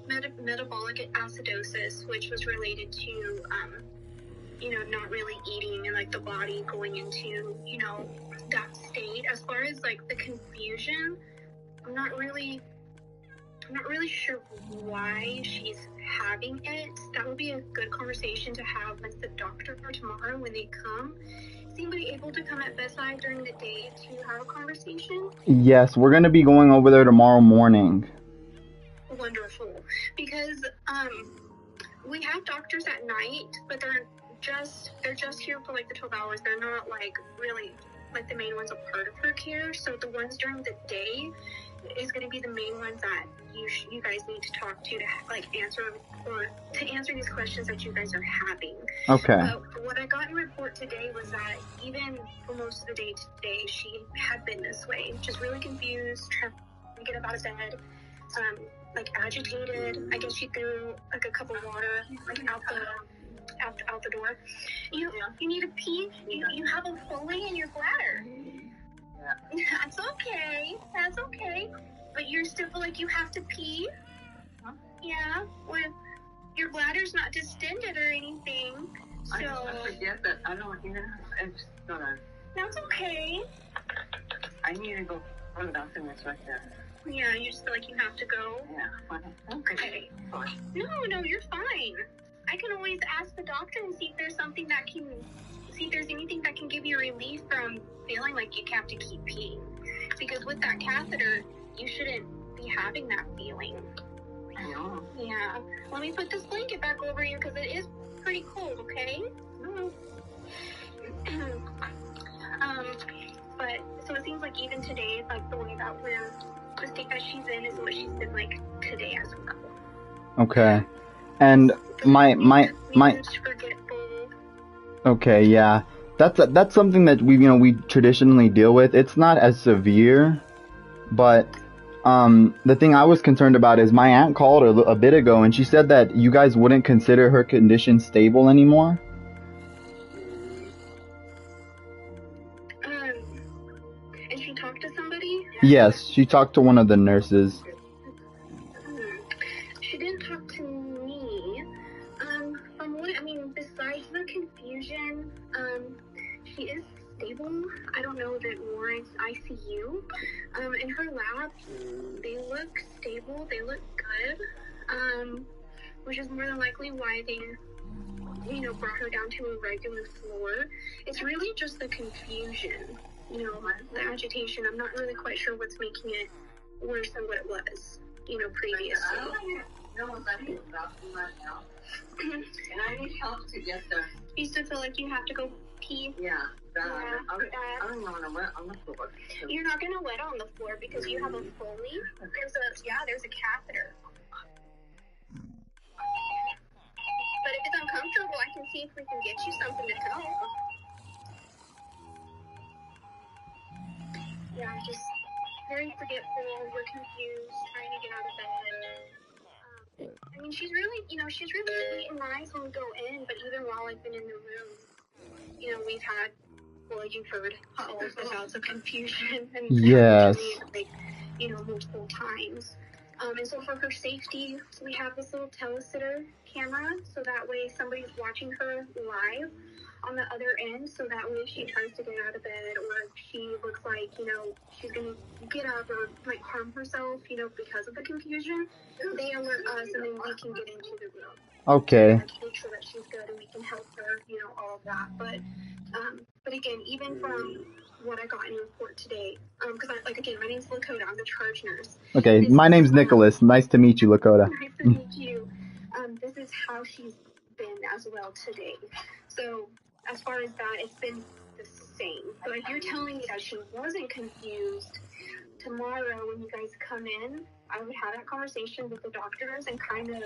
metabolic acidosis, which was related to, not really eating and, like, the body going into, that state. As far as, like, the confusion, I'm not really sure why she's having it. That would be a good conversation to have with the doctor for tomorrow when they come. Is anybody able to come at bedside during the day to have a conversation? Yes, we're going to be going over there tomorrow morning. Wonderful. Because we have doctors at night, but they're just here for like the 12 hours. They're not like really like the main ones a part of her care. So the ones during the day is going to be the main ones that you guys need to talk to like answer these questions that you guys are having. Okay. But what I got in report today was that even for most of the day today, she had been this way, just really confused, trying to get up out of bed, like agitated. I guess she threw like a cup of water like out the door. You need to pee. You have a Foley in your bladder. Yeah. That's okay. But you still feel like you have to pee? Huh? Yeah. Well, your bladder's not distended or anything. So I forget that. I don't hear. It's gonna. That's okay. I need to go to the bathroom. It's right there. Yeah, you just feel like you have to go? Yeah. Okay. Fine. No, you're fine. I can always ask the doctor and see if there's anything that can give you relief from feeling like you have to keep peeing. Because with that catheter, you shouldn't be having that feeling. I know. Yeah. Let me put this blanket back over you because it is pretty cold, okay? But so it seems like even today, like the way that the state that she's in is what she's been like today as well. Okay. And my okay, yeah. That's something that we traditionally deal with. It's not as severe, but the thing I was concerned about is my aunt called a bit ago and she said that you guys wouldn't consider her condition stable anymore. And she talked to somebody? Yes, she talked to one of the nurses. She didn't talk to me. Besides the confusion, she is stable. I don't know that warrants ICU. In her lab, they look stable. They look good. Which is more than likely why they, brought her down to a regular floor. It's really just the confusion, the agitation. I'm not really quite sure what's making it worse than what it was, previously. And I need help to get there. You still feel like you have to go pee? Yeah. I don't want to wet on the floor. You're not going to wet on the floor because you have a Foley. There's a catheter. But if it's uncomfortable, I can see if we can get you something to help. Yeah, just very forgetful. We're confused, trying to get out of bed. She's really sweet and nice when we go in, but even while I've been in the room, we've had, you've heard all the bouts of confusion and yes. Multiple times. And so for her safety, we have this little telesitter camera, so that way somebody's watching her live on the other end, so that way if she tries to get out of bed or if she looks like, she's going to get up or might harm herself, because of the confusion, they alert us and then we can get into the room. Okay. Make sure that she's good and we can help her, all of that. But again, even from what I got in report today, because my name's Lakota, I'm the charge nurse. Okay, my name's Nicholas. Nice to meet you, Lakota. Nice to meet you. This is how she's been as well today. So as far as that, it's been the same. But if you're telling me that she wasn't confused, tomorrow when you guys come in, I would have that conversation with the doctors and kind of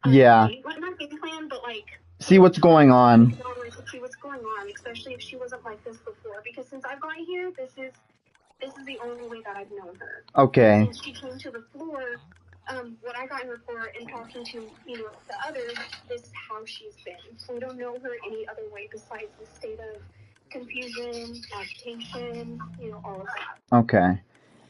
not game plan, but see what's going on. See what's going on, especially if she wasn't like this before. Because since I've gotten here, this is the only way that I've known her. Okay. Since she came to the floor, what I got in report and talking to the others, this is how she's been. So we don't know her any other way besides the state of confusion, agitation, all of that. Okay.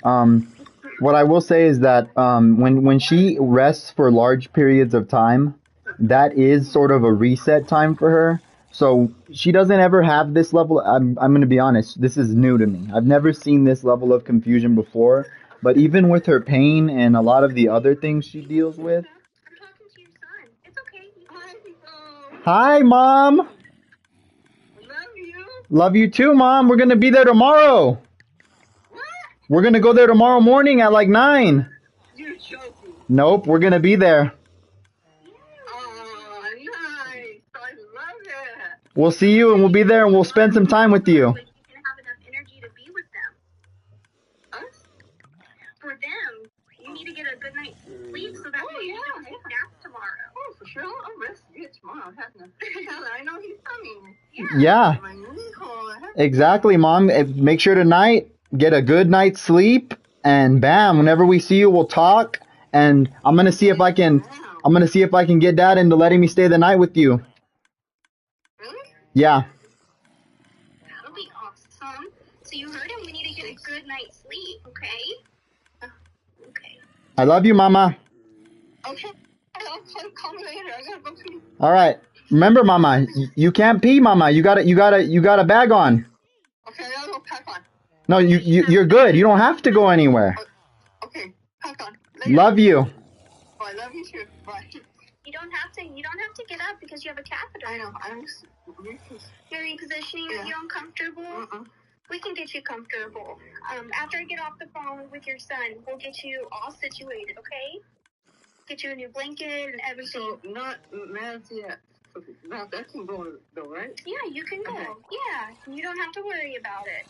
What I will say is that when she rests for large periods of time, that is sort of a reset time for her. So she doesn't ever have this level. I'm going to be honest. This is new to me. I've never seen this level of confusion before. But even with her pain and a lot of the other things she deals with. I'm talking to your son. It's okay. Hi, Mom. Love you. Love you too, Mom. We're going to be there tomorrow. What? We're going to go there tomorrow morning at like 9. You're joking. Nope, we're going to be there. Oh, nice. I love it. We'll see you and we'll be there and we'll spend some time with you. But you can have enough energy to be with them. Us? For them, you need to get a good night's sleep so that way you don't take naps tomorrow. Oh, for sure. I'll rest good tomorrow. I know he's coming. Yeah, My Nicole. exactly, Mom. Make sure tonight, get a good night's sleep and bam, whenever we see you, we'll talk. And I'm going to see if I can get Dad into letting me stay the night with you. Really? Yeah. That'll be awesome. So you heard him. We need to get a good night's sleep, okay? Okay. I love you, Mama. Okay. I'll call me later. I gotta go pee. All right. Remember, Mama, you can't pee, Mama. You got a bag on. Okay, I'll go pack on. No, you're good. You don't have to go anywhere. Okay, pack on. Later. Love you. Oh, I love you too. Bye. You don't have to get up because you have a catheter. I know. I'm just You're repositioning. Yeah. Are you uncomfortable? We can get you comfortable. After I get off the phone with your son, we'll get you all situated, okay? Get you a new blanket and everything. So, not mad yet. Now that can go though, right? Yeah, you can go. Okay. Yeah, you don't have to worry about it.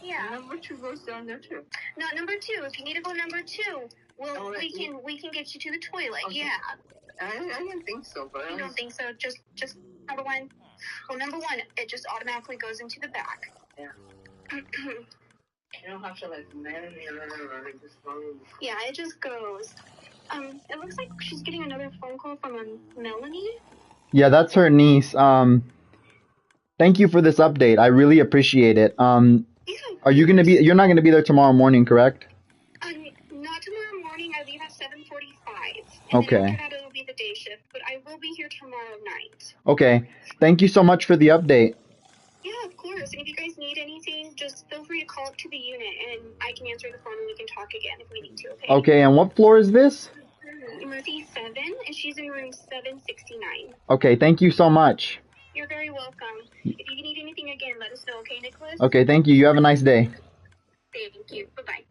Yeah. Number 2 goes down there too. Not number 2. If you need to go number 2, Oh, right. we can get you to the toilet. Okay. Yeah. I didn't think so, but You don't think so? Just number 1. Well, number 1, it just automatically goes into the back. Yeah. You don't have to like manually or just follow. Yeah, it just goes. It looks like she's getting another phone call from Melanie. Yeah, that's her niece. Thank you for this update. I really appreciate it. Yeah. You're not gonna be there tomorrow morning, correct? Not tomorrow morning. I leave at 7:45. Okay. Then after that, it'll be the day shift. But I will be here tomorrow night. Okay. Thank you so much for the update. Yeah, of course. And if you guys need anything, just feel free to call up to the unit, and I can answer the phone, and we can talk again if we need to. Okay. Okay, and what floor is this? Murphy 7, and she's in room 769. Okay, thank you so much. You're very welcome. If you need anything again, let us know, okay, Nicholas? Okay, thank you. You have a nice day. Thank you. Bye-bye.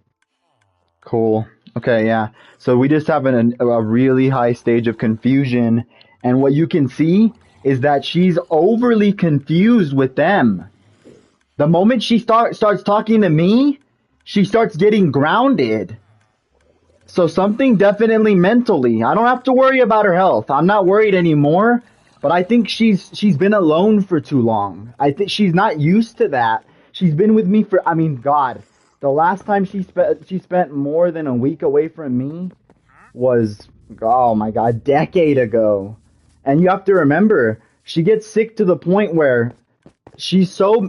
Cool. Okay, yeah. So we just have a really high stage of confusion, and what you can see is that she's overly confused with them. The moment she starts talking to me, she starts getting grounded. So something definitely mentally. I don't have to worry about her health. I'm not worried anymore. But I think she's been alone for too long. I think she's not used to that. She's been with me for, God, the last time she spent more than a week away from me was, oh my God, a decade ago. And you have to remember, she gets sick to the point where she's so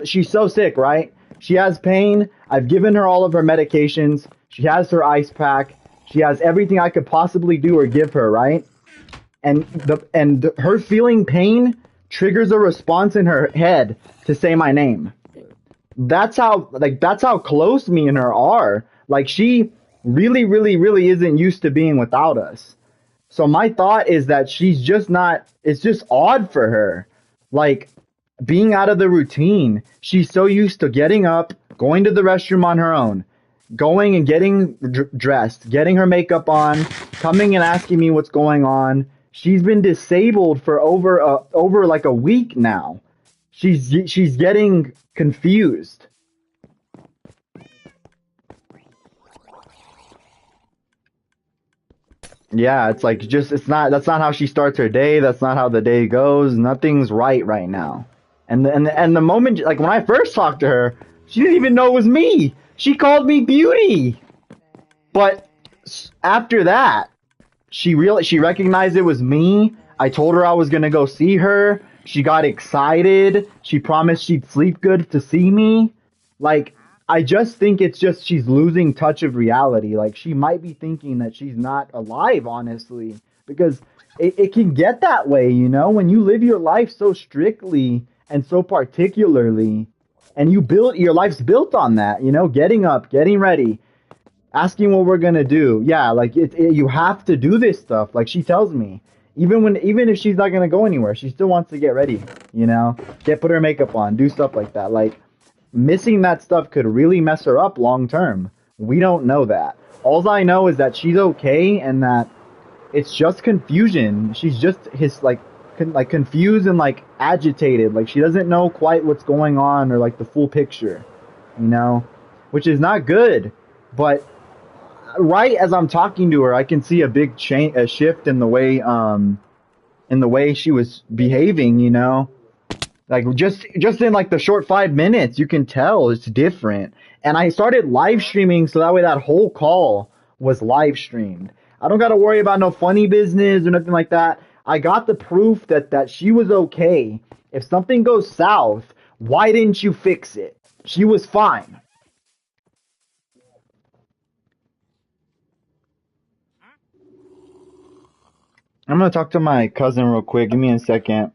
sick, right? She has pain. I've given her all of her medications. She has her ice pack. She has everything I could possibly do or give her, right? And her feeling pain triggers a response in her head to say my name. That's how close me and her are. Like, she really, really, really isn't used to being without us. So my thought is that she's just not, it's just odd for her. Like, being out of the routine. She's so used to getting up, going to the restroom on her own, going and getting dressed, getting her makeup on, coming and asking me what's going on. She's been disabled for over like a week now. She's getting confused. Yeah, it's like that's not how she starts her day. That's not how the day goes. Nothing's right now. And the moment, like, when I first talked to her, she didn't even know it was me. She called me Beauty. But after that, she recognized it was me. I told her I was gonna go see her. She got excited. She promised she'd sleep good to see me. Like, I just think it's just she's losing touch of reality. Like she might be thinking that she's not alive, honestly, because it can get that way, you know, when you live your life so strictly and so particularly, and you build your life's built on that, you know, getting up, getting ready, asking what we're gonna do. Yeah, like you have to do this stuff. Like she tells me, even if she's not gonna go anywhere, she still wants to get ready. You know, put her makeup on, do stuff like that. Like missing that stuff could really mess her up long term. We don't know that. All I know is that she's okay and that it's just confusion. She's just like confused and like agitated. Like she doesn't know quite what's going on or like the full picture. You know, which is not good. But right as I'm talking to her, I can see a big change, a shift in the way she was behaving. You know, like just in like the short 5 minutes, you can tell it's different. And I started live streaming so that way that whole call was live streamed. I don't got to worry about no funny business or nothing like that. I got the proof that she was okay. If something goes south, why didn't you fix it? She was fine. I'm gonna talk to my cousin real quick. Give me a second.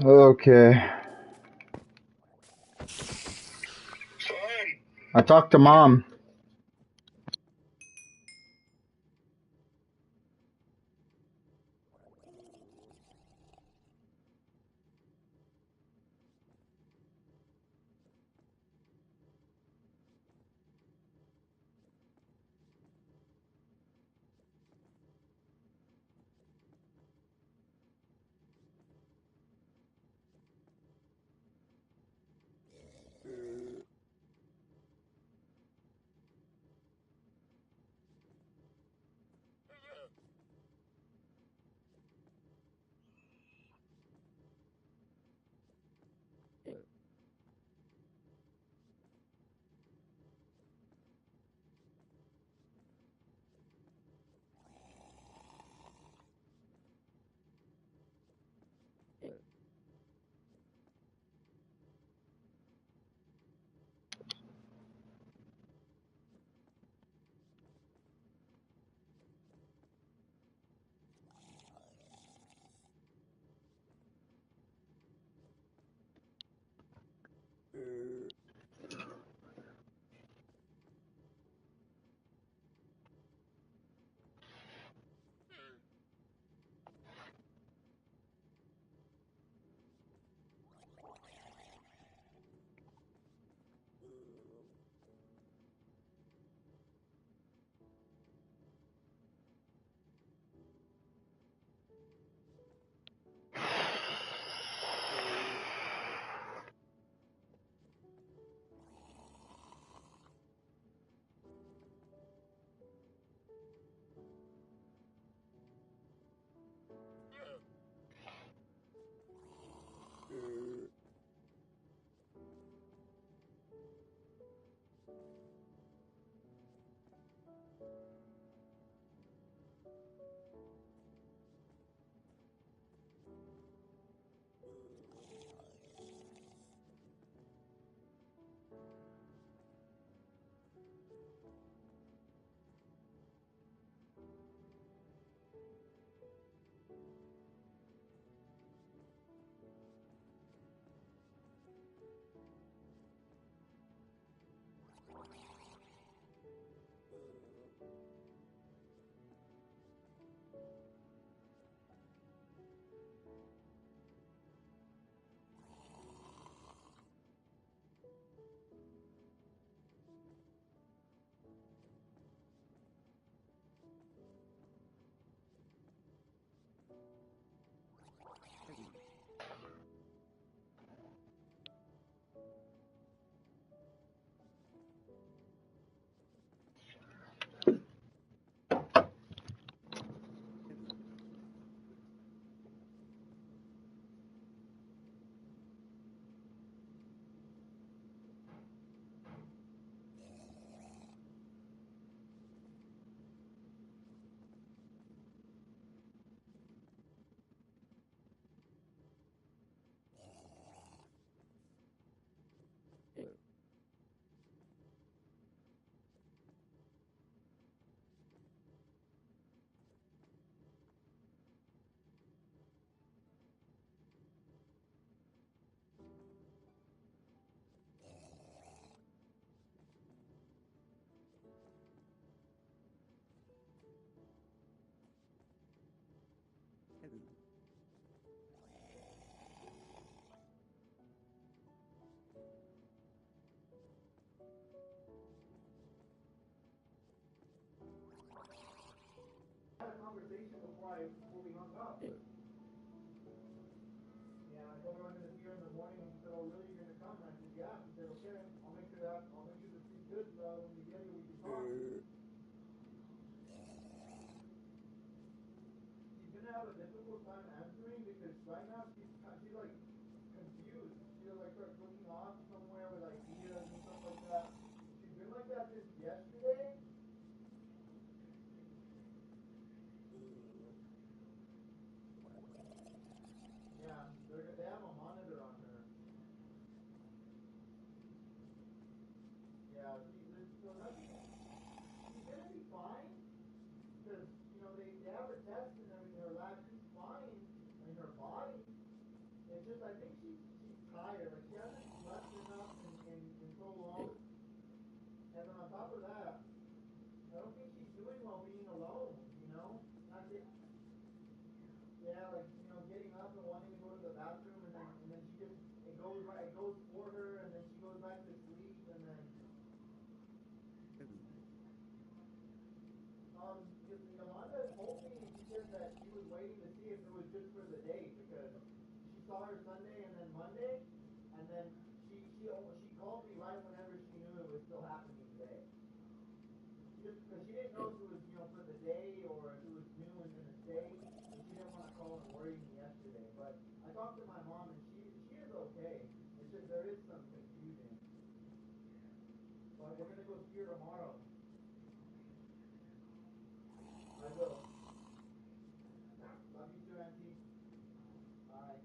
Okay. Son, I talked to Mom. it's just I think she's tired. Like she hasn't slept enough in so long. And then on top of that, I don't think she's doing well being alone. You know, not get, yeah, like getting up and wanting to go to the bathroom, and then she just it goes for her, and then she goes back to sleep, and then Yolanda told me, she said that she was waiting to see if it was just for the day because she saw her Sunday and then Monday, and then she called me right whenever she knew it was still happening today. Just because she didn't know if it was for the day or if it was new and gonna stay, so she didn't want to call and worry me yesterday. But I talked to my mom and she is okay. It's just there is some confusion. But we're gonna go see her tomorrow. I will. Love you too, Auntie. Bye.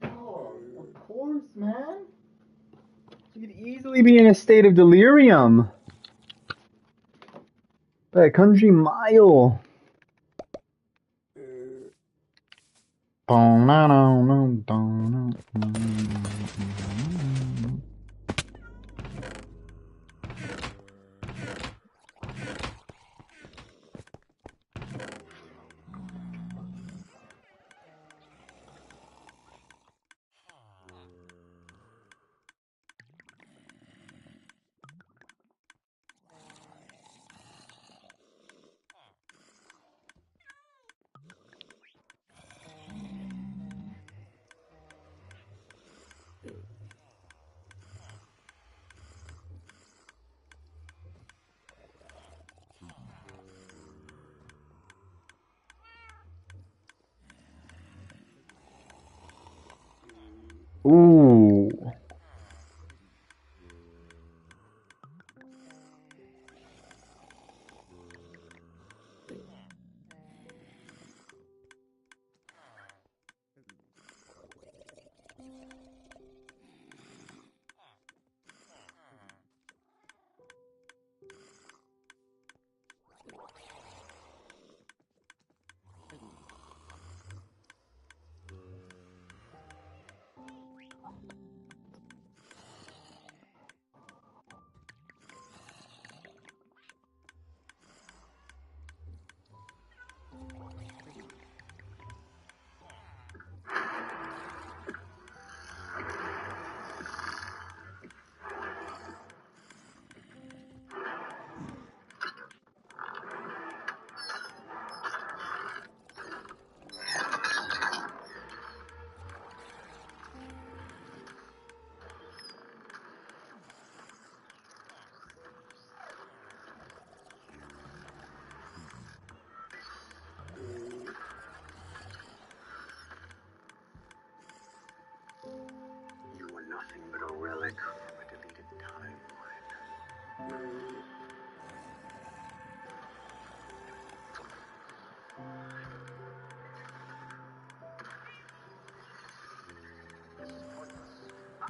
Oh, of course, man. She could easily be in a state of delirium. By a country mile.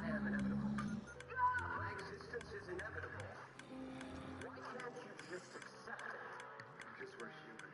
I am inevitable. My existence is inevitable. Why can't you just accept it? Because we're human.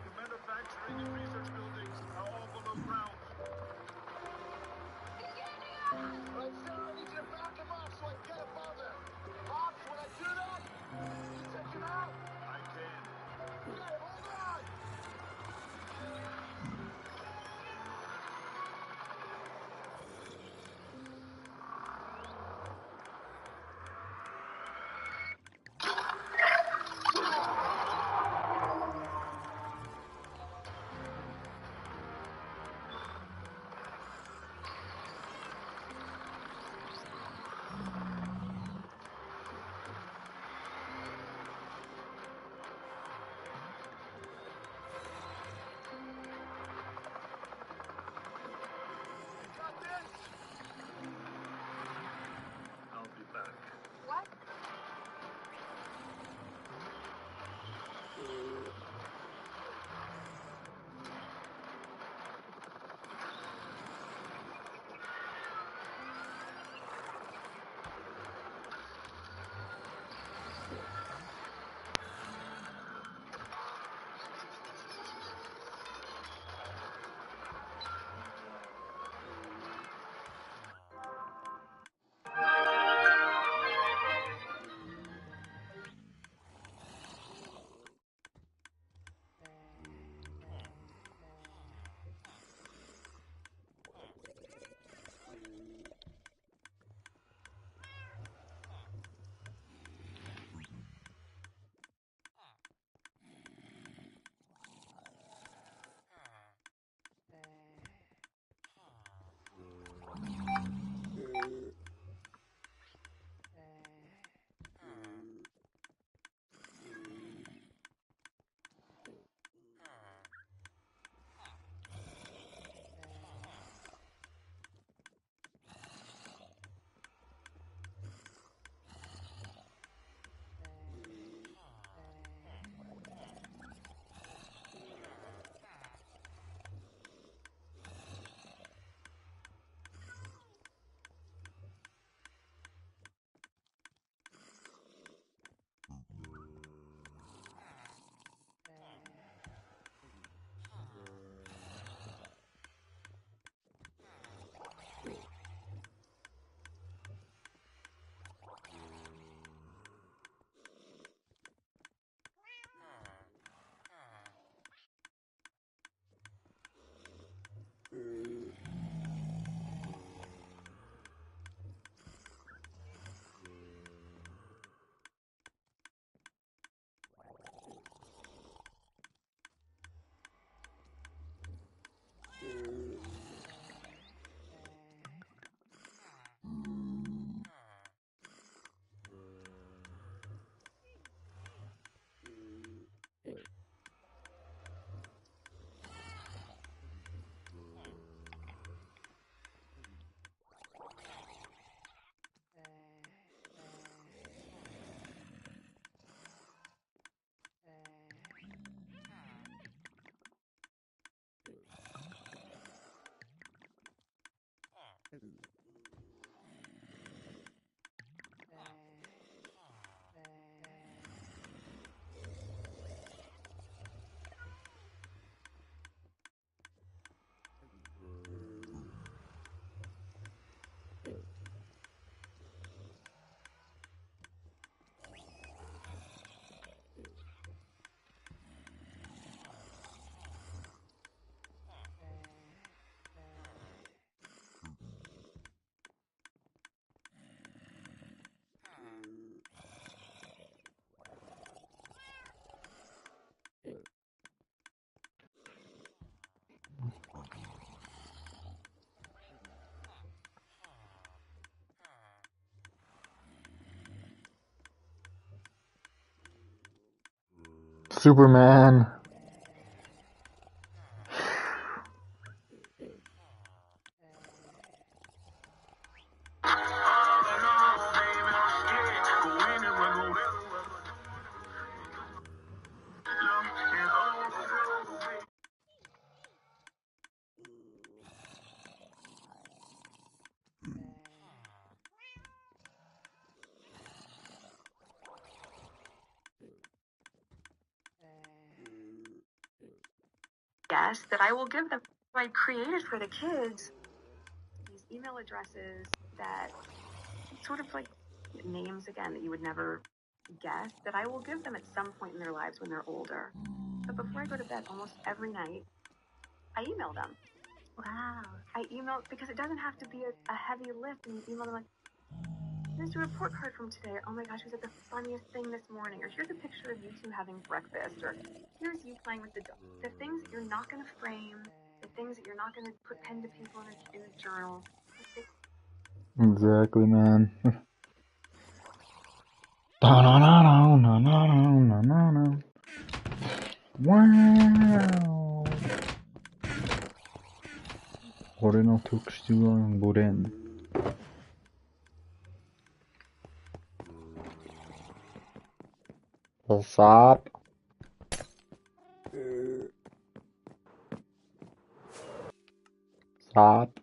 The manufacturing and research buildings are all below ground. Superman. Yes, that I will give them. I created for the kids these email addresses that sort of like names again that you would never guess that I will give them at some point in their lives when they're older. But before I go to bed, almost every night, I email them. Wow. I email because it doesn't have to be a heavy lift, and you email them like, here's your report card from today. Oh my gosh, we said the funniest thing this morning. Or here's a picture of you two having breakfast. Or here's you playing with the dog. The things that you're not going to frame, the things that you're not going to put pen to paper in a journal. Exactly, man. Da-na-na-na-na-na-na-na-na. Wow. 俺の特殊暗号連 What's up? Stop.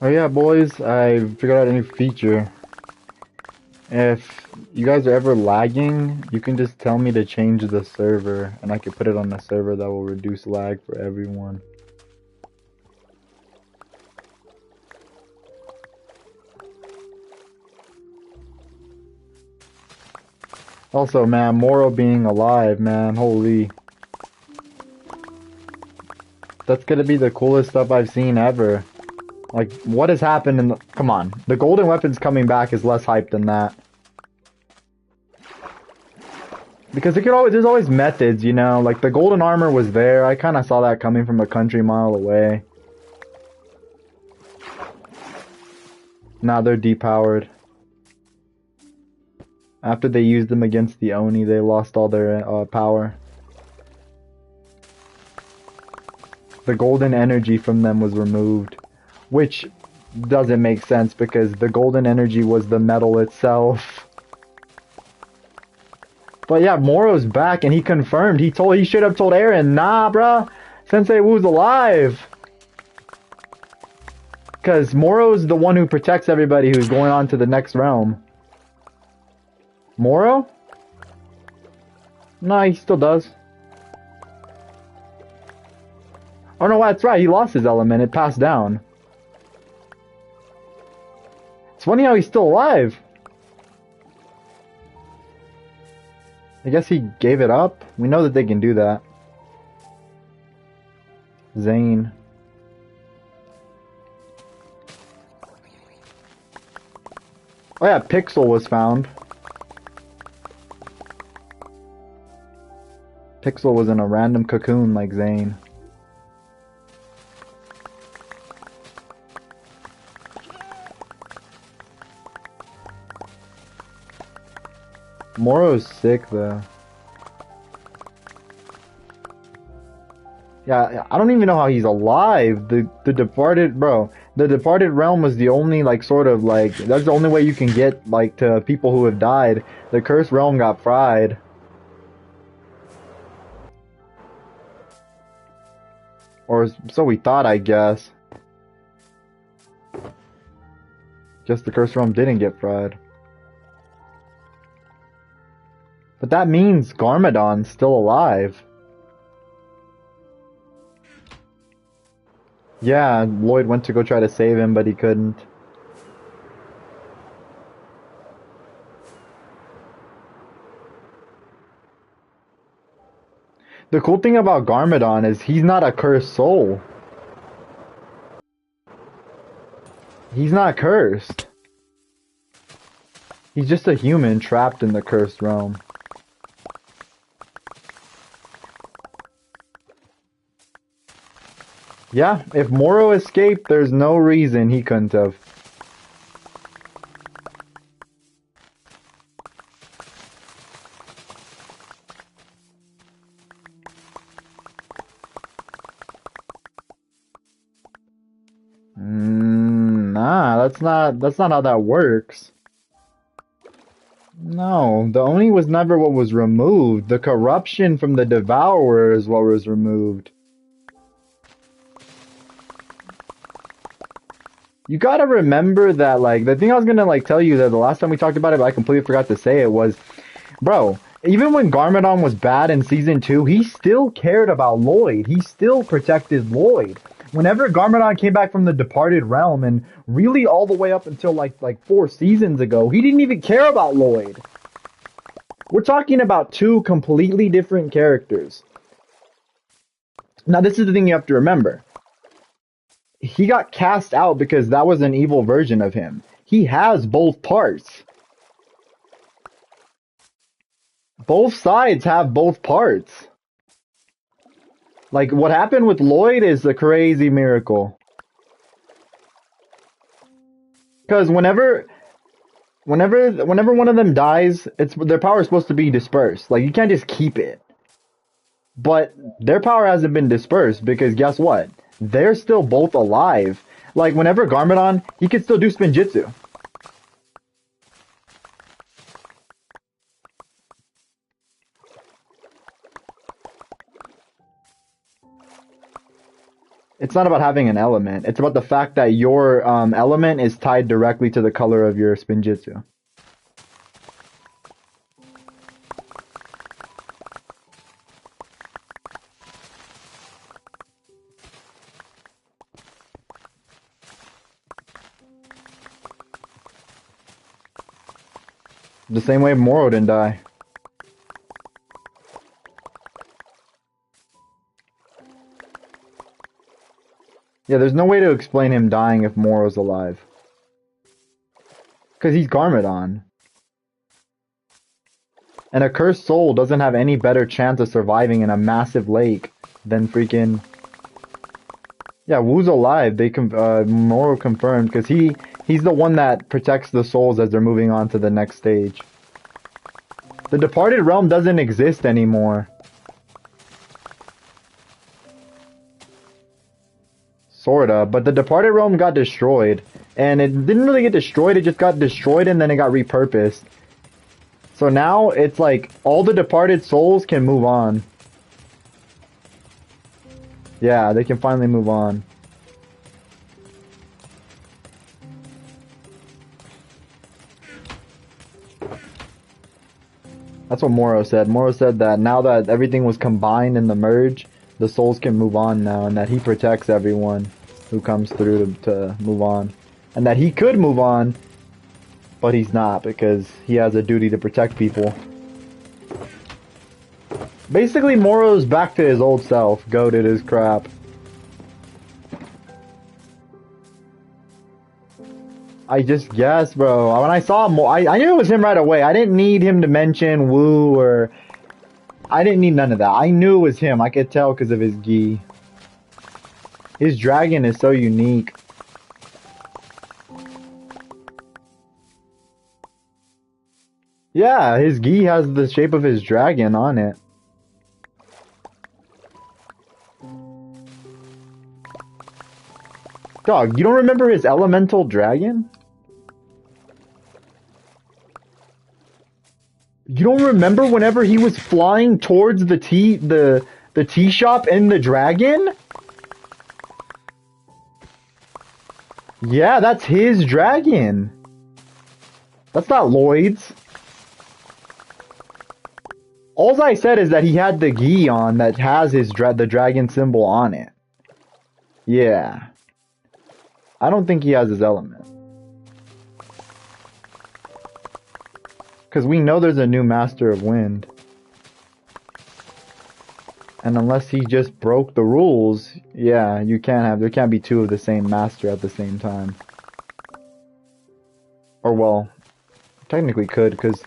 Oh yeah, boys, I figured out a new feature. If you guys are ever lagging, you can just tell me to change the server, and I can put it on a server that will reduce lag for everyone. Also, man, Moro being alive, man, holy. That's gonna be the coolest stuff I've seen ever. Like, what has happened in the... Come on. The golden weapons coming back is less hype than that. Because there's always methods, you know? Like, the golden armor was there. I kind of saw that coming from a country mile away. Now they're depowered. After they used them against the Oni, they lost all their power. The golden energy from them was removed. Which doesn't make sense because the golden energy was the metal itself. But yeah, Moro's back and he confirmed. He should have told Eren, nah, bruh, Sensei Wu's alive. Because Moro's the one who protects everybody who's going on to the next realm. Moro? Nah, he still does. Oh no, that's right, he lost his element, it passed down. It's funny how he's still alive. I guess he gave it up. We know that they can do that. Zane. Oh yeah, Pixel was found. Pixel was in a random cocoon like Zane. Moro's sick though. Yeah, I don't even know how he's alive. The departed, bro. The departed realm was the only like sort of like that's the only way you can get like to people who have died. The cursed realm got fried. Or so we thought, I guess. Guess the cursed realm didn't get fried. But that means Garmadon's still alive. Yeah, Lloyd went to go try to save him, but he couldn't. The cool thing about Garmadon is he's not a cursed soul. He's not cursed. He's just a human trapped in the cursed realm. Yeah, if Moro escaped, there's no reason he couldn't have. Nah, that's not how that works. No, the Oni was never what was removed. The corruption from the Devourer is what was removed. You gotta remember that, like, the thing I was gonna, like, tell you that the last time we talked about it, but I completely forgot to say it was, bro, even when Garmadon was bad in Season 2, he still cared about Lloyd. He still protected Lloyd. Whenever Garmadon came back from the Departed Realm, and really all the way up until, like 4 seasons ago, he didn't even care about Lloyd. We're talking about two completely different characters. Now, this is the thing you have to remember. He got cast out because that was an evil version of him. He has both parts. Both sides have both parts. Like, what happened with Lloyd is a crazy miracle. Because whenever one of them dies, their power is supposed to be dispersed. Like, you can't just keep it. But their power hasn't been dispersed because guess what? They're still both alive. Like, whenever Garmadon, he can still do Spinjitzu. It's not about having an element. It's about the fact that your element is tied directly to the color of your Spinjitzu. The same way Moro didn't die. Yeah, there's no way to explain him dying if Moro's alive. Because he's Garmadon. And a cursed soul doesn't have any better chance of surviving in a massive lake than freaking... Yeah, Wu's alive. Moro confirmed, because he's the one that protects the souls as they're moving on to the next stage. The Departed Realm doesn't exist anymore. Sorta, but the Departed Realm got destroyed. And it didn't really get destroyed, it just got destroyed and then it got repurposed. So now, it's like, all the departed souls can move on. Yeah, they can finally move on. That's what Moro said. Moro said that now that everything was combined in the merge, the souls can move on now, and that he protects everyone who comes through to move on. And that he could move on, but he's not, because he has a duty to protect people. Basically, Moro's back to his old self, goated as crap. I just guessed, bro. When I saw him, I knew it was him right away. I didn't need him to mention Wu or... I didn't need none of that. I knew it was him. I could tell because of his gi. His dragon is so unique. Yeah, his gi has the shape of his dragon on it. Dog, you don't remember his elemental dragon? You don't remember whenever he was flying towards the tea shop and the dragon? Yeah, that's his dragon. That's not Lloyd's. All I said is that he had the gi on that has the dragon symbol on it. Yeah. I don't think he has his element. Because we know there's a new Master of Wind. And unless he just broke the rules, yeah, there can't be two of the same master at the same time. Or well, technically could, because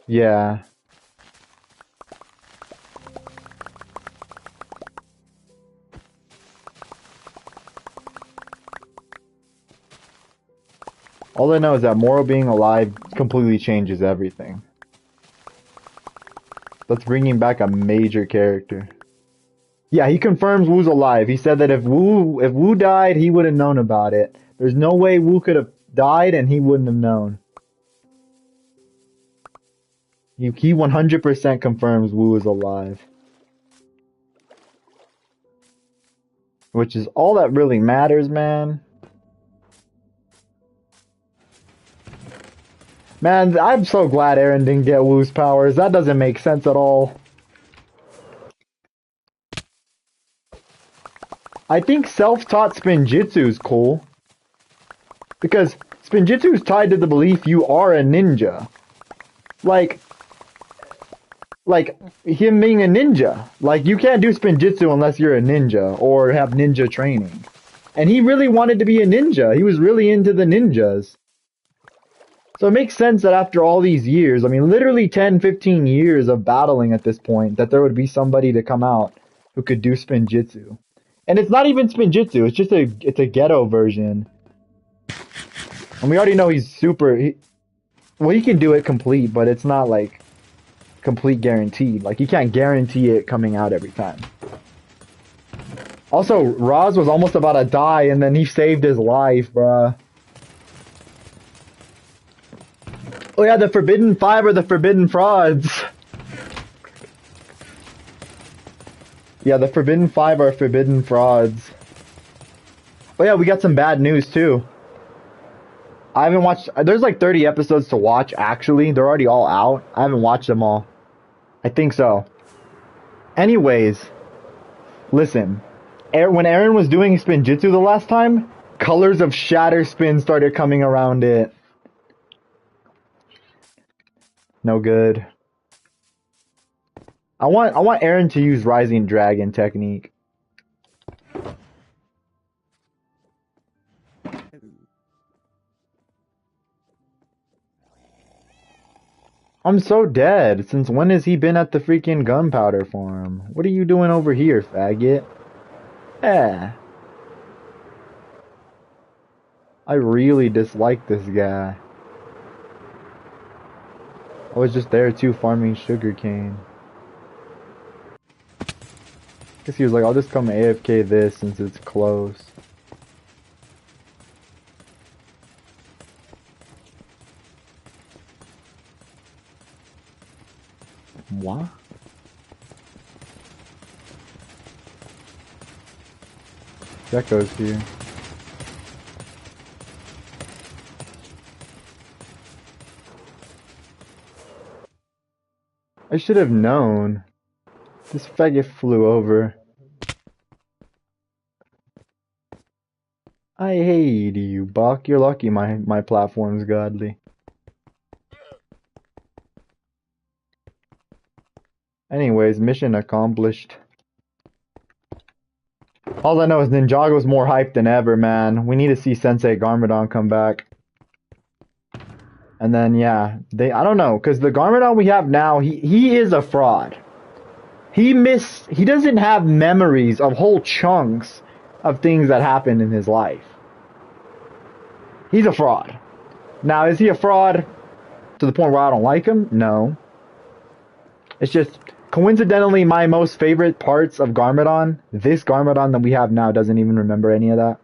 yeah. All I know is that Moro being alive completely changes everything. That's bringing back a major character. Yeah, he confirms Wu's alive. He said that if Wu died, he would have known about it. There's no way Wu could have died and he wouldn't have known. He 100% confirms Wu is alive. Which is all that really matters, man. Man, I'm so glad Eren didn't get Wu's powers. That doesn't make sense at all. I think self-taught Spinjitzu is cool. Because Spinjitzu is tied to the belief you are a ninja. Like him being a ninja. Like, you can't do Spinjitzu unless you're a ninja or have ninja training. And he really wanted to be a ninja. He was really into the ninjas. So it makes sense that after all these years, I mean, literally 10, 15 years of battling at this point, that there would be somebody to come out who could do Spinjitzu. And it's not even Spinjitzu, it's just it's a ghetto version. And we already know he's super, he can do it complete, but it's not like complete guaranteed. Like, you can't guarantee it coming out every time. Also, Roz was almost about to die and then he saved his life, bruh. Oh yeah, the Forbidden Five are the Forbidden Frauds. Yeah, the Forbidden Five are Forbidden Frauds. Oh yeah, we got some bad news too. I haven't watched, there's like 30 episodes to watch actually. They're already all out. I haven't watched them all. I think so. Anyways, listen. When Eren was doing Spinjitzu the last time, colors of Shatter Spin started coming around it. No good. I want Eren to use Rising Dragon technique. I'm so dead. Since when has he been at the freaking gunpowder farm? What are you doing over here, faggot? Eh. I really dislike this guy. I was just there too, farming sugarcane. Guess he was like, I'll just come AFK this since it's close. What? That goes here. I should have known. This faggot flew over. I hate you, Buck. You're lucky my platform's godly. Anyways, mission accomplished. All I know is Ninjago's more hyped than ever, man. We need to see Sensei Garmadon come back. And then, yeah, I don't know, because the Garmadon we have now, he is a fraud. He doesn't have memories of whole chunks of things that happened in his life. He's a fraud. Now, is he a fraud to the point where I don't like him? No. It's just, coincidentally, my most favorite parts of Garmadon, this Garmadon that we have now doesn't even remember any of that.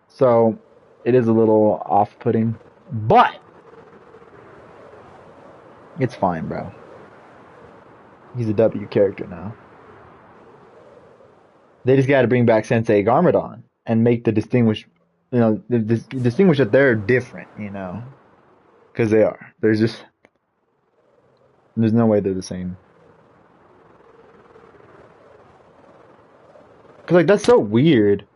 So, it is a little off-putting. But, it's fine, bro. He's a W character now. They just gotta bring back Sensei Garmadon and make the distinguish that they're different, you know. Because they are. There's just... There's no way they're the same. Cause like that's so weird.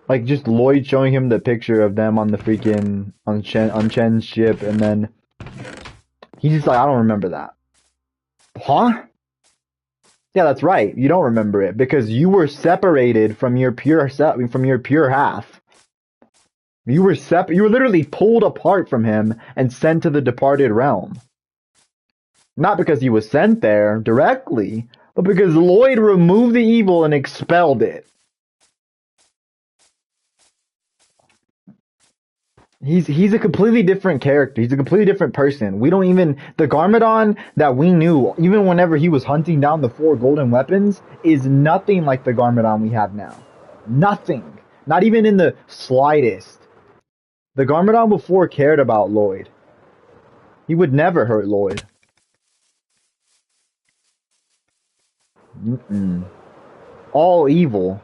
Like just Lloyd showing him the picture of them on the freaking on Chen's ship, and then he's just like, I don't remember that. Huh? Yeah, that's right. You don't remember it because you were separated from your pure self, from your pure half. You were you were literally pulled apart from him and sent to the departed realm. Not because he was sent there directly, but because Lloyd removed the evil and expelled it. He's a completely different character. He's a completely different person. We don't even the Garmadon that we knew, even whenever he was hunting down the 4 golden weapons, is nothing like the Garmadon we have now. Nothing. Not even in the slightest. The Garmadon before cared about Lloyd. He would never hurt Lloyd. All evil.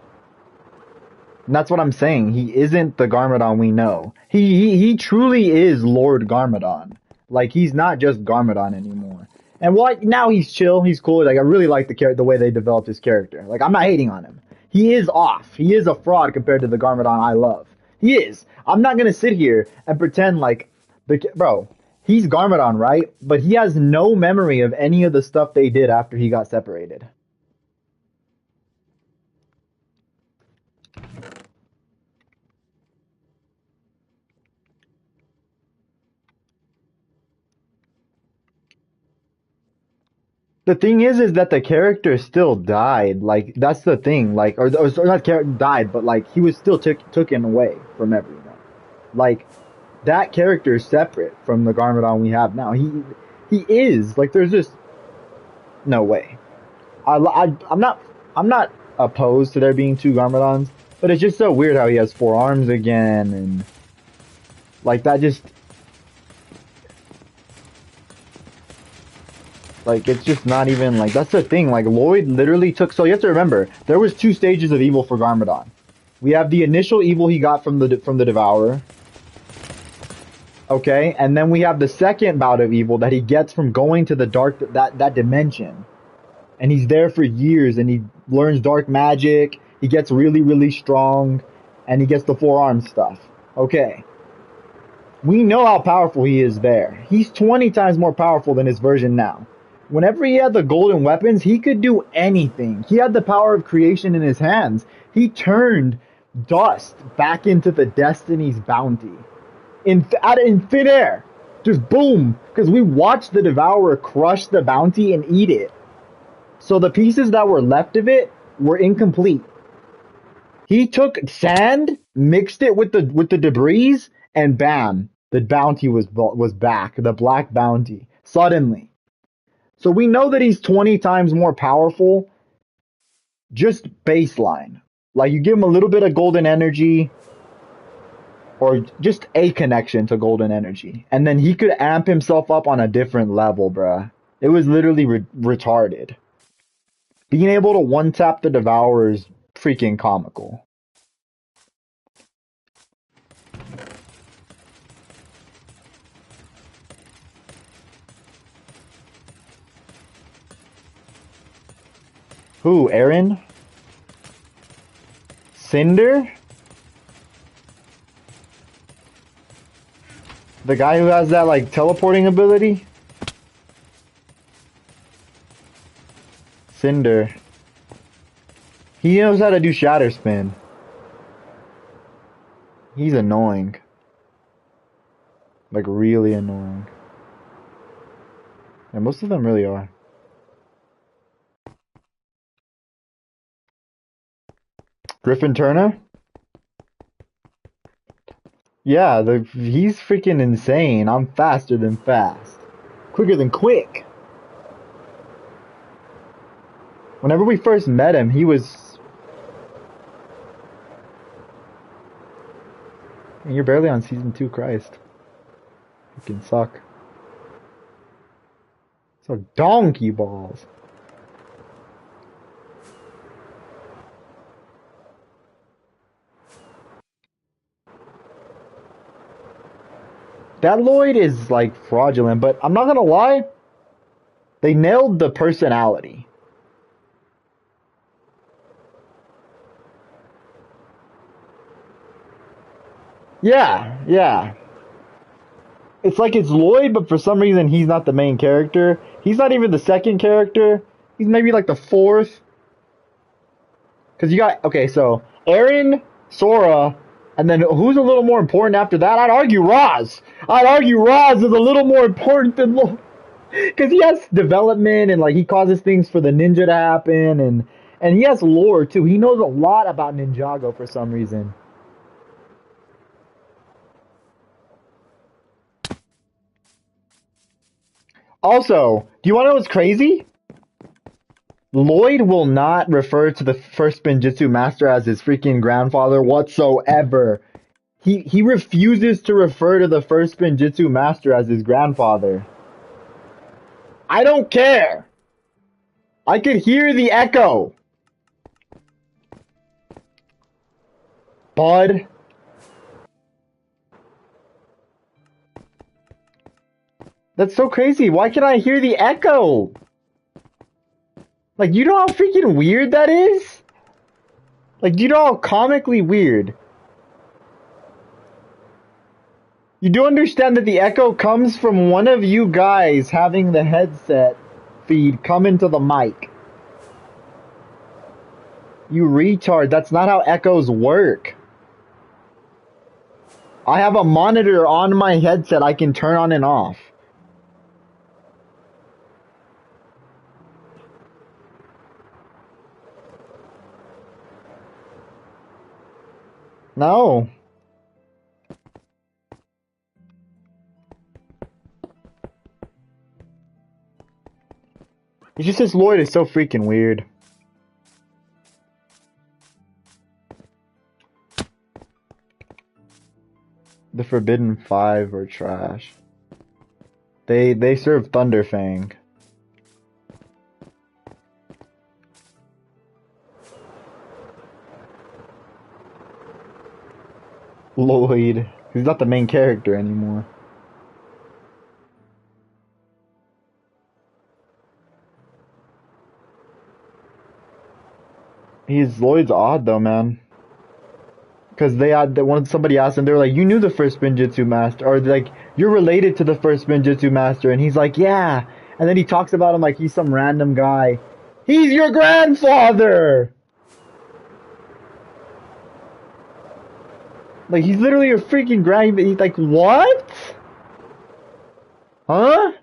And that's what I'm saying. He isn't the Garmadon we know. He truly is Lord Garmadon. Like he's not just Garmadon anymore. And like now he's chill, he's cool. Like I really like the way they developed his character. Like I'm not hating on him. He is off. He is a fraud compared to the Garmadon I love. He is. I'm not gonna sit here and pretend like bro. He's Garmadon, right? But he has no memory of any of the stuff they did after he got separated. The thing is that the character still died. Like that's the thing. Like, or not character died, but like he was still taken away from everyone. Like that character is separate from the Garmadon we have now. He is like there's just no way. I'm not opposed to there being 2 Garmadons, but it's just so weird how he has 4 arms again, and like that just. Like, it's just not even, like, that's the thing, like, Lloyd literally took, so you have to remember, there was 2 stages of evil for Garmadon. We have the initial evil he got from the Devourer, okay, and then we have the second bout of evil that he gets from going to the dark, that dimension, and he's there for years, and he learns dark magic, he gets really, really strong, and he gets the 4 arms stuff, okay. We know how powerful he is there. He's 20 times more powerful than his version now. Whenever he had the golden weapons, he could do anything. He had the power of creation in his hands. He turned dust back into the Destiny's bounty. In thin air. Just boom. Because we watched the Devourer crush the bounty and eat it. So the pieces that were left of it were incomplete. He took sand, mixed it with the debris, and bam, the bounty was back. The black bounty. Suddenly. So we know that he's 20 times more powerful, just baseline. Like, you give him a little bit of golden energy, or just a connection to golden energy, and then he could amp himself up on a different level, bruh. It was literally retarded. Being able to one-tap the Devourer is freaking comical. Who, Eren? Cinder? The guy who has that, like, teleporting ability? Cinder. He knows how to do Shatter Spin. He's annoying. Like, really annoying. And most of them really are. Griffin Turner? Yeah, he's freaking insane. I'm faster than fast. Quicker than quick. Whenever we first met him, he was... You're barely on season 2, Christ. Fucking suck. So donkey balls. That Lloyd is, like, fraudulent, but I'm not gonna lie. They nailed the personality. Yeah, yeah. It's like it's Lloyd, but for some reason he's not the main character. He's not even the second character. He's maybe like the fourth. Because you got, okay, so Eren, Sora, and then who's a little more important after that? I'd argue Roz. I'd argue Roz is a little more important than Lloyd. Because he has development and like he causes things for the ninja to happen and he has lore too. He knows a lot about Ninjago for some reason. Also, do you want to know what's crazy? Lloyd will not refer to the first Spinjitzu master as his freaking grandfather whatsoever. He refuses to refer to the first Spinjitzu master as his grandfather. I don't care. I could hear the echo. Bud. That's so crazy. Why can I hear the echo? Like, you know how freaking weird that is? Like, you know how comically weird? You do understand that the echo comes from one of you guys having the headset feed come into the mic. You retard, that's not how echoes work. I have a monitor on my headset I can turn on and off. No. It's just this Lloyd is so freaking weird. The Forbidden Five are trash. They serve Thunderfang. Lloyd. He's not the main character anymore. Lloyd's odd though, man. Because they had when somebody asked him, they were like, "You knew the first Spinjitzu master," or like, "You're related to the first Spinjitzu master," and he's like, "Yeah," and then he talks about him like he's some random guy. He's your grandfather. Like he's literally your freaking grand. He's like, what? Huh?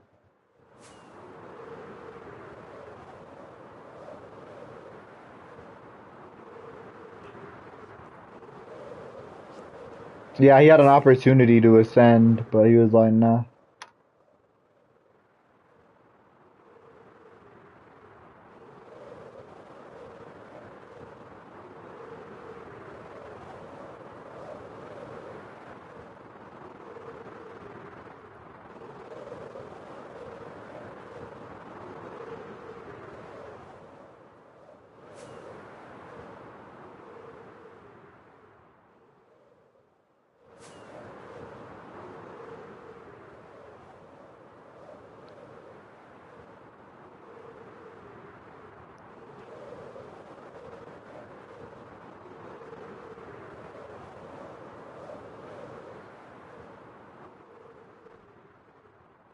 Yeah, he had an opportunity to ascend, but he was like, nah.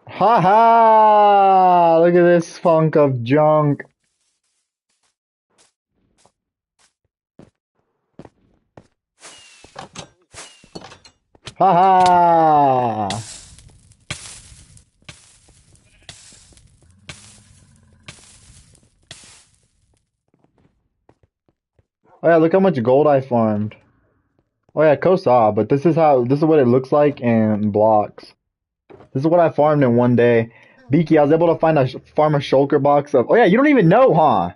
Ha ha! Look at this funk of junk. Ha ha! Oh yeah, look how much gold I farmed. Oh yeah, Kosa, but this is what it looks like in blocks. This is what I farmed in one day. Beaky, I was able to farm a shulker box of. Oh yeah, you don't even know, huh?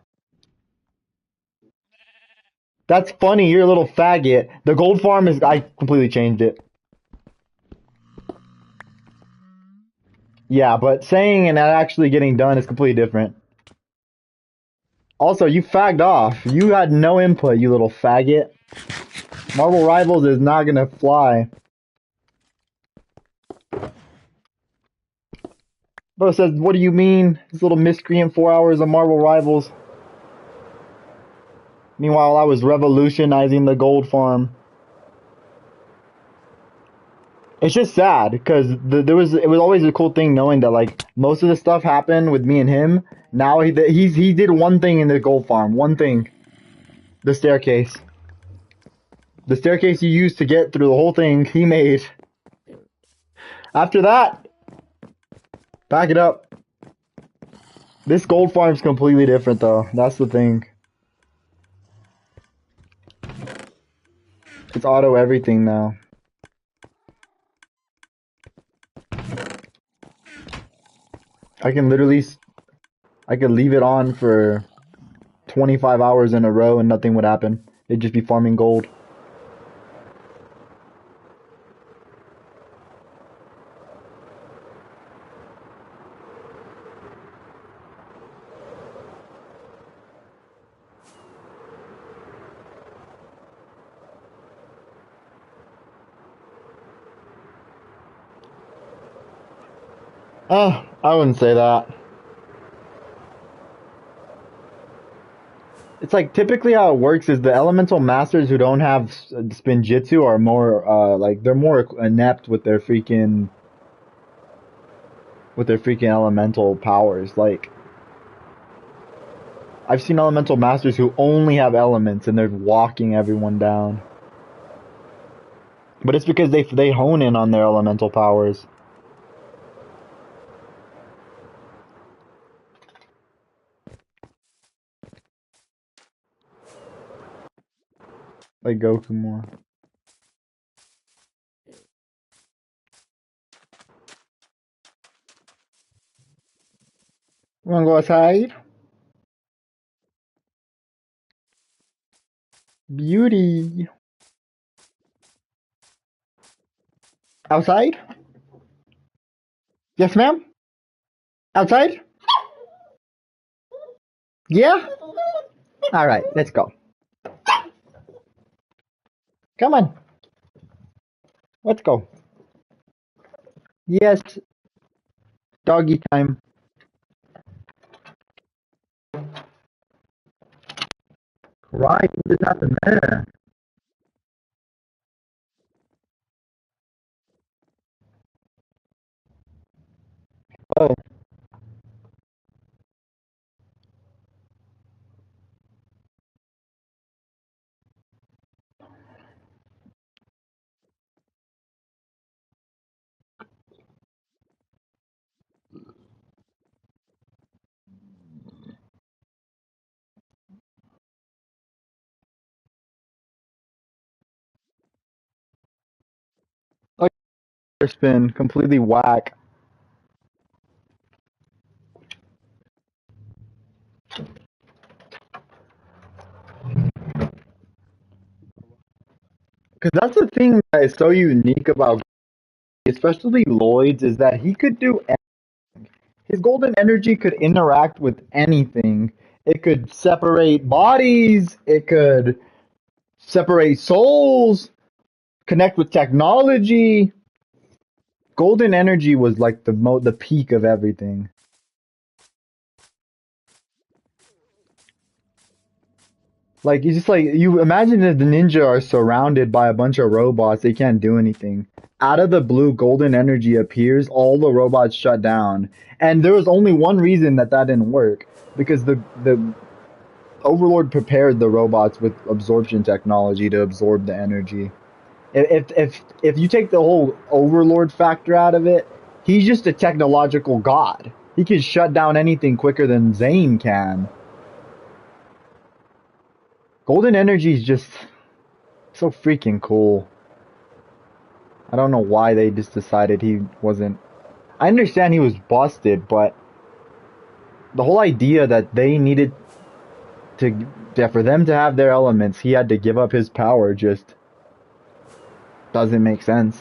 That's funny. You're a little faggot. The gold farm is. I completely changed it. Yeah, but saying and that actually getting done is completely different. Also, you fagged off. You had no input, you little faggot. Marvel Rivals is not gonna fly. Bro says, what do you mean? This little miscreant 4 hours of Marvel Rivals. Meanwhile, I was revolutionizing the gold farm. It's just sad because it was always a cool thing knowing that like most of the stuff happened with me and him. Now he did one thing in the gold farm, one thing, the staircase. The staircase you used to get through the whole thing, he made. After that, back it up. This gold farm's completely different though. That's the thing. It's auto everything now. I can literally, I could leave it on for 25 hours in a row and nothing would happen. It'd just be farming gold. I wouldn't say that. It's like typically how it works is the elemental masters who don't have spinjitzu are more like they're more inept with their freaking elemental powers. Like I've seen elemental masters who only have elements and they're walking everyone down. But it's because they hone in on their elemental powers. Like Goku more. You wanna go outside? Beauty. Outside? Yes, ma'am? Outside? Yeah? Alright, let's go. Come on. Let's go. Yes, doggy time. Right, what just happened there? Oh, oh, spin, completely whack. Because that's the thing that is so unique about, especially Lloyd's, is that he could do his golden energy could interact with anything. It could separate bodies. It could separate souls. Connect with technology. Golden energy was like the peak of everything. Like it's just like you imagine that the ninja are surrounded by a bunch of robots, they can't do anything. Out of the blue, golden energy appears, all the robots shut down. And there was only one reason that didn't work because the Overlord prepared the robots with absorption technology to absorb the energy. If you take the whole Overlord factor out of it, he's just a technological god. He can shut down anything quicker than Zane can. Golden energy is just so freaking cool. I don't know why they just decided he wasn't. I understand he was busted, but the whole idea that they needed to, yeah, for them to have their elements, he had to give up his power just doesn't make sense.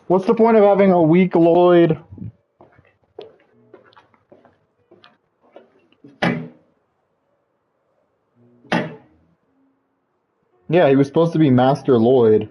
What's the point of having a weak Lloyd? Yeah, he was supposed to be Master Lloyd.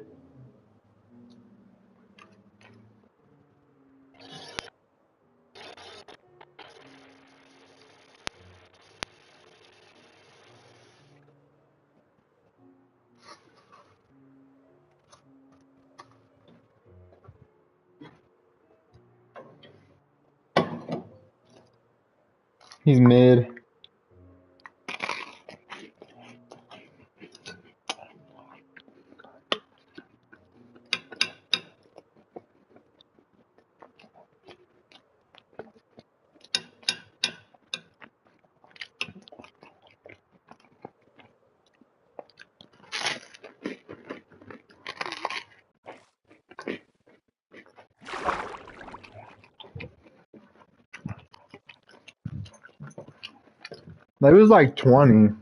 He's mid. That was like 20.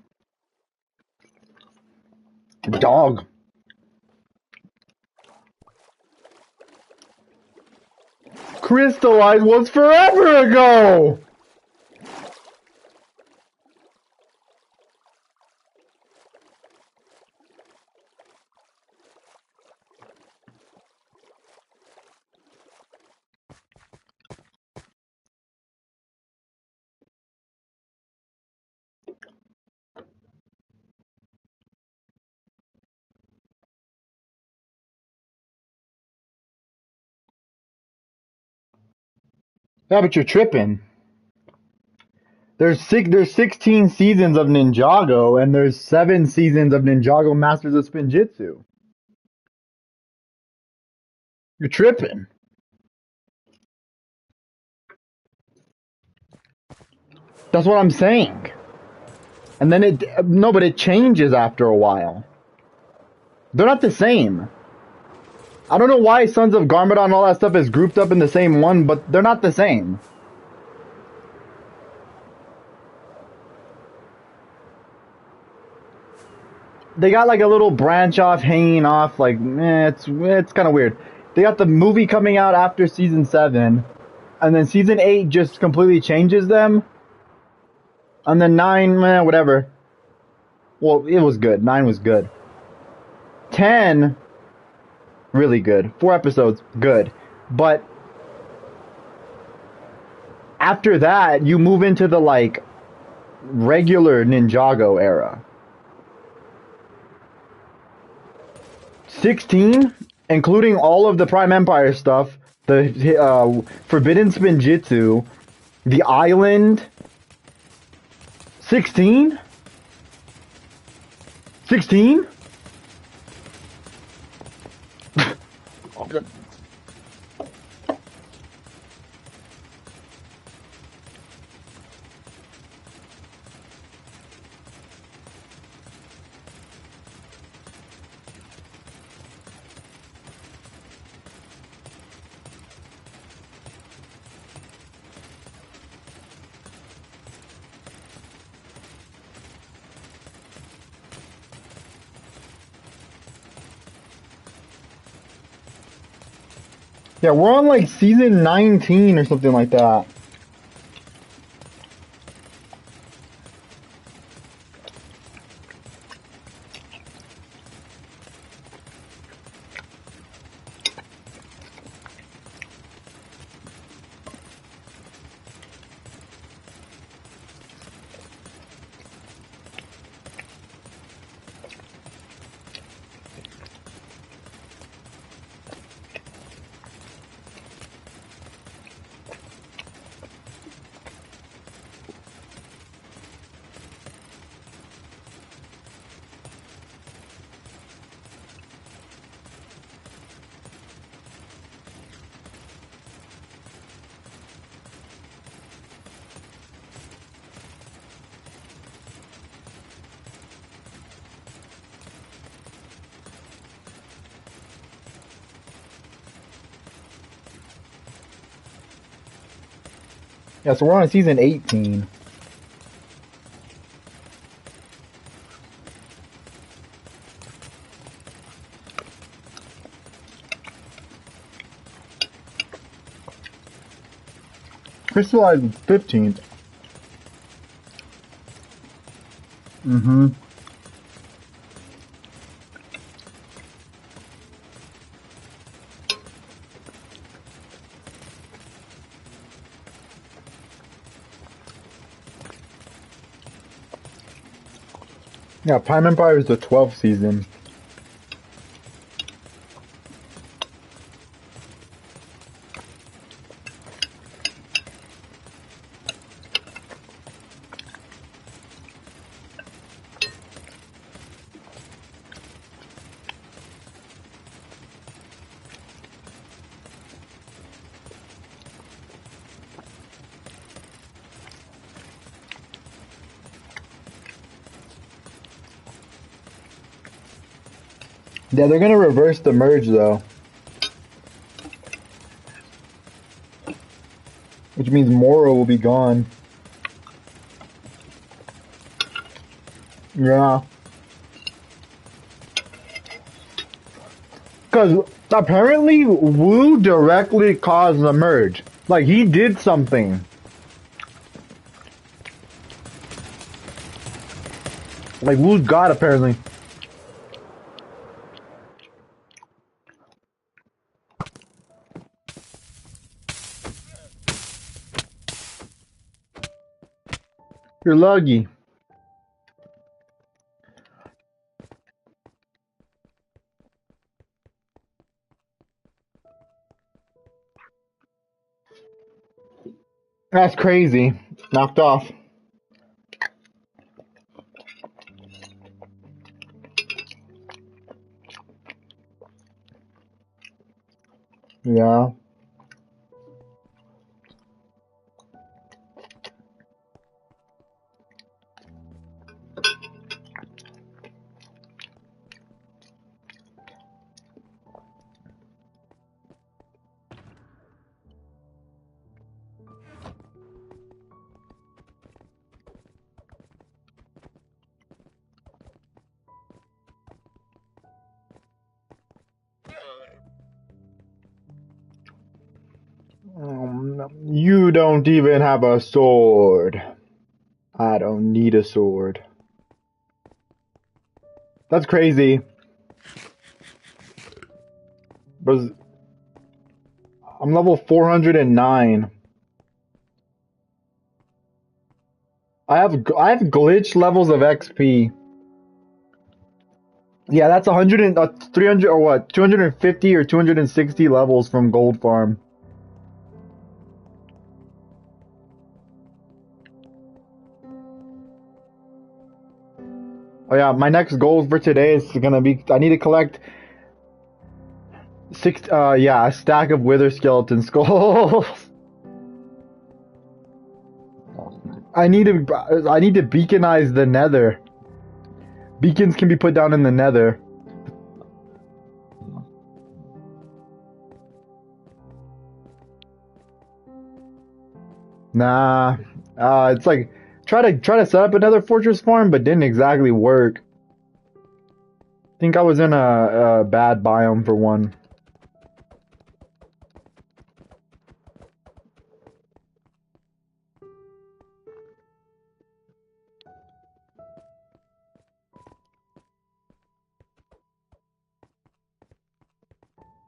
Dog. Crystallized was forever ago! Yeah, but you're tripping. There's 16 seasons of Ninjago, and there's 7 seasons of Ninjago Masters of Spinjitzu. You're tripping. That's what I'm saying. And then but it changes after a while. They're not the same. I don't know why Sons of Garmadon and all that stuff is grouped up in the same one, but they're not the same. They got like a little branch off, hanging off, like, it's kind of weird. They got the movie coming out after season 7, and then season 8 just completely changes them, and then 9, whatever. Well, it was good. 9 was good. 10, really good. 4 episodes, good. But after that, you move into the, like, regular Ninjago era. 16, including all of the Prime Empire stuff, the Forbidden Spinjitzu, the Island. 16? 16? Yeah, we're on like season 19 or something like that. Yeah, so we're on season 18. Crystallized was 15th. Mm-hmm. Yeah, Prime Empire is the 12th season. Yeah, they're gonna reverse the merge though. Which means Moro will be gone. Yeah. Because apparently Wu directly caused the merge. Like, he did something. Like, Wu's God, apparently. You're lucky. That's crazy. Knocked off. Yeah. You don't even have a sword. I don't need a sword. That's crazy. But I'm level 409. I have glitch levels of XP. Yeah, that's 100 and 300 or what? 250 or 260 levels from Gold Farm. Oh yeah, my next goal for today is gonna be I need to collect a stack of Wither Skeleton skulls. I need to beaconize the Nether. Beacons can be put down in the Nether. Nah, it's like try to set up another fortress farm, but didn't exactly work. I think I was in a bad biome for one.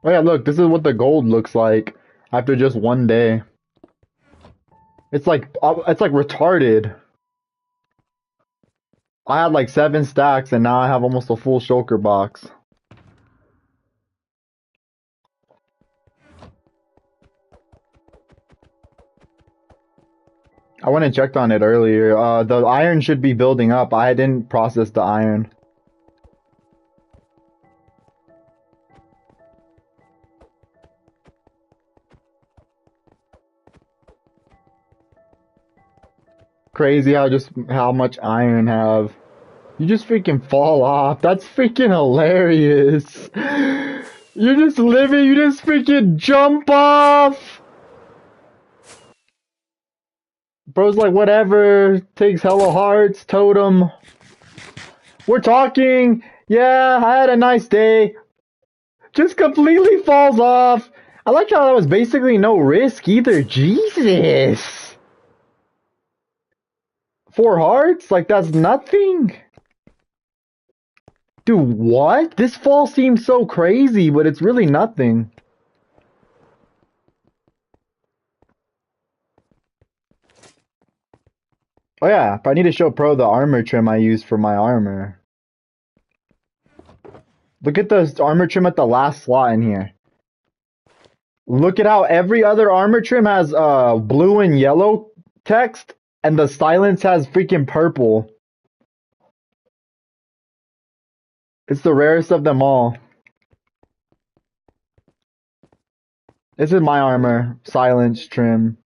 Oh yeah, look, this is what the gold looks like after just one day. It's like retarded. I had like 7 stacks and now I have almost a full shulker box. I went and checked on it earlier. The iron should be building up. I didn't process the iron. Crazy how much iron have. You just freaking fall off. That's freaking hilarious. You're just living, you just freaking jump off. Bro's like, whatever, takes hella hearts, totem. We're talking. Yeah, I had a nice day. Just completely falls off. I like how that was basically no risk either. Jesus. 4 hearts? Like, that's nothing? Dude, what? This fall seems so crazy, but it's really nothing. Oh yeah, I need to show Pro the armor trim I used for my armor. Look at the armor trim at the last slot in here. Look at how every other armor trim has blue and yellow text, and the silence has freaking purple. It's the rarest of them all. This is my armor, silence trim.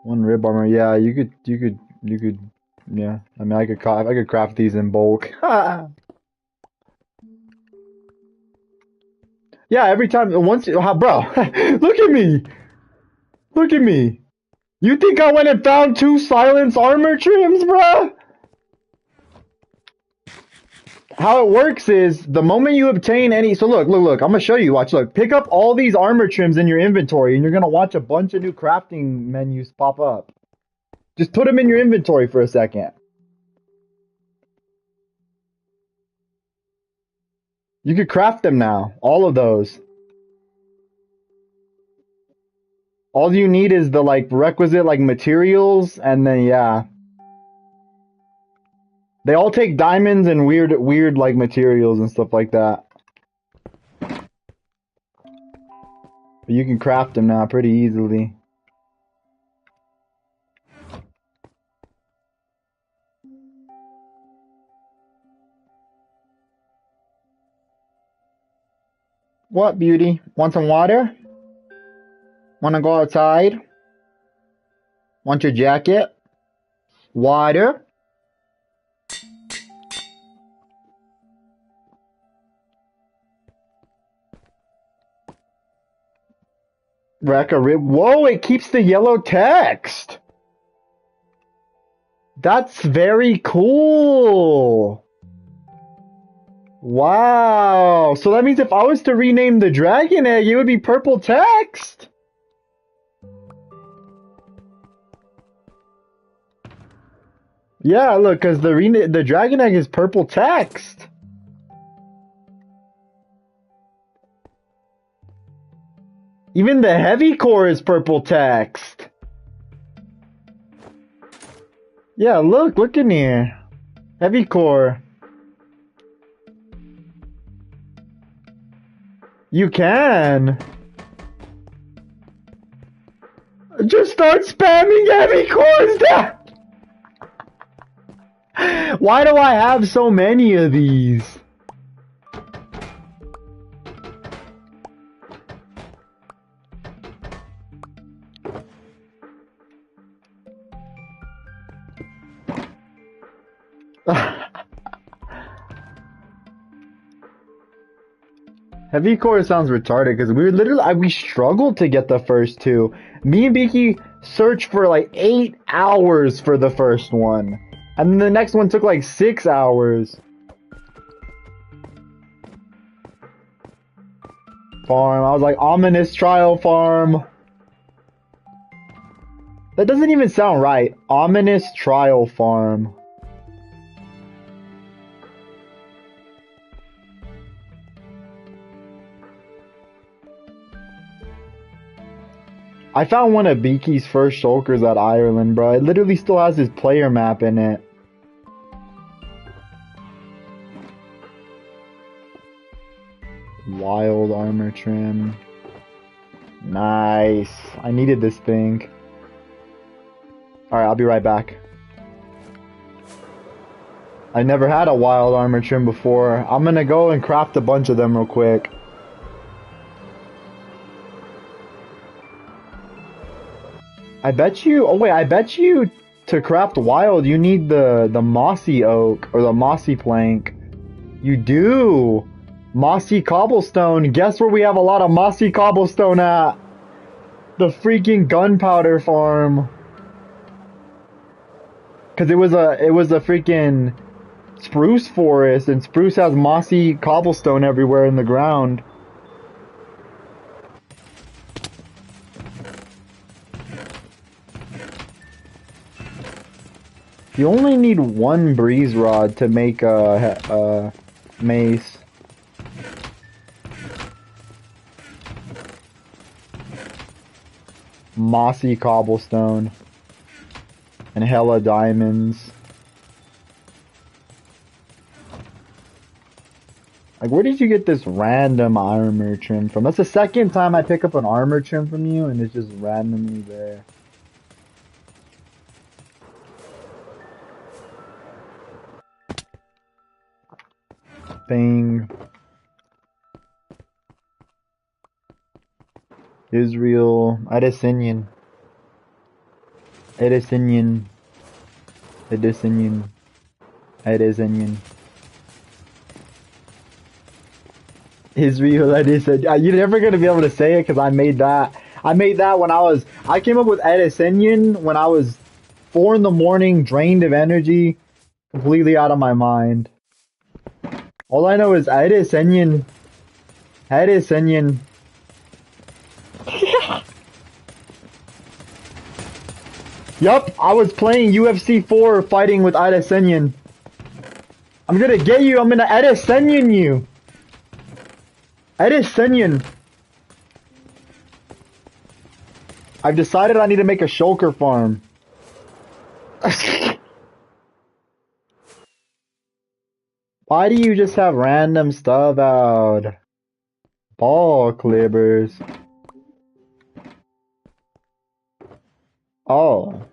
One rib armor, yeah, you could, yeah. I mean, I could craft these in bulk. Yeah, every time, bro, look at me! Look at me! You think I went and found 2 silence armor trims, bruh? How it works is, the moment you obtain any, so look, I'm gonna show you, watch, look, pick up all these armor trims in your inventory, and you're gonna watch a bunch of new crafting menus pop up. Just put them in your inventory for a second. You could craft them now, all of those. All you need is the, like, requisite, like, materials, and then, yeah. They all take diamonds and weird, like, materials and stuff like that. But you can craft them now pretty easily. What, beauty? Want some water? Wanna go outside? Want your jacket? Water? Rack a rib. Whoa, it keeps the yellow text. That's very cool. Wow. So that means if I was to rename the dragon egg, it would be purple text. Yeah, look, because the dragon egg is purple text. Even the heavy core is purple text. Yeah, look in here. Heavy core. You can. Just start spamming heavy cores down. Why do I have so many of these? Heavy core sounds retarded because we struggled to get the first 2. Me and Beaky searched for like 8 hours for the first one. And then the next one took like 6 hours. Farm. I was like, ominous trial farm. That doesn't even sound right. Ominous trial farm. I found one of Beaky's first shulkers at Ireland, bro. It literally still has his player map in it. Wild armor trim. Nice. I needed this thing. Alright, I'll be right back. I never had a wild armor trim before. I'm gonna go and craft a bunch of them real quick. I bet you to craft wild you need the mossy oak or the mossy plank. You do. Mossy cobblestone. Guess where we have a lot of mossy cobblestone at? The freaking gunpowder farm. Cause it was a freaking spruce forest, and spruce has mossy cobblestone everywhere in the ground. You only need one breeze rod to make a mace. Mossy cobblestone. And hella diamonds. Like, where did you get this random armor trim from? That's the second time I pick up an armor trim from you, and it's just randomly there. Thing. Israel. Edisinian. Edisinian. Edisinian. Edisinian. Israel, you're never gonna be able to say it because I made that. I made that when I came up with Edisinian when I was 4 in the morning, drained of energy, completely out of my mind. All I know is Edisinian. Edisinian. Yup, I was playing UFC 4 fighting with Edisinian. I'm gonna get you, I'm gonna Edisinian you. Edisinian. I've decided I need to make a shulker farm. Why do you just have random stuff out? Ball clippers. Oh.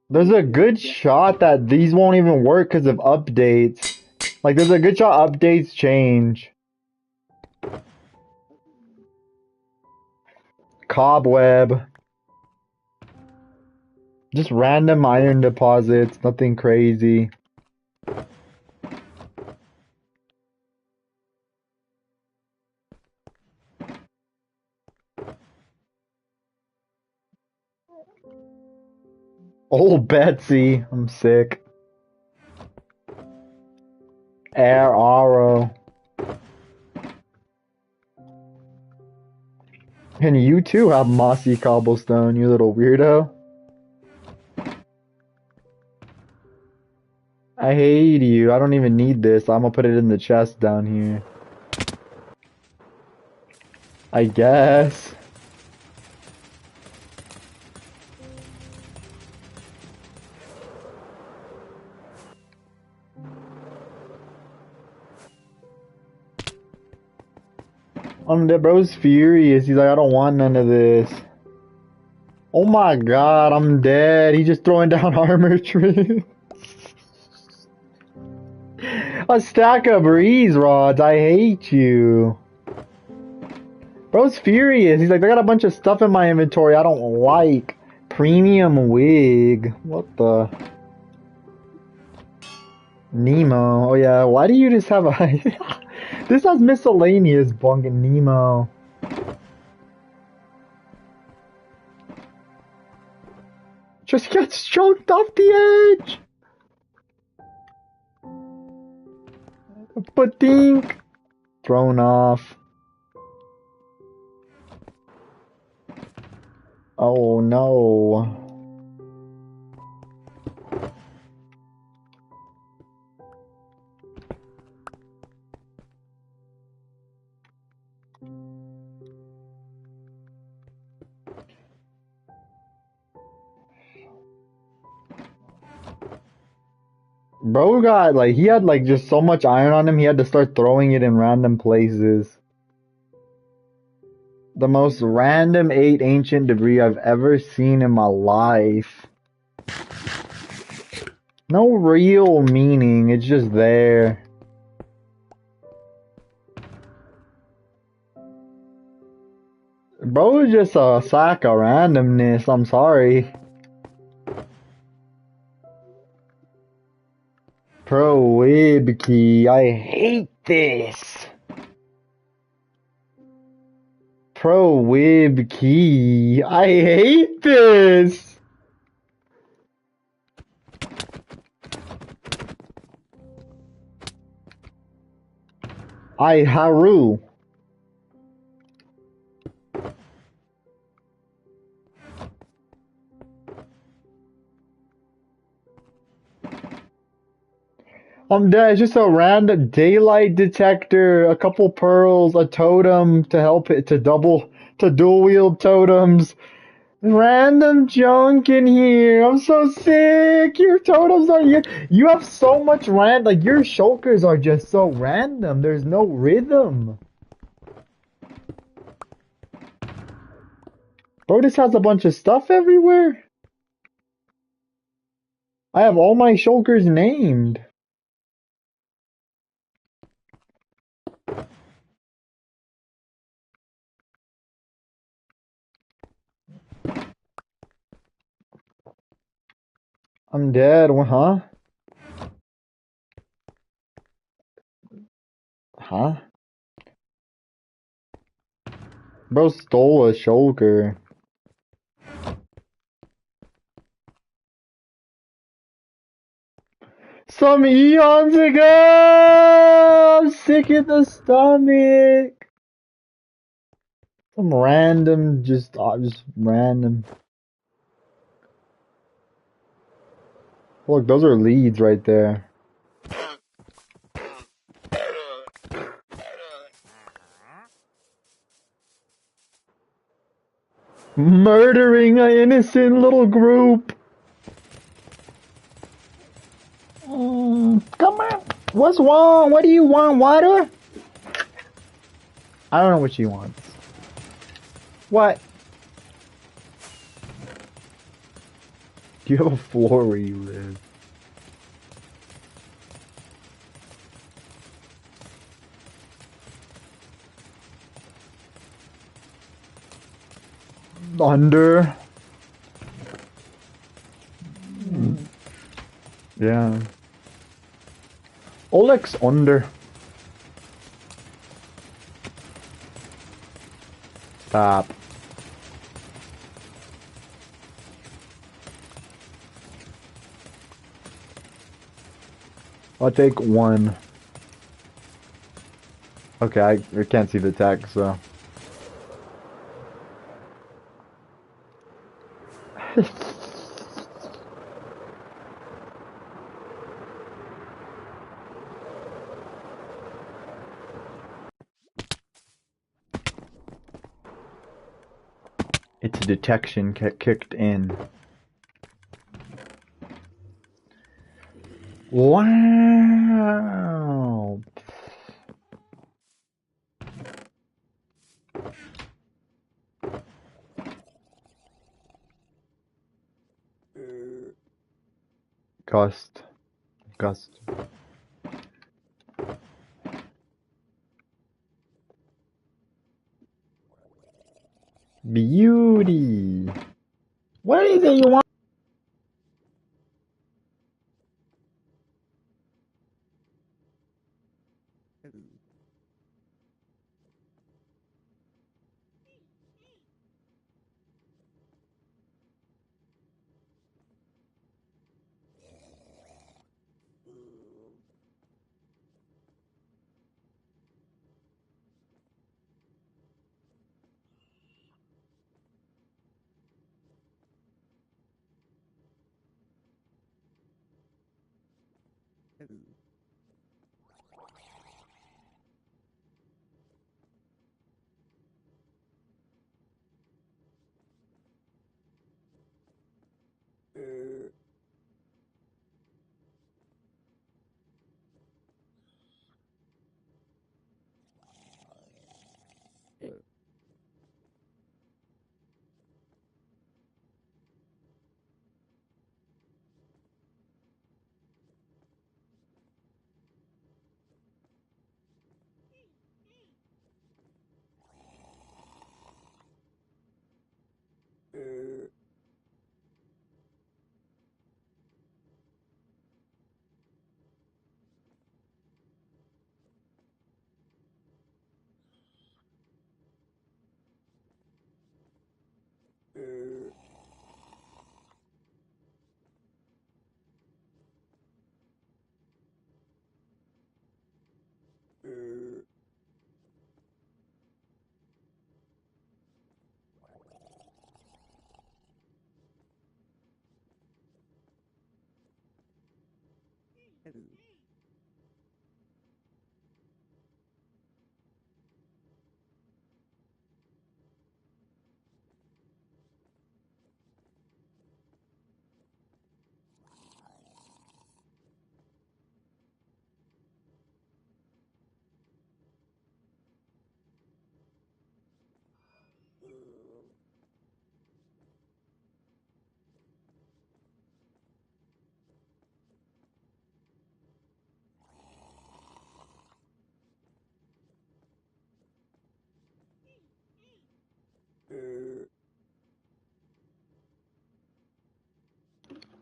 There's a good shot that these won't even work because of updates. Like, there's a good shot updates change. Cobweb. Just random iron deposits, nothing crazy. Oh, Betsy, I'm sick. Air Aro. And you too have mossy cobblestone, you little weirdo. I hate you. I don't even need this. I'm gonna put it in the chest down here. I guess. The bro's furious. He's like, I don't want none of this. Oh my god, I'm dead. He's just throwing down armor trims. A stack of breeze rods. I hate you. Bro's furious. He's like, I got a bunch of stuff in my inventory I don't like. Premium wig. What the? Nemo. Oh yeah, why do you just have a... This has miscellaneous bunk in Nemo. Just gets choked off the edge. Ba-dink. Thrown off. Oh no. Bro got, like, he had, like, just so much iron on him, he had to start throwing it in random places. The most random 8 ancient debris I've ever seen in my life. No real meaning, it's just there. Bro is just a sack of randomness, I'm sorry. Pro Wibkey, I hate this. Pro Wibkey, I hate this. I Haru. I'm dead. It's just a random daylight detector, a couple pearls, a totem to help it to dual wield totems. Random junk in here. I'm so sick. Your totems are you have so much like your shulkers are just so random. There's no rhythm. Bro, this has a bunch of stuff everywhere. I have all my shulkers named. I'm dead. Huh? Huh? Bro stole a shulker. Some eons ago! I'm sick in the stomach! Some random, just random. Look, those are leads right there. Murdering an innocent little group! Come on! What's wrong? What do you want? Water? I don't know what she wants. What? Do you have a floor where you live? Under? Yeah. Olex under. Stop. I'll take one. Okay, I can't see the text, so. Its detection kicked in. Wow. Gust. Beauty. What is it you want?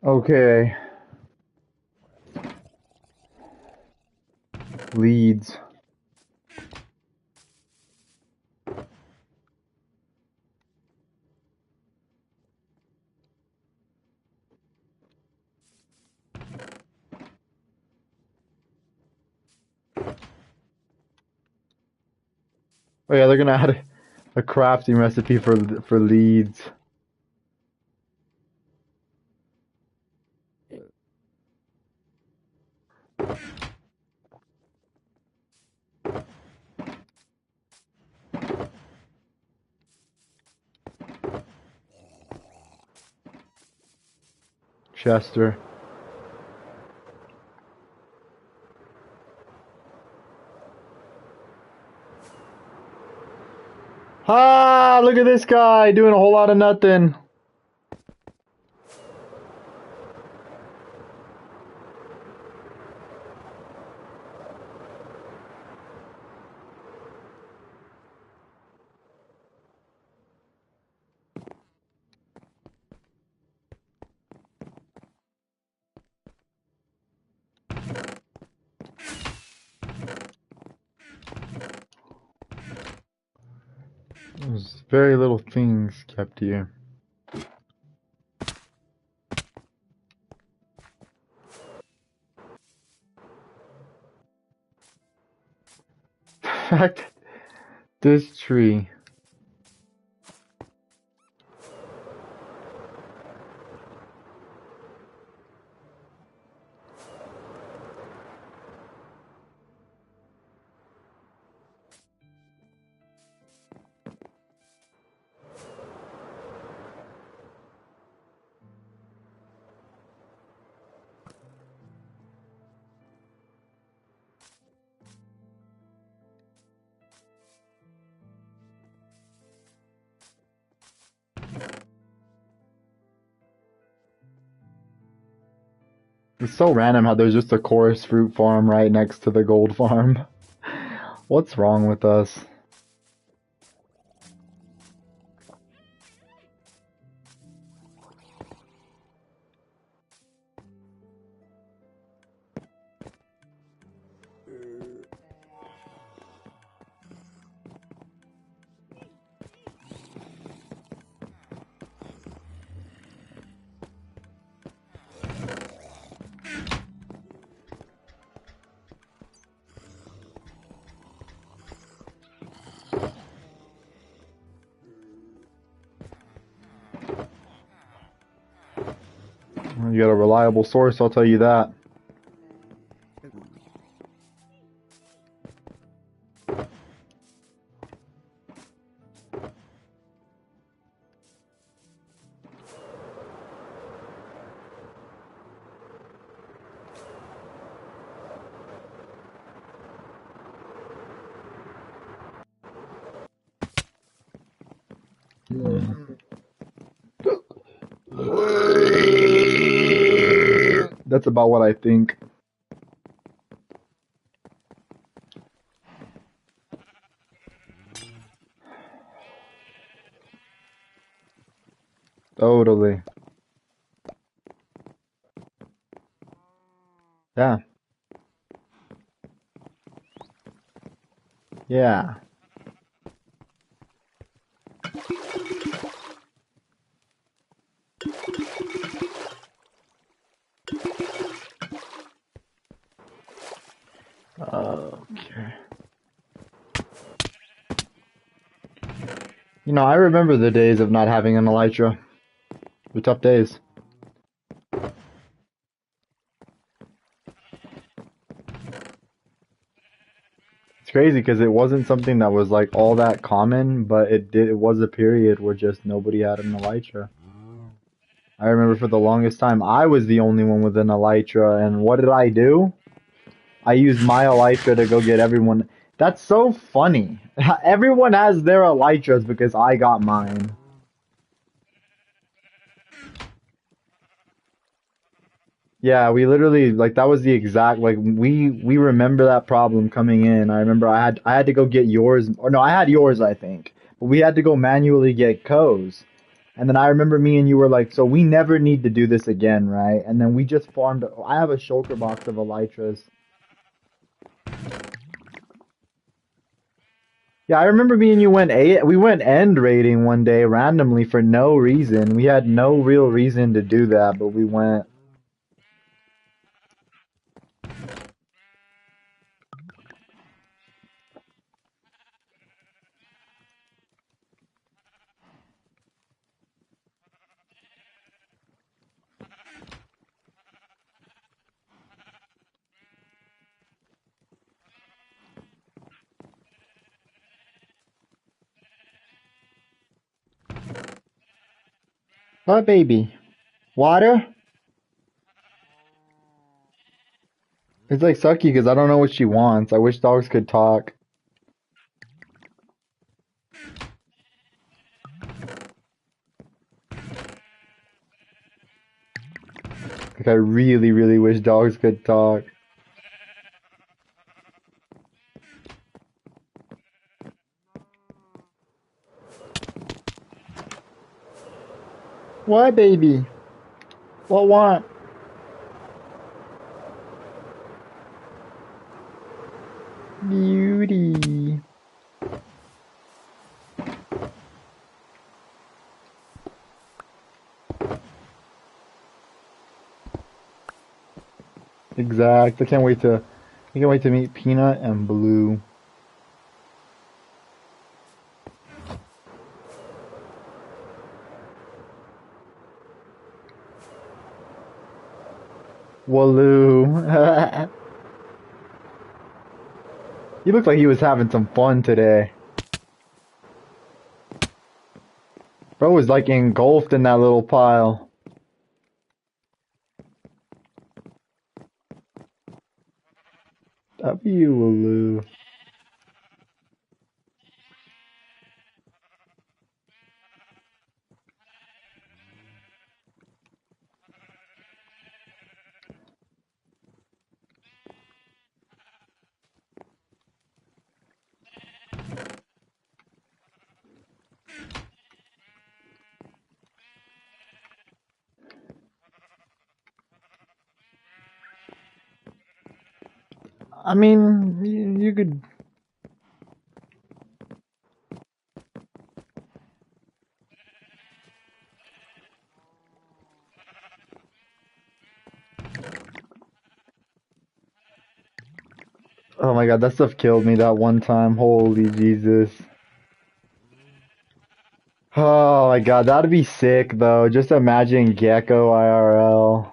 Okay. Leads. Oh yeah, they're gonna add a crafting recipe for leads. Chester. Ah, look at this guy doing a whole lot of nothing. There's very little things kept here. In fact, this tree. It's so random how there's just a chorus fruit farm right next to the gold farm. What's wrong with us? You got a reliable source, I'll tell you that. That's about what I think. Totally. Yeah. Yeah. Okay. You know, I remember the days of not having an elytra. The tough days. crazy because it wasn't something that was like all that common, but it was a period where just nobody had an elytra. I remember for the longest time I was the only one with an elytra, and what did I do? I used my elytra to go get everyone. That's so funny. Everyone has their elytras because I got mine. Yeah, we literally like that was the exact like we remember that problem coming in. I remember I had to go get yours, or no, I had yours I think. But we had to go manually get Ko's. And then I remember me and you were like, so we never need to do this again, right? And then we just farmed. I have a shulker box of elytras. Yeah, I remember me and you we went end raiding one day randomly for no reason. We had no real reason to do that, but we went. What baby? Water? It's like sucky because I don't know what she wants. I wish dogs could talk. Like I really, really wish dogs could talk. What baby? What want? Beauty. Exact. I can't wait to meet Peanut and Blue. Waloo. He looked like he was having some fun today. Bro was like engulfed in that little pile. W Waloo. I mean, you could. Oh my god, that stuff killed me that one time. Holy Jesus. Oh my god, that'd be sick though. Just imagine Gecko IRL.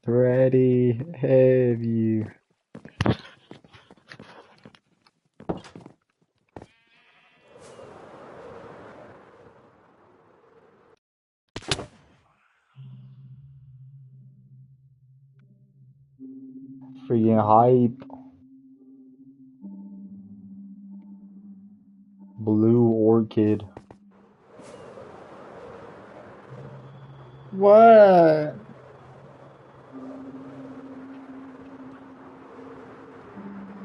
Ready, have you? Freaking hype. Blue Orchid. What?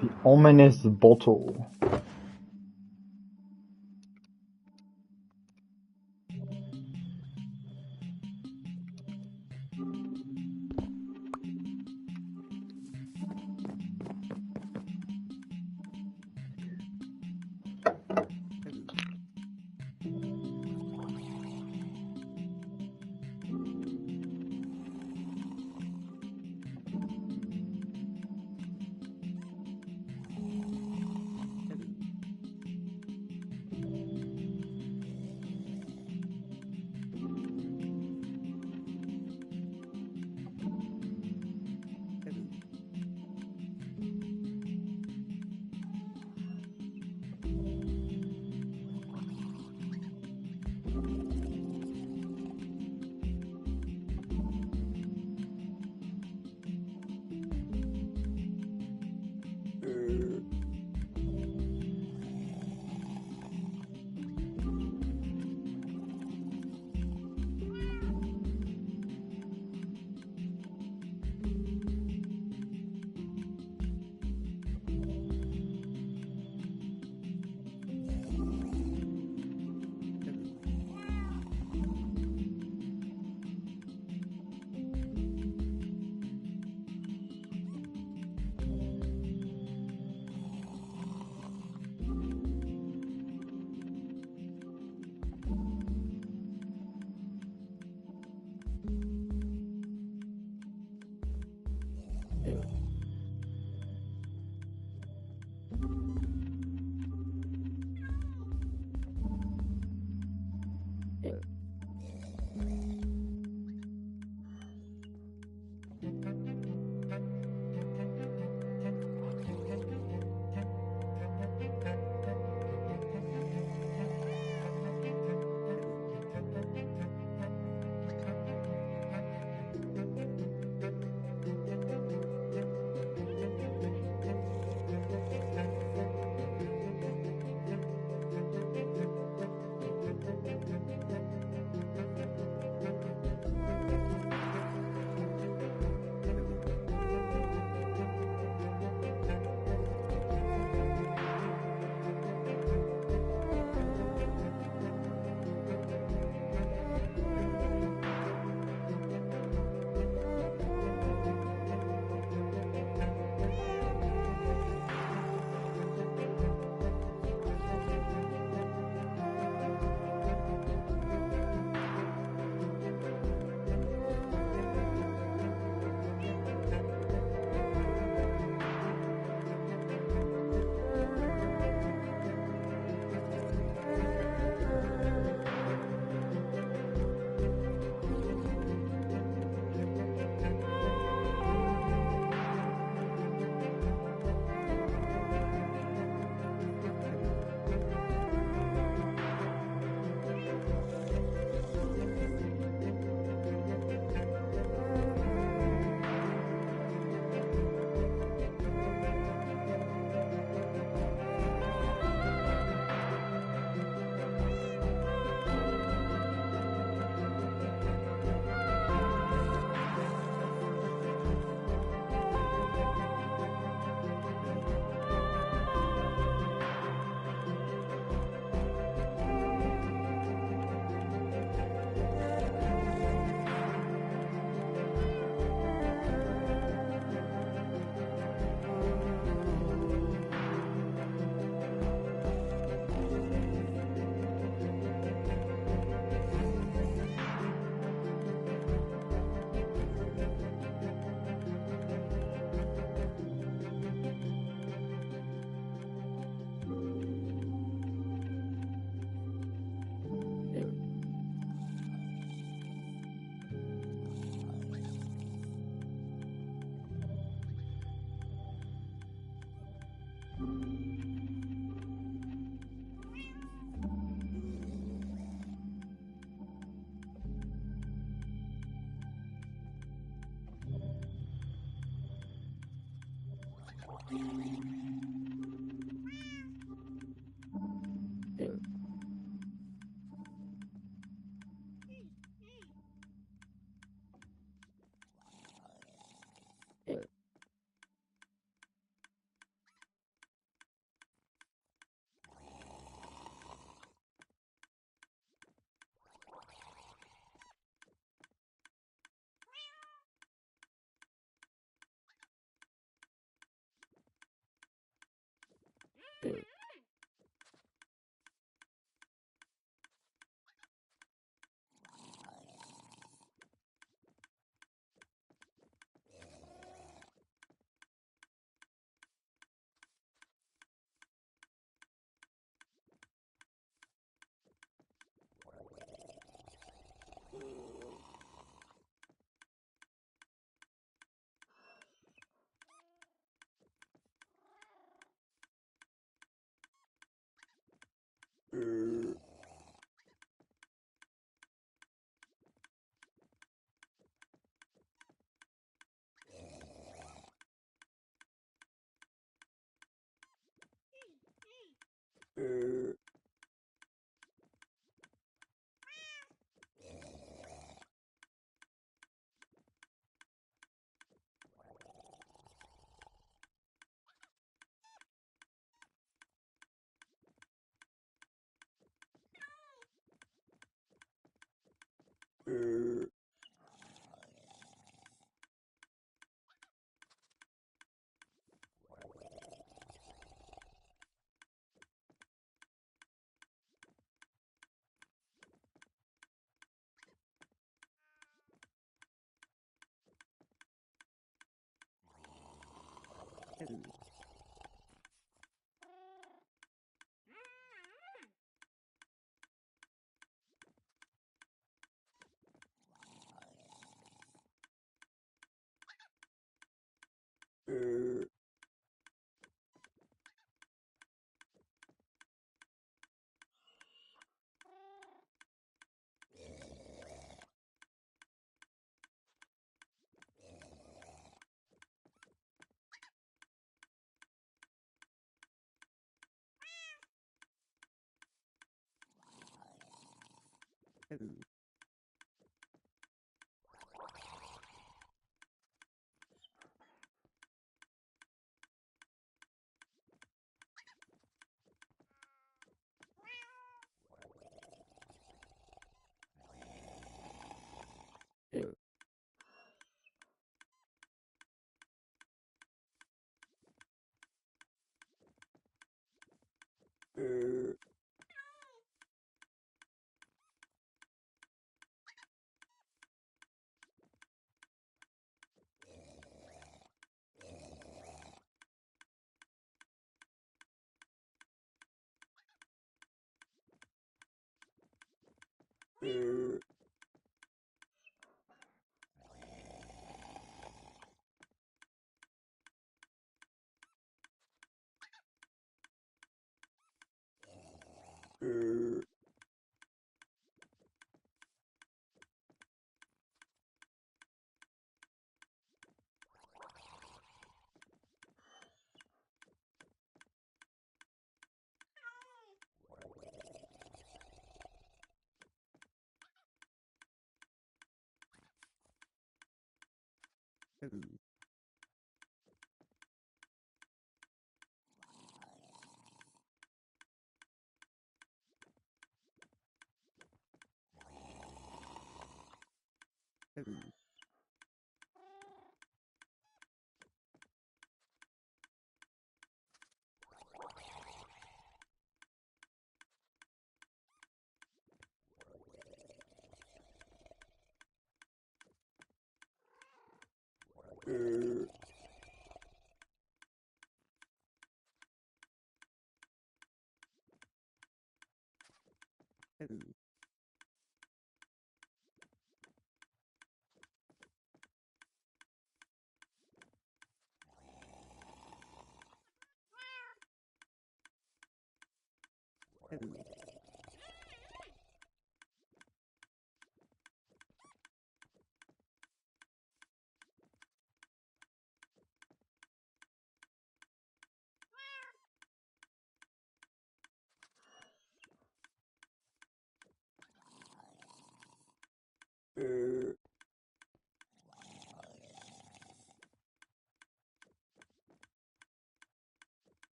The ominous bottle.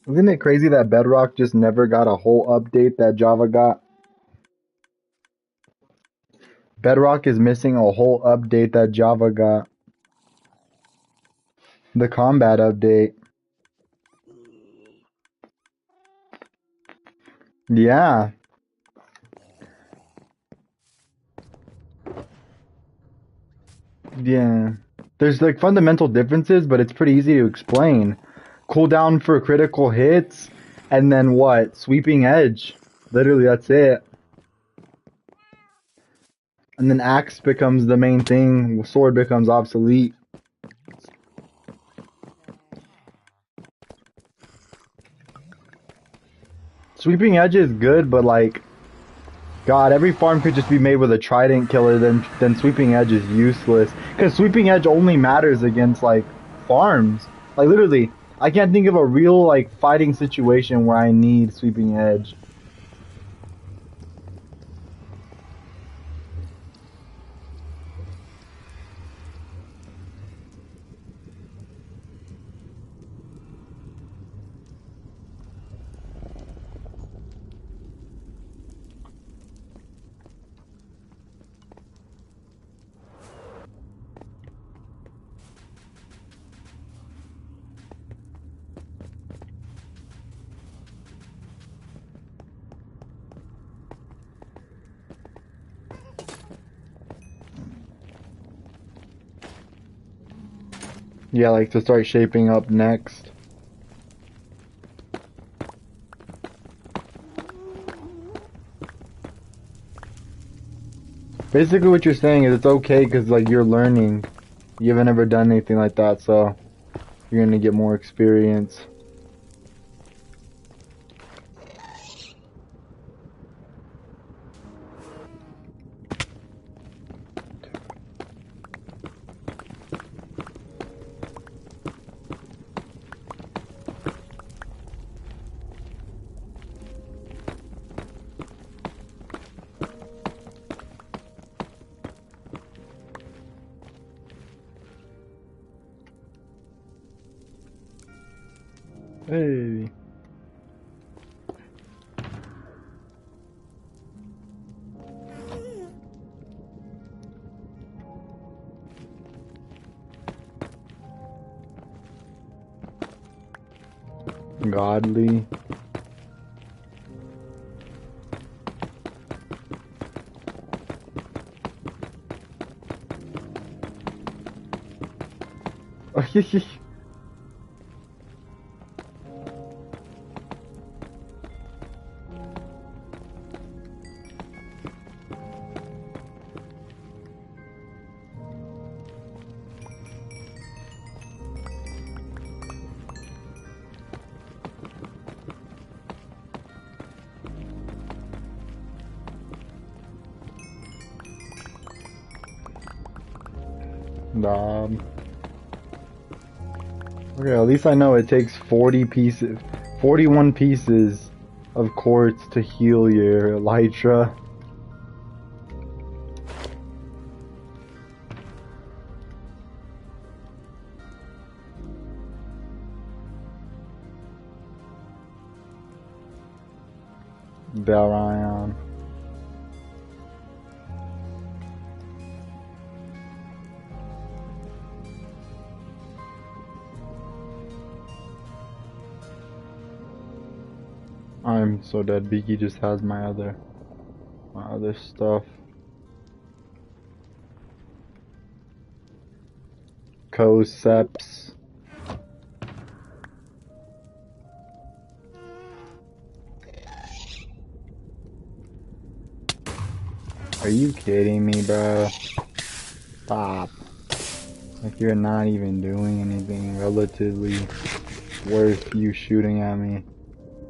Isn't it crazy that Bedrock just never got a whole update that Java got? Bedrock is missing a whole update that Java got. The combat update. Yeah. Yeah. There's like fundamental differences, but it's pretty easy to explain. Cooldown for critical hits, and then what? Sweeping edge. Literally, that's it. And then axe becomes the main thing. Sword becomes obsolete. Sweeping edge is good, but like God, every farm could just be made with a trident killer, then Sweeping Edge is useless. Because Sweeping Edge only matters against, like, farms. Like, literally, I can't think of a real, like, fighting situation where I need Sweeping Edge. Yeah, like, to start shaping up next. Basically what you're saying is it's okay because, like, you're learning. You haven't ever done anything like that, so you're gonna get more experience. Hey. Godly. Okay, at least I know it takes 41 pieces of quartz to heal your elytra. Barion. I'm so dead. Beaky just has my other stuff. Coseps. Are you kidding me, bro? Stop. Like, you're not even doing anything relatively worth you shooting at me.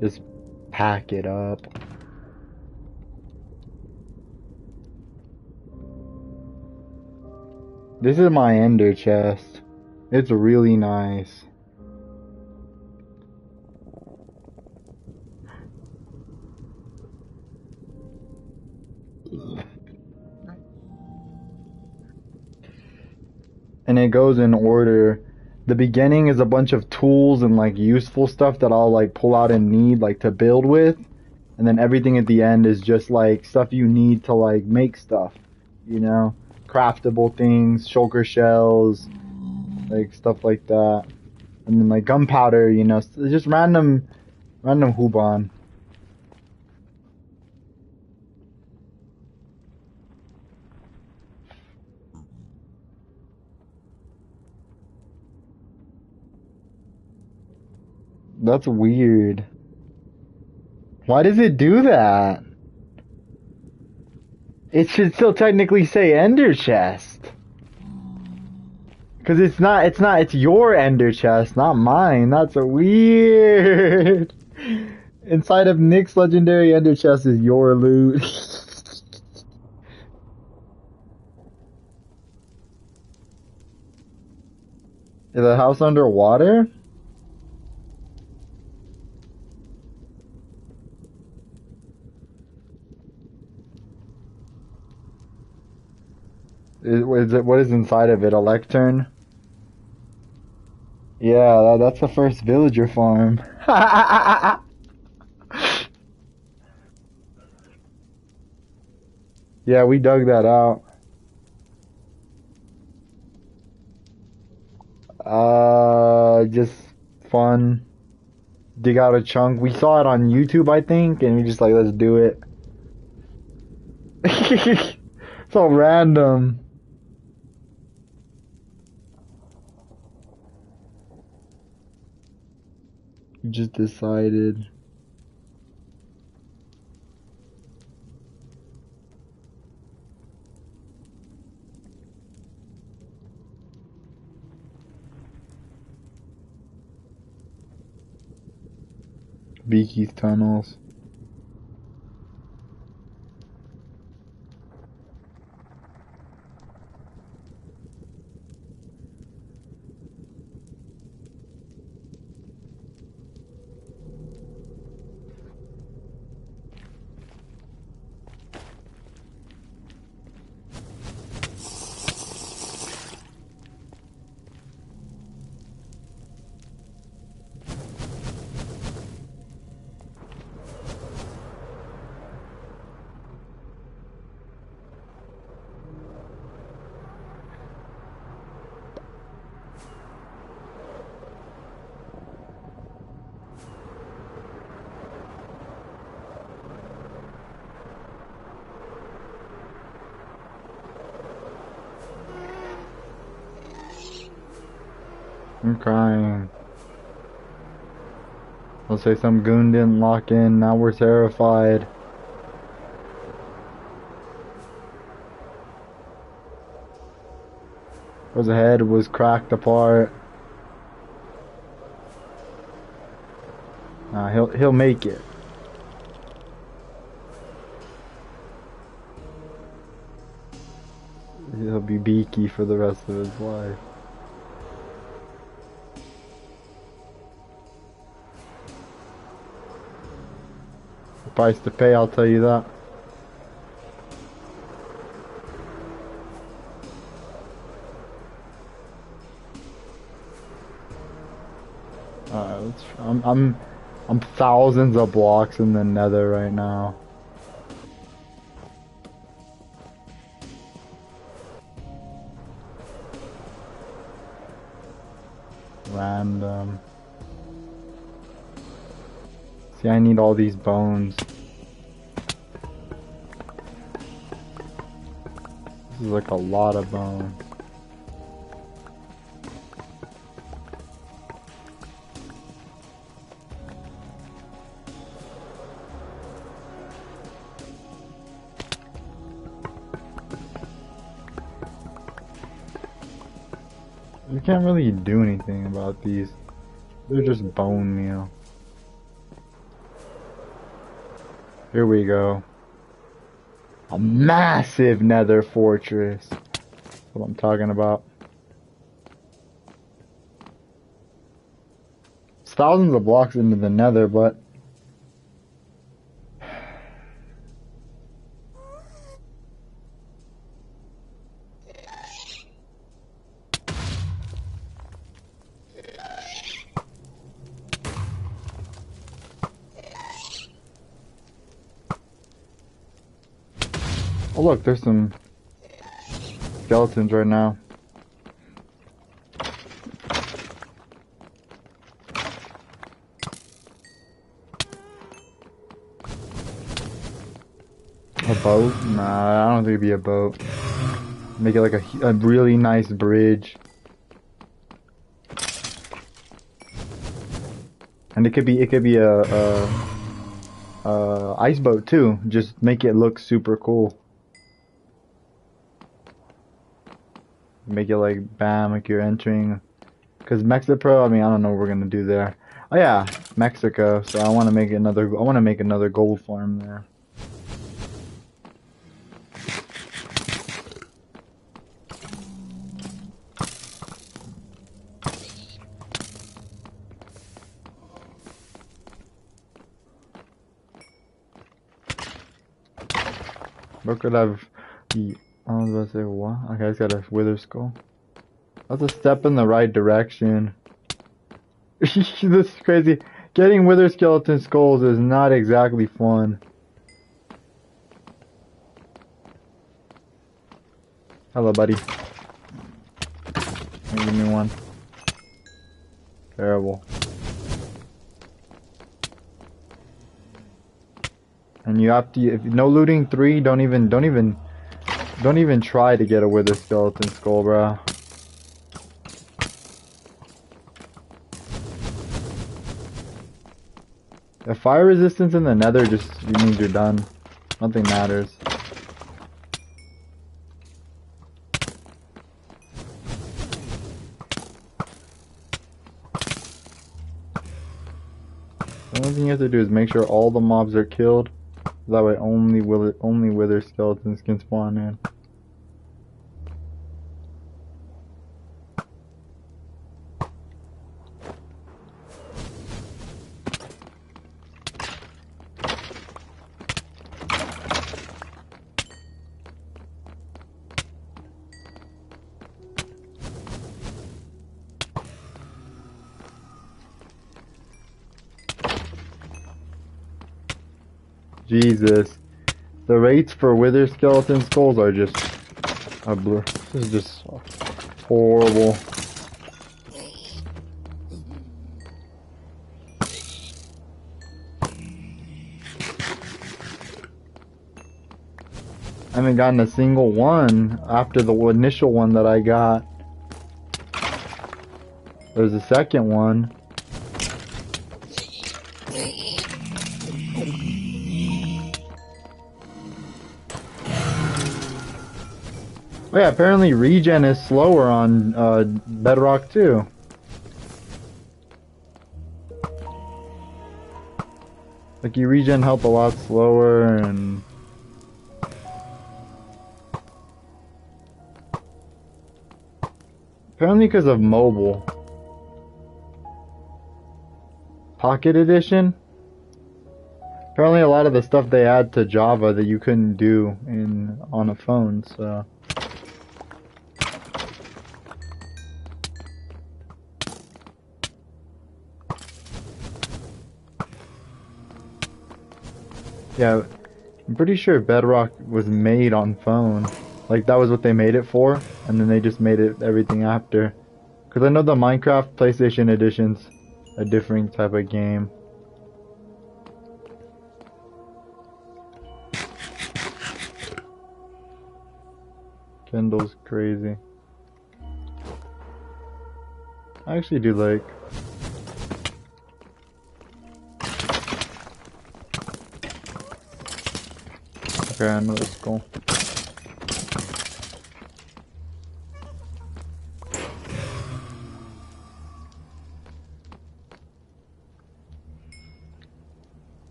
Just pack it up. This is my ender chest. It's really nice. And it goes in order. The beginning is a bunch of tools and like useful stuff that I'll like pull out and need like to build with. And then everything at the end is just like stuff you need to like make stuff, you know? Craftable things, shulker shells, like stuff like that. And then like gunpowder, you know, just random Huban. That's weird. Why does it do that? It should still technically say Ender Chest. Cause it's your Ender Chest, not mine. That's weird. Inside of Nick's Legendary Ender Chest is your loot. Is the house underwater? What is inside of it? A lectern? Yeah, that's the first villager farm. Yeah, we dug that out. Just fun. Dig out a chunk. We saw it on YouTube, I think, and we just like, let's do it. It's all random. We just decided. Beaky's tunnels. I'm crying. I'll say some goon didn't lock in, now we're terrified. His head was cracked apart. He'll make it. He'll be Beaky for the rest of his life. The price to pay, I'll tell you that. I'm thousands of blocks in the nether right now. Random. See, I need all these bones. This is like a lot of bones. You can't really do anything about these. They're just bone meal. Here we go. A massive nether fortress. That's what I'm talking about. It's thousands of blocks into the nether, but oh look, there's some skeletons right now. A boat? Nah, I don't think it'd be a boat. Make it like a really nice bridge. And it could be a ice boat too. Just make it look super cool. Make it like bam, like you're entering. Cause Mexipro, I mean, I don't know what we're gonna do there. Oh yeah, Mexico. So I want to make another gold farm there. Bro could have. I was about to say what? Okay, it's got a wither skull. That's a step in the right direction. This is crazy. Getting wither skeleton skulls is not exactly fun. Hello, buddy. Give me one. Terrible. And you have to, if no looting 3, don't even try to get a wither skeleton skull, bro. The fire resistance in the nether just means you're done. Nothing matters. The only thing you have to do is make sure all the mobs are killed. That way only wither skeletons can spawn in. Jesus. The rates for wither skeleton skulls are just a blur. This is just horrible. I haven't gotten a single one after the initial one that I got. There's a second one. Oh yeah, apparently regen is slower on Bedrock too. Like you regen health a lot slower and apparently because of mobile. Pocket Edition? Apparently a lot of the stuff they add to Java that you couldn't do on a phone, so yeah, I'm pretty sure Bedrock was made on phone. Like that was what they made it for, and then they just made it everything after. Cause I know the Minecraft PlayStation Edition's a different type of game. Kendall's crazy. I actually do like. Okay, another skull.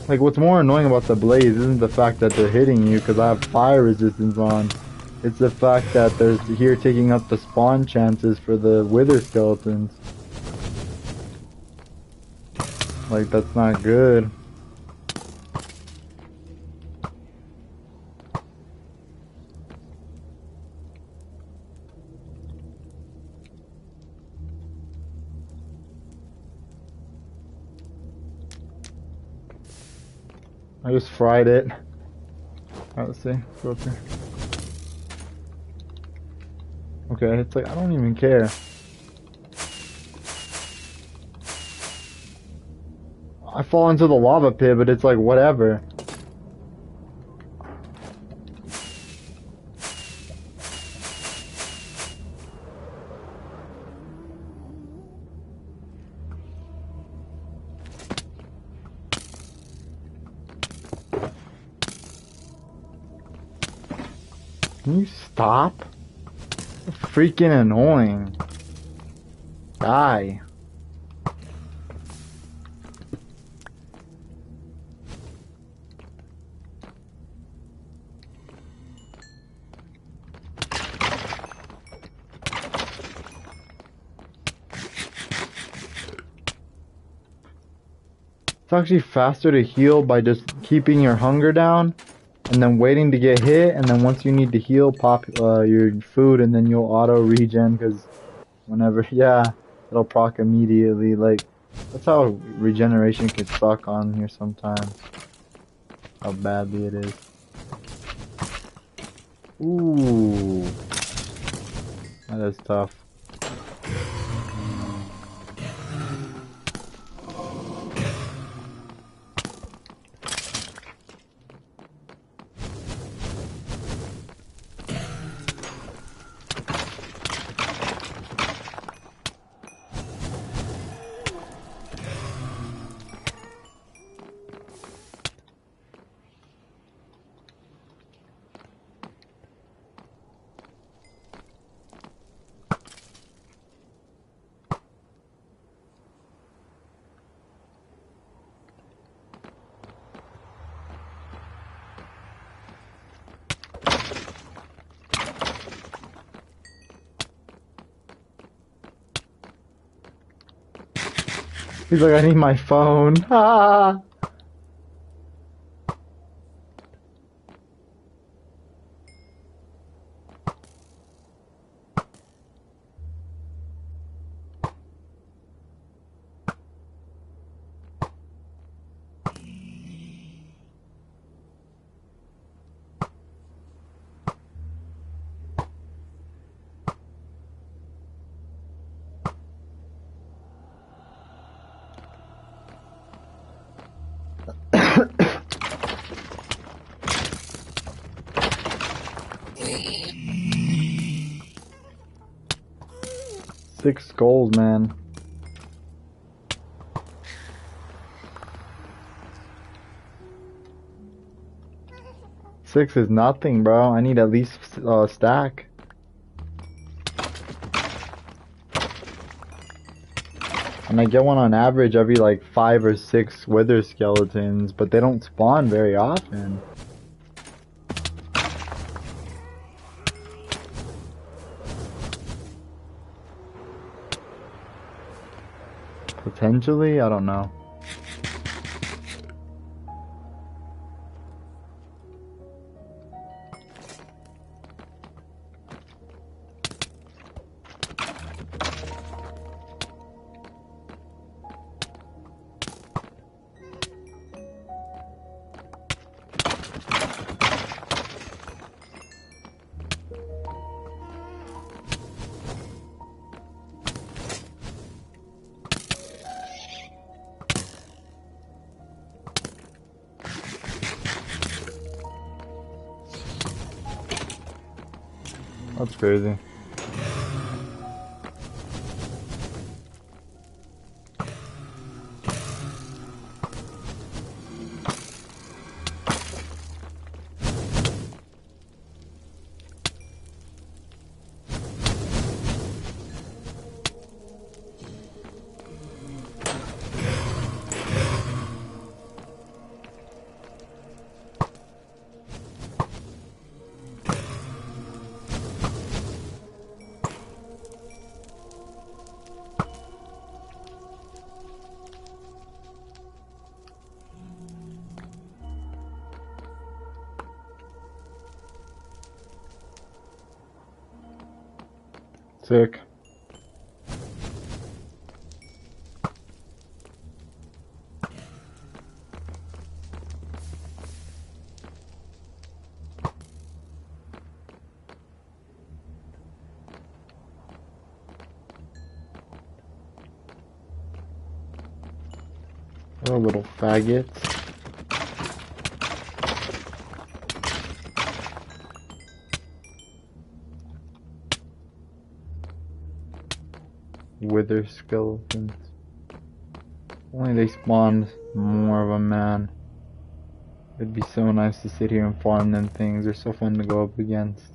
Like, what's more annoying about the blaze isn't the fact that they're hitting you because I have fire resistance on. It's the fact that they're here taking up the spawn chances for the wither skeletons. Like, that's not good. I just fried it. Alright, let's see. Go up here. Okay, it's like, I don't even care. I fall into the lava pit, but it's like, whatever. Can you stop? Freaking annoying. Die. It's actually faster to heal by just keeping your hunger down and then waiting to get hit, and then once you need to heal, pop your food, and then you'll auto regen, because whenever, yeah, it'll proc immediately. Like, that's how regeneration can suck on here sometimes. How badly it is. Ooh. That is tough. He's like, I need my phone. Ah! Six skulls, man. Six is nothing, bro. I need at least a stack. And I get one on average every like 5 or 6 wither skeletons, but they don't spawn very often. Potentially, I don't know. That's crazy. Sick. Oh, little faggots. Wither skeletons. Only they spawned more of them, man. It'd be so nice to sit here and farm them things. They're so fun to go up against.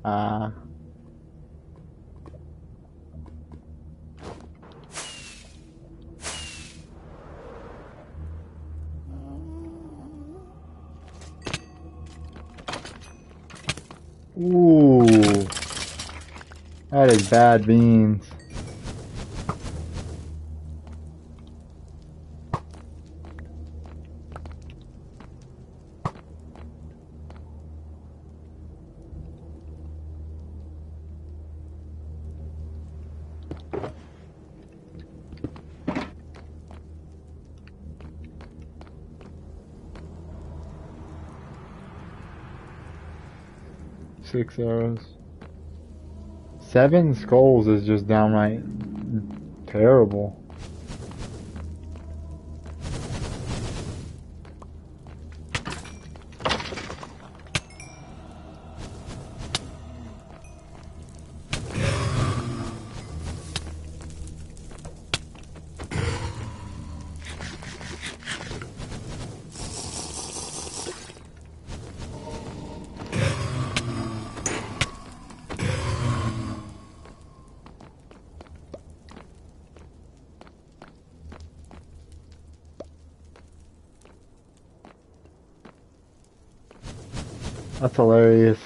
Ah. Ooh. That is bad beans. Six arrows. 7 skulls is just downright terrible. That's hilarious.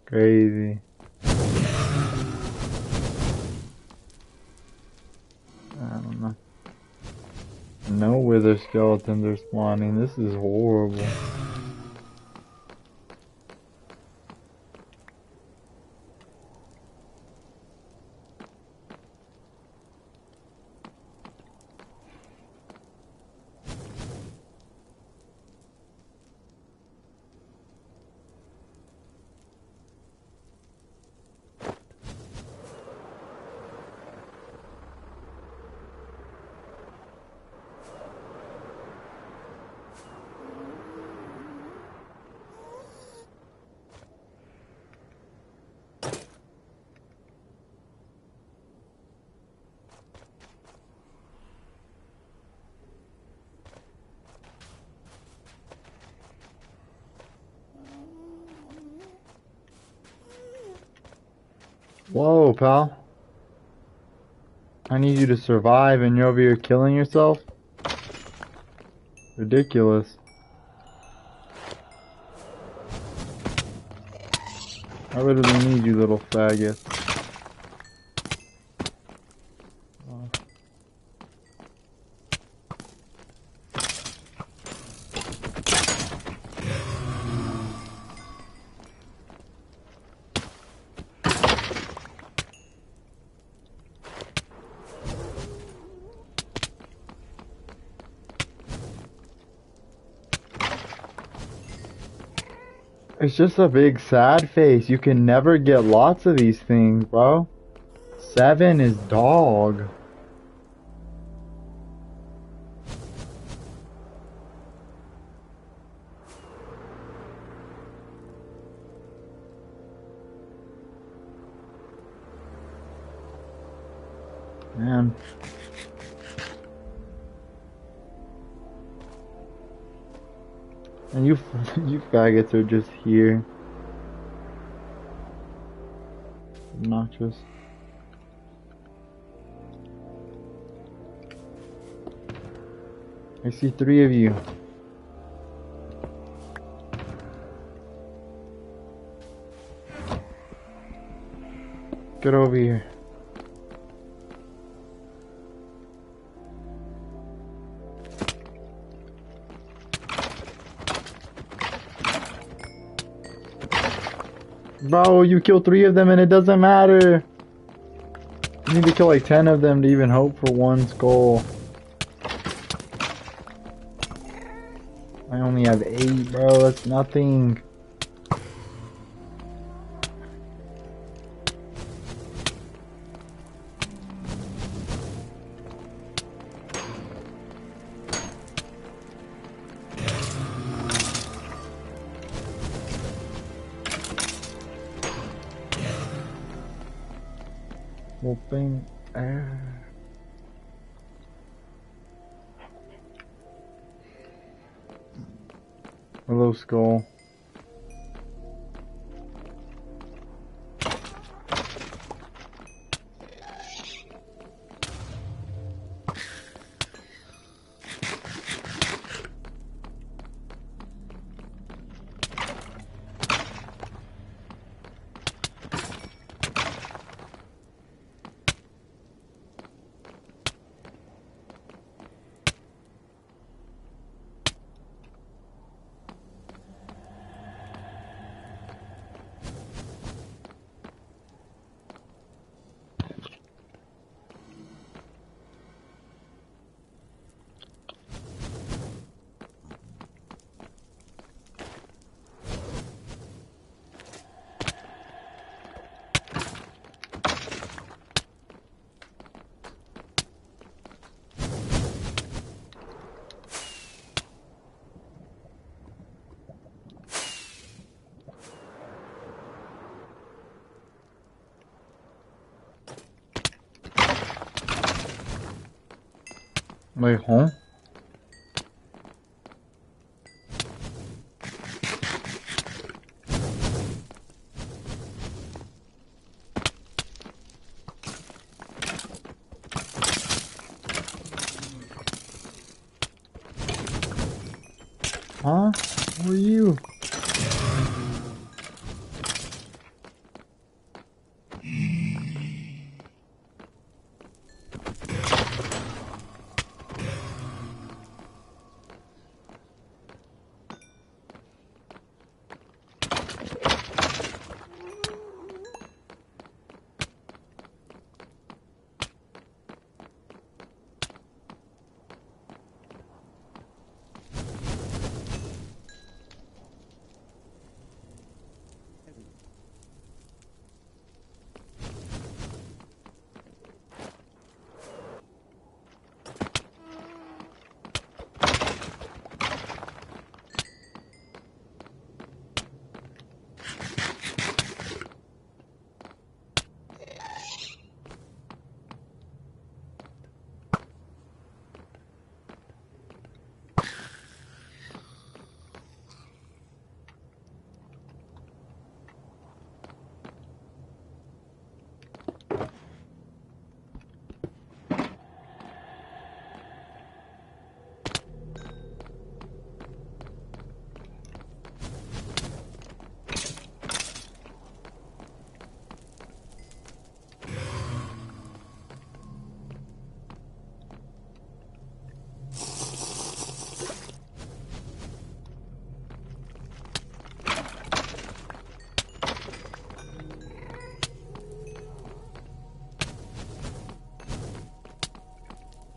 Crazy. I don't know. No wither skeletons are spawning. This is horrible. Whoa, pal. I need you to survive and you're over here killing yourself? Ridiculous. I literally need you, little faggot. It's just a big sad face. You can never get lots of these things, bro. 7 is dog. Man. And you faggots are just here. Obnoxious. I see 3 of you. Get over here. Bro, you kill 3 of them and it doesn't matter. You need to kill like 10 of them to even hope for 1 skull. I only have 8, bro. That's nothing. Open air. Hello, Skull. Wait, huh? Huh? Who are you?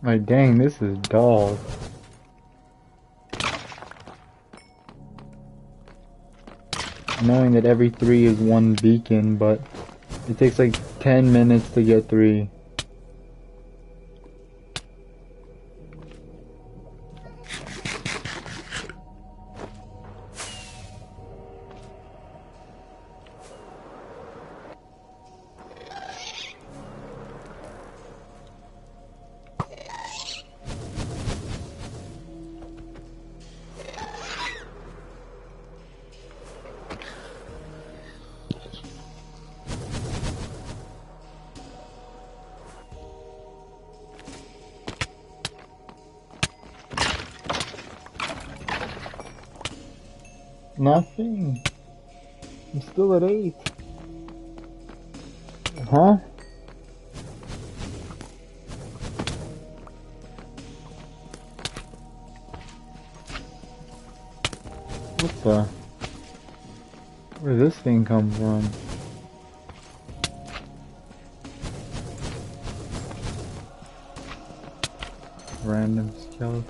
Like, dang, this is dull. Knowing that every 3 is 1 beacon, but it takes like 10 minutes to get 3. Nothing. I'm still at 8. Huh? What the? Where did this thing come from? Random skeleton.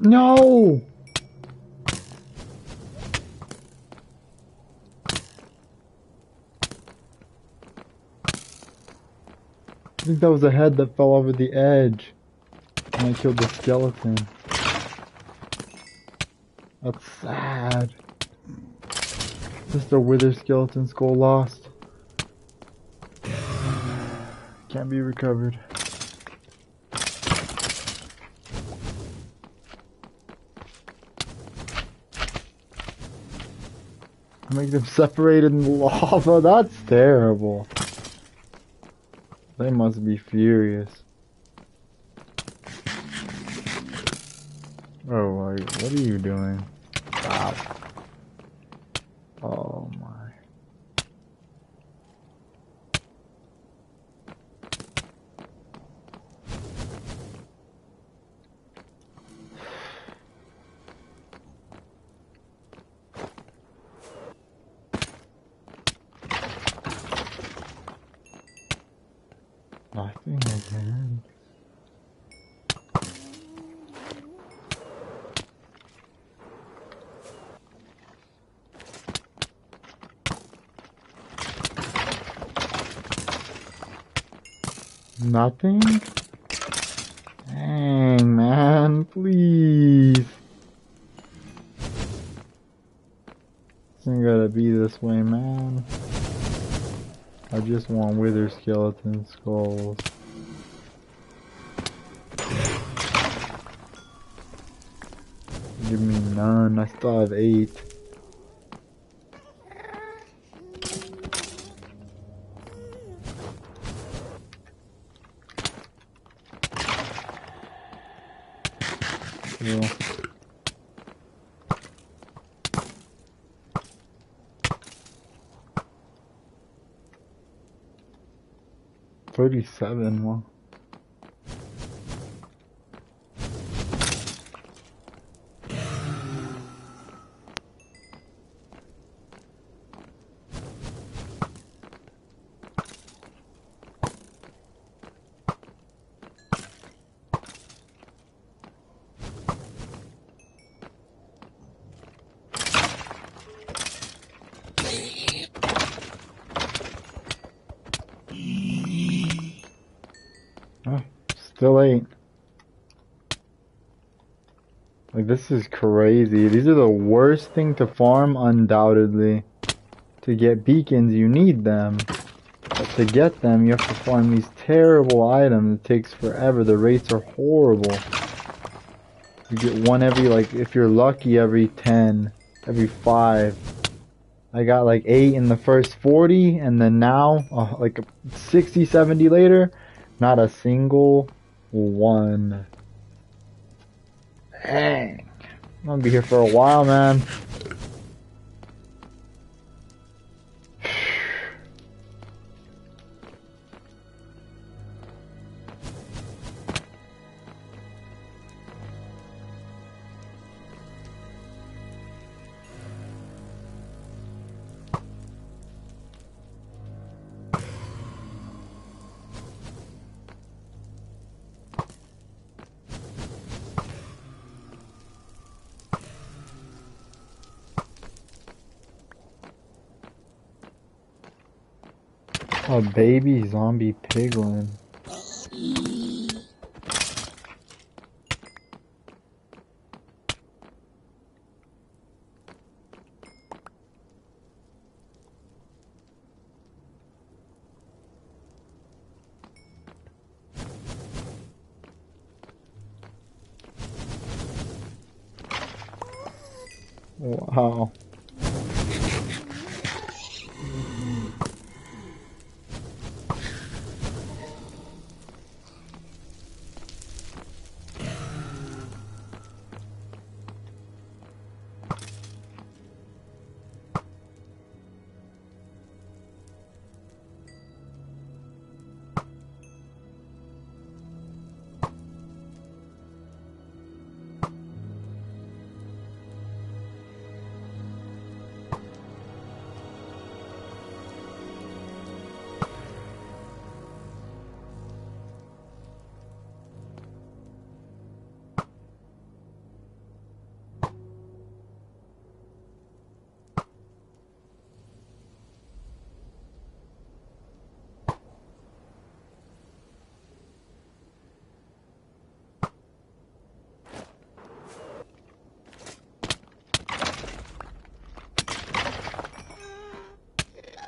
No! I think that was a head that fell over the edge. And I killed the skeleton. That's sad. Just a withered skeleton skull lost. Can't be recovered. Make them separated in the lava. That's terrible. They must be furious. Oh, what are you doing? Stop. Oh my. Nothing again. Nothing? Dang, man, please. This ain't gotta be this way, man. I just want wither skeleton skulls. Give me none. I still have 8. Yeah. $37, well. Still 8. Like, this is crazy. These are the worst thing to farm, undoubtedly. To get beacons, you need them. But to get them, you have to farm these terrible items. It takes forever. The rates are horrible. You get one every, like, if you're lucky, every 10, every 5. I got like 8 in the first 40, and then now, like 60, 70 later, not a single one. Dang. I'm gonna be here for a while, man. A baby zombie piglin. Wow.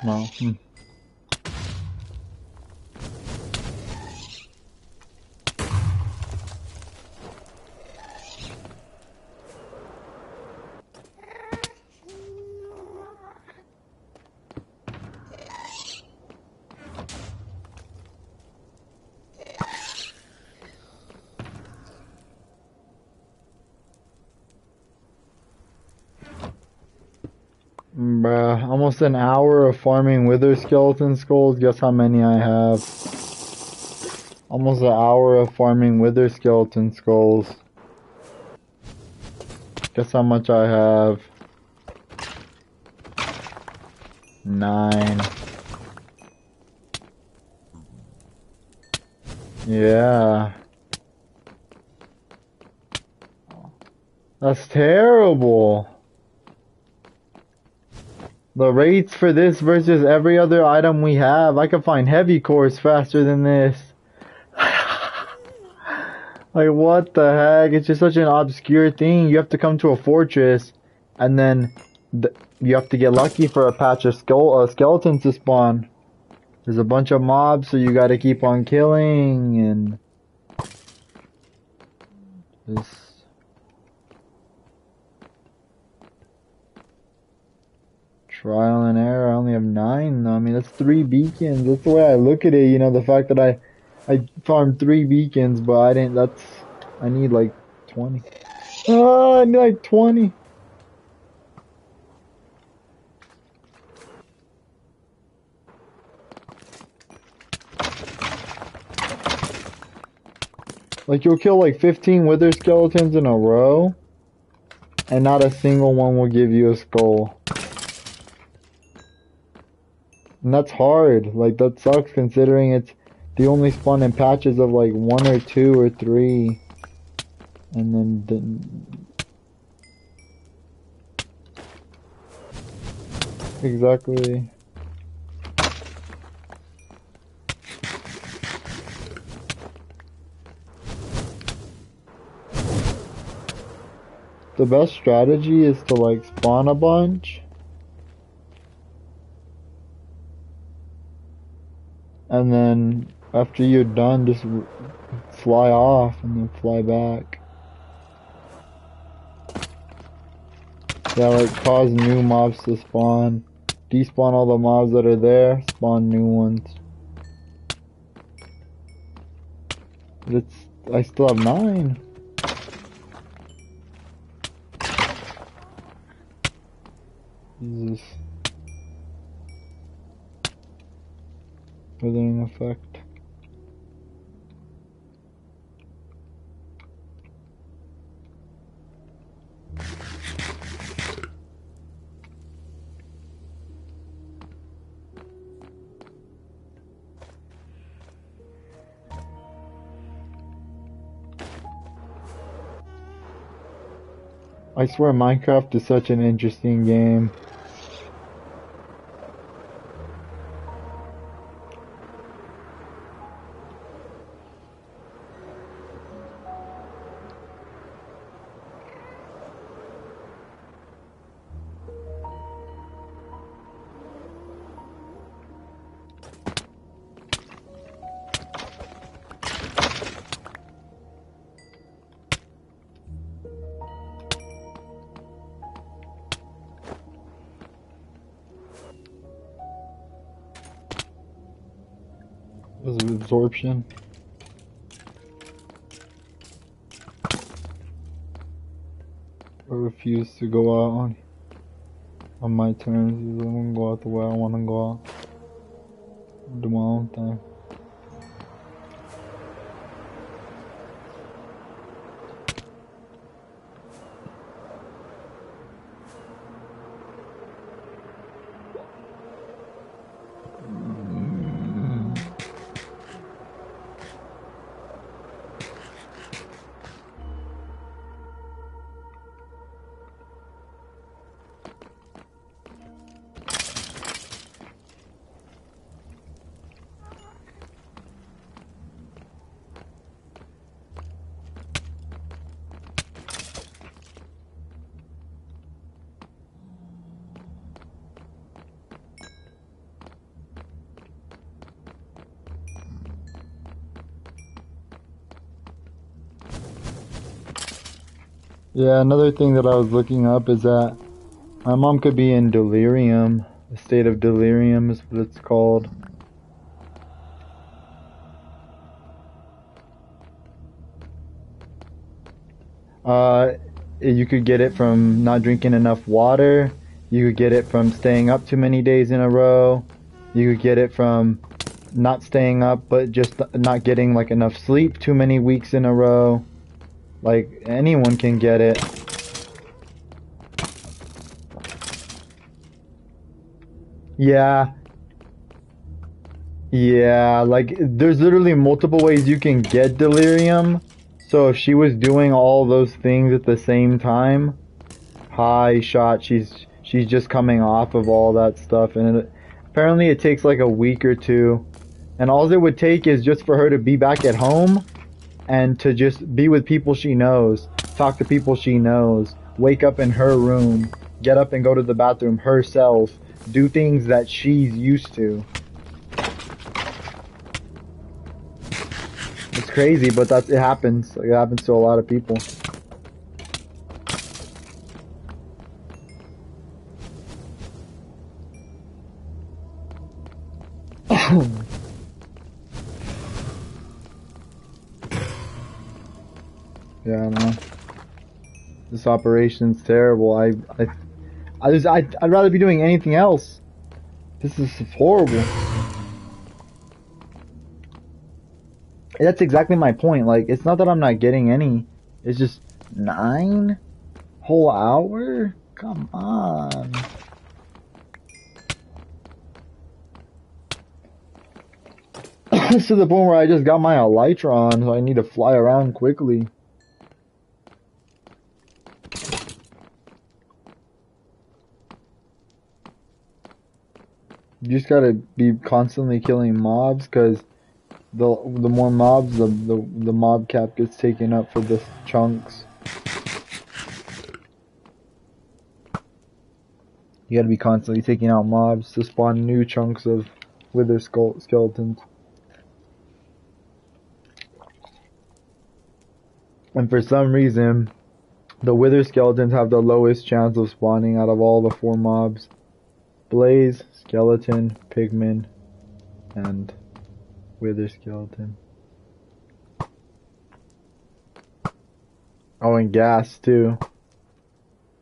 No. Bruh, almost an hour of farming wither skeleton skulls. Guess how many I have? Almost an hour of farming wither skeleton skulls. Guess how much I have? 9. Yeah. That's terrible. The rates for this versus every other item we have, I can find heavy cores faster than this. Like, what the heck? It's just such an obscure thing. You have to come to a fortress, and then you have to get lucky for a patch of skeletons to spawn. There's a bunch of mobs, so you gotta keep on killing, and this. Trial and error. I only have 9 though. I mean, that's 3 beacons. That's the way I look at it. You know, the fact that I farmed 3 beacons, but I didn't. I need like 20. Oh, I need like 20. Like, you'll kill like 15 wither skeletons in a row, and not a single one will give you a skull. And that's hard. Like, that sucks considering they only spawn in patches of like 1 or 2 or 3. And then exactly. The best strategy is to like spawn a bunch and then after you're done just fly off and then fly back. Yeah, like cause new mobs to spawn, despawn all the mobs that are there, spawn new ones. But I still have 9. Jesus. Withering effect. I swear Minecraft is such an interesting game. Was it absorption? I refuse to go out on my terms. I'm gonna go out the way I wanna go out. Do my own thing. Yeah, another thing that I was looking up is that my mom could be in delirium. A state of delirium is what it's called. Uh, you could get it from not drinking enough water. You could get it from staying up too many days in a row. You could get it from not staying up, but just not getting like enough sleep too many weeks in a row. Like anyone can get it. Yeah, yeah, like there's literally multiple ways you can get delirium. So if she was doing all those things at the same time, high shot, she's just coming off of all that stuff, and apparently it takes like a week or two. And all it would take is just for her to be back at home and to just be with people she knows, talk to people she knows, wake up in her room, get up and go to the bathroom herself, do things that she's used to. It's crazy, but it happens. Like, it happens to a lot of people. Yeah, I know. This operation's terrible. I'd rather be doing anything else. This is horrible. And that's exactly my point. Like, it's not that I'm not getting any. It's just 9 whole hour? Come on. It's to the point where I just got my elytra on, so I need to fly around quickly. You just gotta be constantly killing mobs, cause the more mobs, the mob cap gets taken up for the chunks. You gotta be constantly taking out mobs to spawn new chunks of wither skeletons. And for some reason, the wither skeletons have the lowest chance of spawning out of all the 4 mobs. Blaze, skeleton, pigman, and wither skeleton. Oh, and gas too.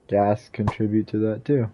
Gas contribute to that too.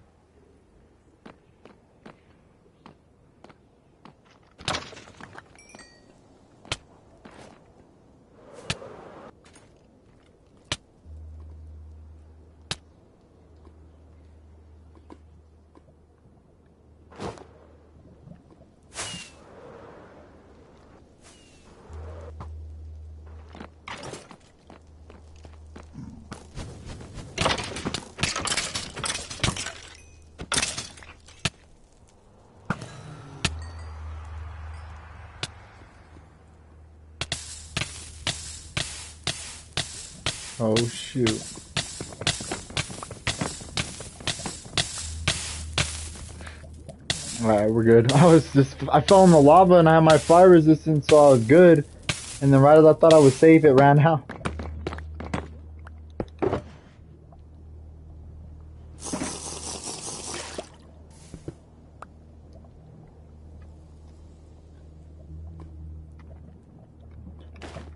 Oh shoot. Alright, we're good. I fell in the lava and I had my fire resistance, so I was good. And then right as I thought I was safe, it ran out.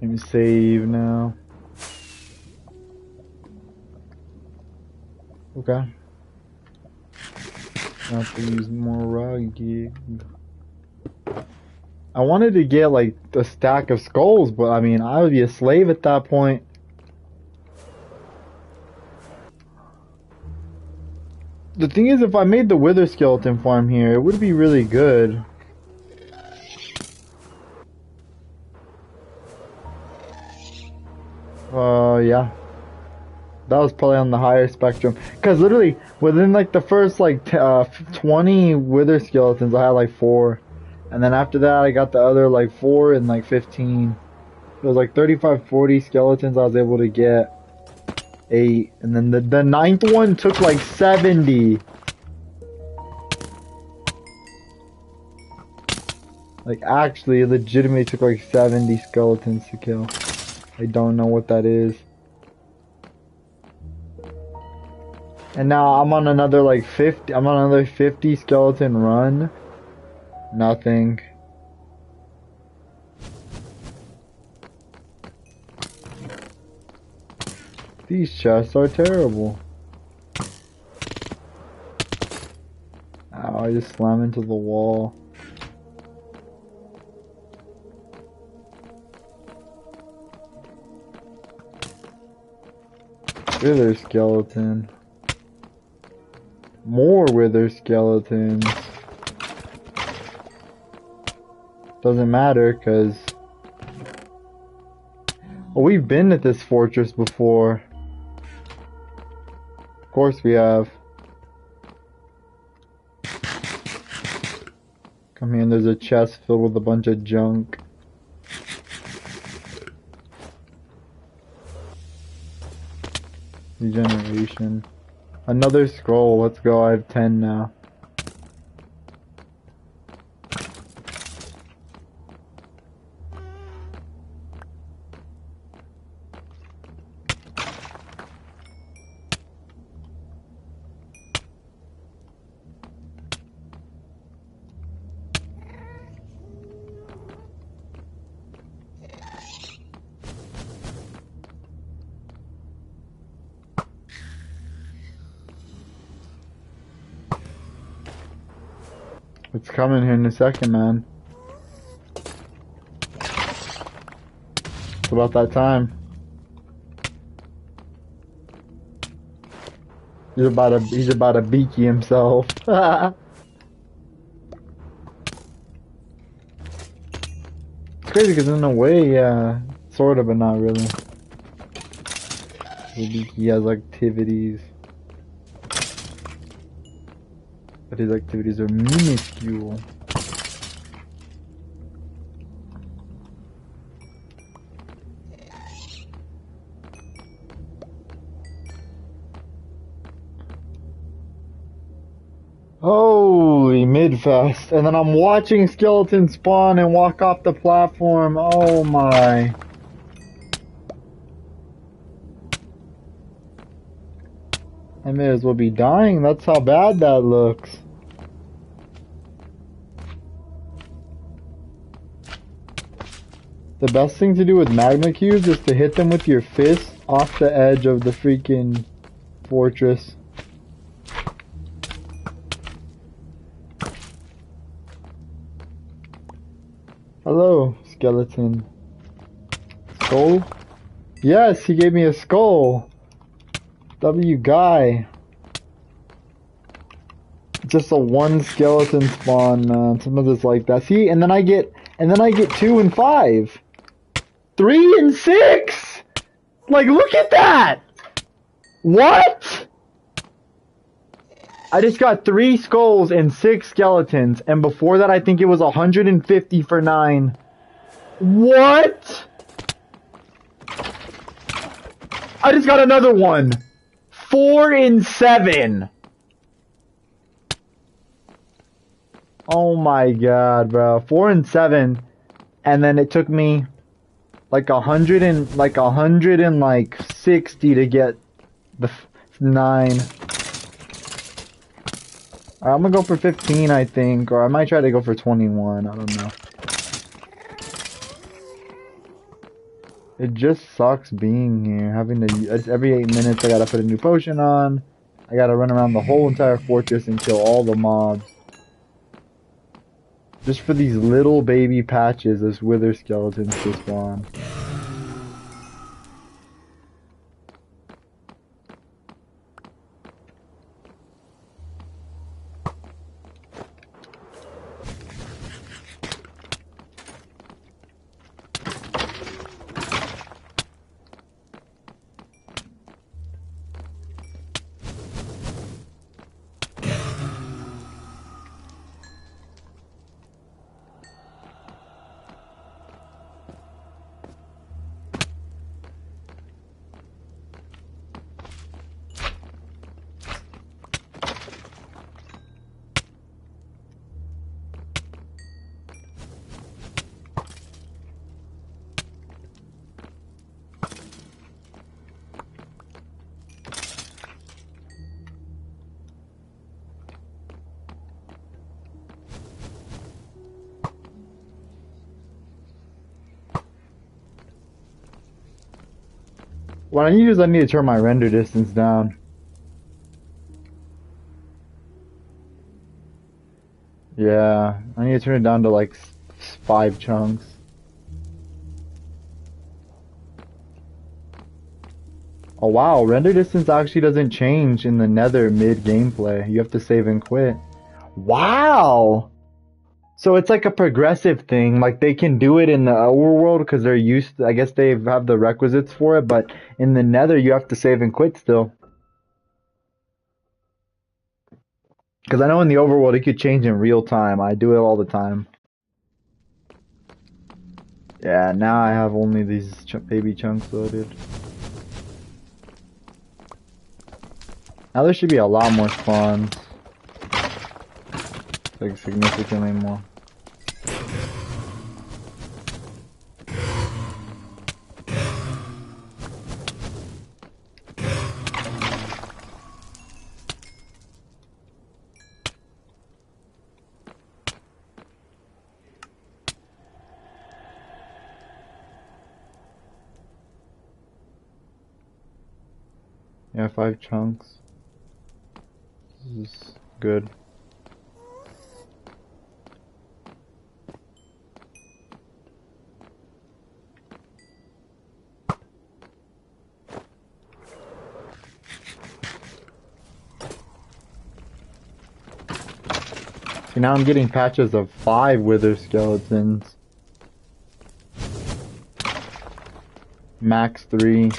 Let me save now. Okay. I have to use more raw gig. I wanted to get like a stack of skulls, but I mean, I would be a slave at that point. The thing is, if I made the wither skeleton farm here, it would be really good. Yeah. That was probably on the higher spectrum. Because literally, within like the first like 20 wither skeletons, I had like 4. And then after that, I got the other like 4 and like 15. It was like 35, 40 skeletons I was able to get. 8. And then the 9th one took like 70. Like actually, legitimately took like 70 skeletons to kill. I don't know what that is. And now I'm on another like 50. I'm on another 50 skeleton run. Nothing. These chests are terrible. Ow, I just slam into the wall. Wither skeleton. More wither skeletons. Doesn't matter, cause well, we've been at this fortress before. Of course we have. Come here, and there's a chest filled with a bunch of junk. Regeneration. Another scroll. Let's go. I have 10 now. It's coming here in a second, man. It's about that time. He's about to beaky himself. It's crazy because in a way, yeah, sort of, but not really. He has activities. But his activities are minuscule. Holy mid-fest. And then I'm watching skeletons spawn and walk off the platform. Oh my. I may as well be dying. That's how bad that looks. The best thing to do with magma cubes is to hit them with your fist off the edge of the freaking fortress. Hello, skeleton. Skull? Yes, he gave me a skull. W guy. Just a one skeleton spawn, man. Sometimes it's like that. See, and then I get 2 and 5. 3 and 6! Like, look at that! What? I just got 3 skulls and 6 skeletons, and before that I think it was 150 for 9. What? I just got another one. 4 and 7. Oh my god, bro. 4 and 7, and then it took me like 160 to get the 9. Alright, I'm gonna go for 15, I think, or I might try to go for 21. I don't know. It just sucks being here, having to, every 8 minutes I gotta put a new potion on. I gotta run around the whole entire fortress and kill all the mobs. Just for these little baby patches of wither skeletons to spawn. What I need is I need to turn my render distance down. Yeah, I need to turn it down to like 5 chunks. Oh wow, render distance actually doesn't change in the Nether mid gameplay. You have to save and quit. Wow! So it's like a progressive thing. Like they can do it in the overworld because they're used to, I guess they have the requisites for it, but in the Nether you have to save and quit still. Because I know in the overworld it could change in real time. I do it all the time. Yeah, now I have only these baby chunks loaded. Now there should be a lot more spawns. Like significantly more. Yeah, 5 chunks. This is good. See, now I'm getting patches of 5 wither skeletons. Max 3.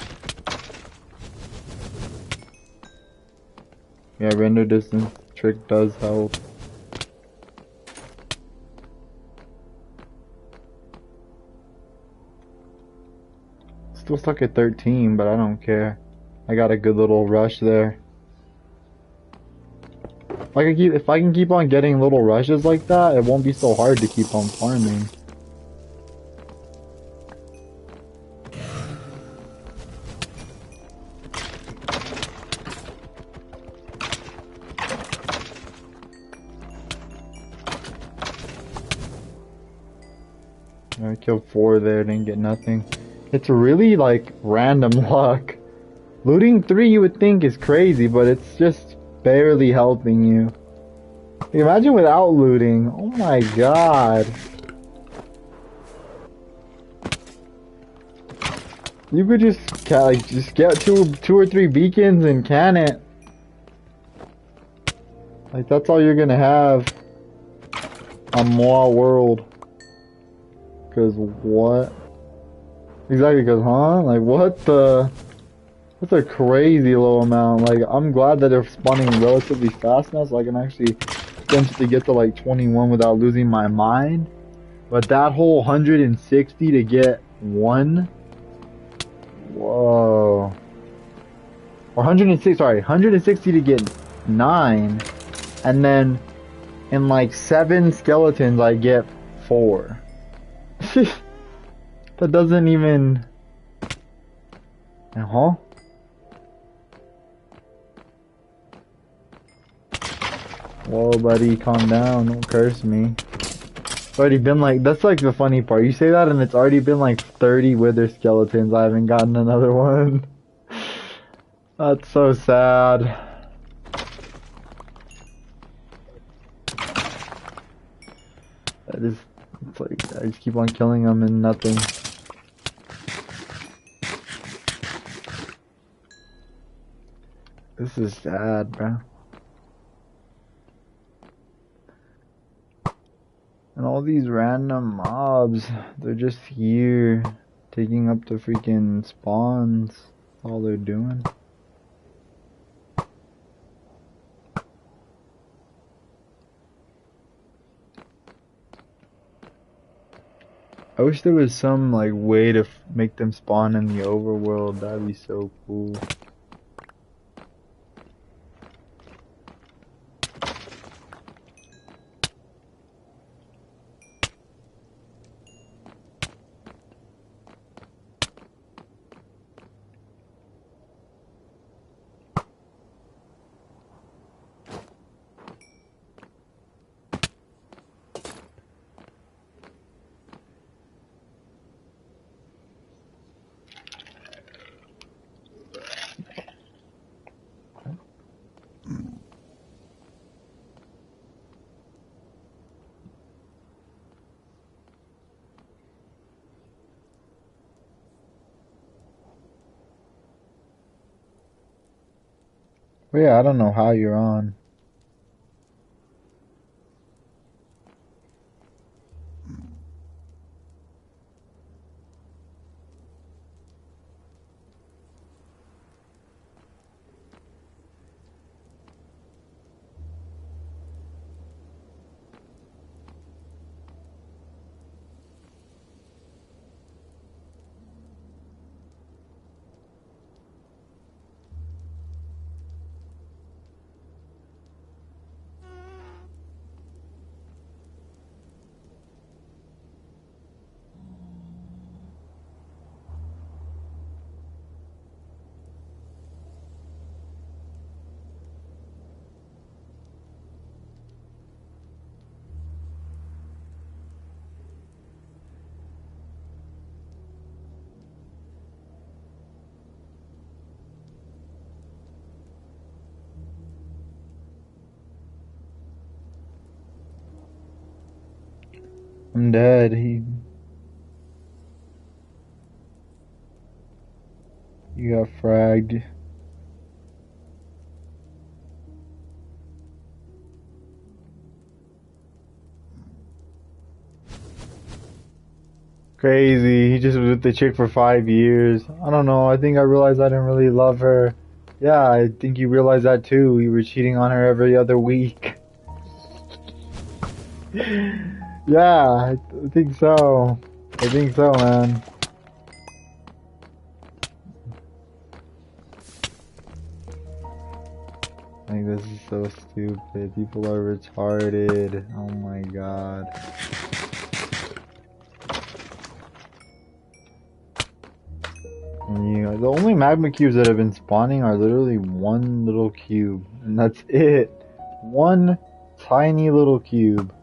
Yeah, render distance trick does help. Still stuck at 13, but I don't care. I got a good little rush there. If I can keep on getting little rushes like that, it won't be so hard to keep on farming. I killed 4 there, didn't get nothing. It's really like random luck. Looting 3 you would think is crazy, but it's just barely helping you. Imagine without looting. Oh my god. You could just get two or 3 beacons and can it. Like that's all you're gonna have on Moa World. Cause what? Exactly, cause huh? Like what the? That's a crazy low amount. Like I'm glad that they're spawning relatively fast now, so I can actually potentially get to like 21 without losing my mind. But that whole 160 to get 1. Whoa. Or 106, sorry, 160 to get 9. And then in like 7 skeletons I get 4. That doesn't even... Uh-huh. Whoa, buddy, calm down. Don't curse me. It's already been like... That's like the funny part. You say that and it's already been like 30 wither skeletons. I haven't gotten another one. That's so sad. It's like, I just keep on killing them and nothing. This is sad, bro. And all these random mobs, they're just here, taking up the freaking spawns. That's all they're doing. I wish there was some like way to make them spawn in the overworld. That'd be so cool. But yeah, I don't know how you're on. I'm dead. You got fragged. Crazy. He just was with the chick for 5 years. I don't know. I think I realized I didn't really love her. Yeah, I think you realized that too. You were cheating on her every other week. Yeah, I think so. I think so, man. Like, this is so stupid. People are retarded. Oh my god. And the only magma cubes that have been spawning are literally one little cube. And that's it. One tiny little cube.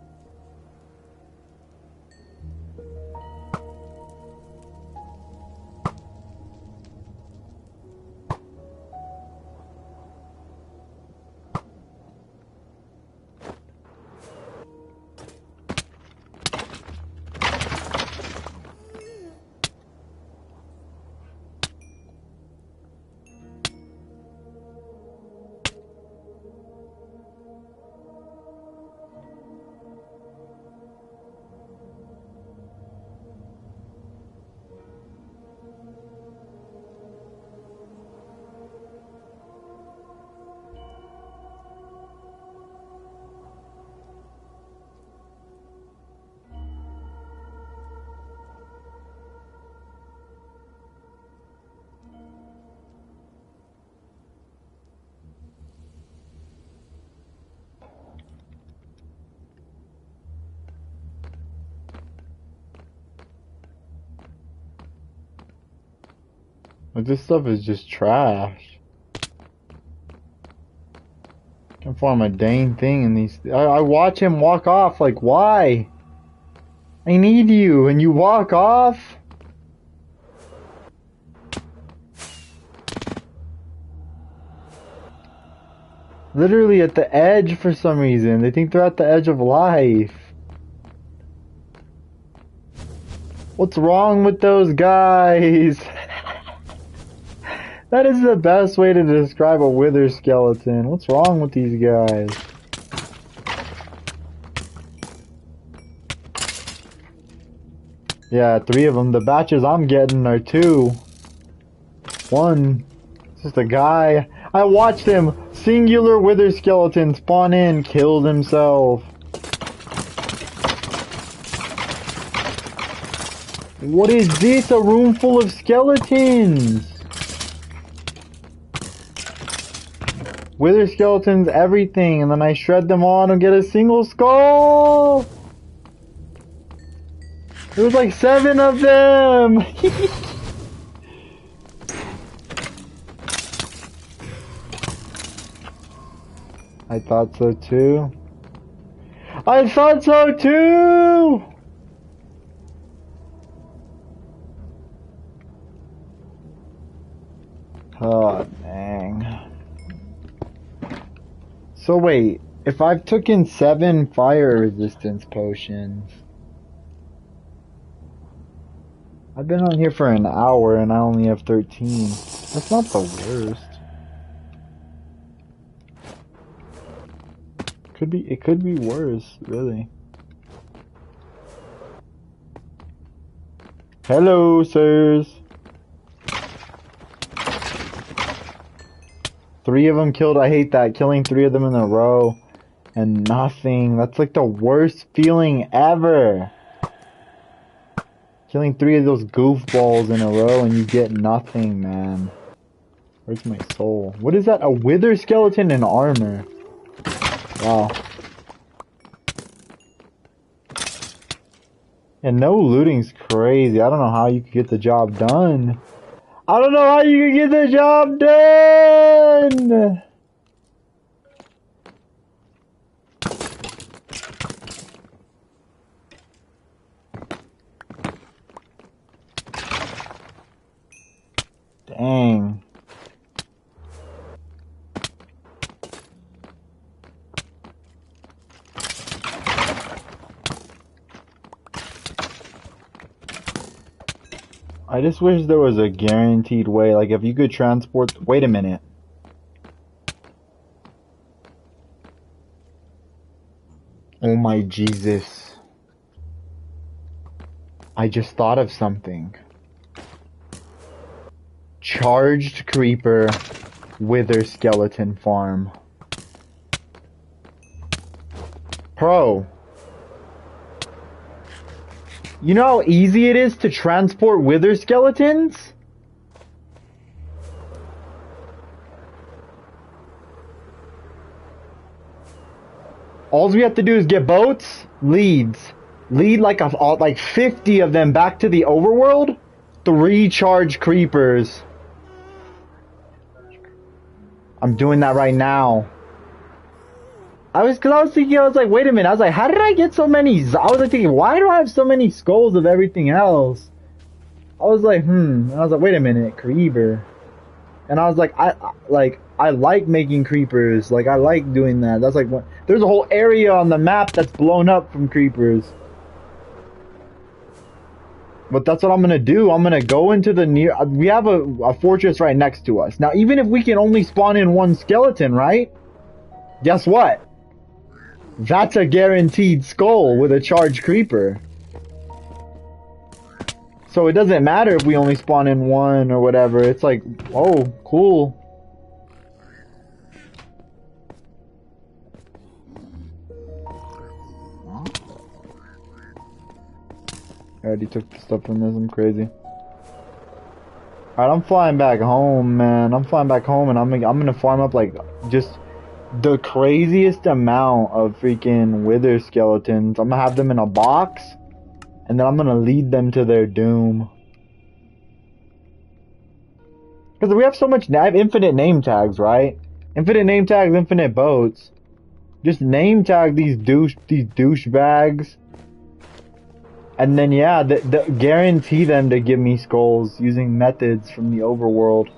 But this stuff is just trash. Can't form a dang thing in these. I watch him walk off. Like, why? I need you, and you walk off? Literally at the edge for some reason. They think they're at the edge of life. What's wrong with those guys? That is the best way to describe a wither skeleton. What's wrong with these guys? Yeah, 3 of them. The batches I'm getting are 2. 1. It's just a guy. I watched him. Singular wither skeleton spawn in, killed himself. What is this? A room full of skeletons. Wither skeletons, everything, and then I shred them all and get a single skull! There was like 7 of them! I thought so too. I thought so too! Oh, dang. So wait, if I've taken 7 fire resistance potions, I've been on here for an hour and I only have 13. That's not the worst. It could be worse, really. Hello, sirs. 3 of them killed. I hate that. Killing 3 of them in a row and nothing. That's like the worst feeling ever. Killing 3 of those goofballs in a row and you get nothing, man. Where's my soul? What is that? A wither skeleton in armor. Wow. And no looting's crazy. I don't know how you could get the job done. I don't know how you could get the job done! Dang. I just wish there was a guaranteed way, like if you could transport... Wait a minute. Oh my Jesus. I just thought of something. Charged creeper wither skeleton farm. Pro. You know how easy it is to transport wither skeletons? All we have to do is get boats, lead like like 50 of them back to the overworld, 3 charged creepers. I'm doing that right now. I was thinking, I was like, wait a minute. I was like, how did I get so many? I was like thinking, why do I have so many skulls of everything else? I was like, And I was like, wait a minute, creeper. And I was like, I like making creepers. Like, I like doing that. That's like, there's a whole area on the map that's blown up from creepers. But that's what I'm gonna do. I'm gonna go into the we have a fortress right next to us. Now, even if we can only spawn in 1 skeleton, right? Guess what? That's a guaranteed skull with a charged creeper. So it doesn't matter if we only spawn in 1 or whatever. It's like, oh, cool. I already took the stuff from this. I'm crazy. Alright, I'm flying back home, man. I'm flying back home and I'm gonna farm up like just the craziest amount of freaking wither skeletons. I'm gonna have them in a box, and then I'm gonna lead them to their doom. Because we have so much, I have infinite name tags, right? Infinite name tags, infinite boats. Just name tag these douchebags. And then yeah, guarantee them to give me skulls using methods from the overworld.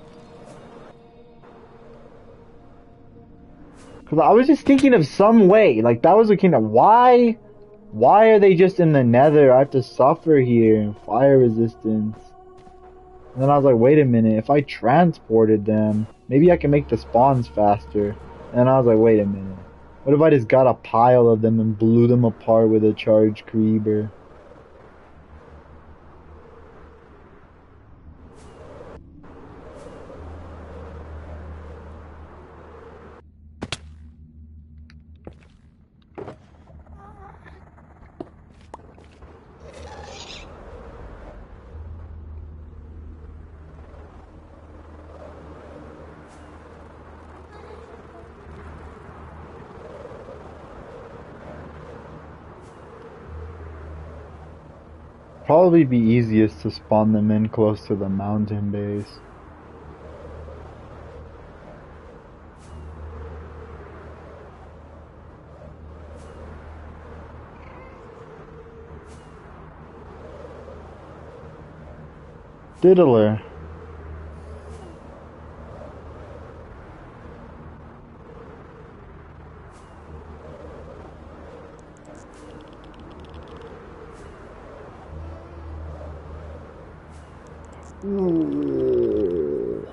Cause I was just thinking of some way, like that was a kind of why are they just in the nether? I have to suffer here, fire resistance. And then I was like, wait a minute, if I transported them, maybe I can make the spawns faster. And I was like, wait a minute, what if I just got a pile of them and blew them apart with a charged creeper? Probably be easiest to spawn them in close to the mountain base. Diddler. Ooh.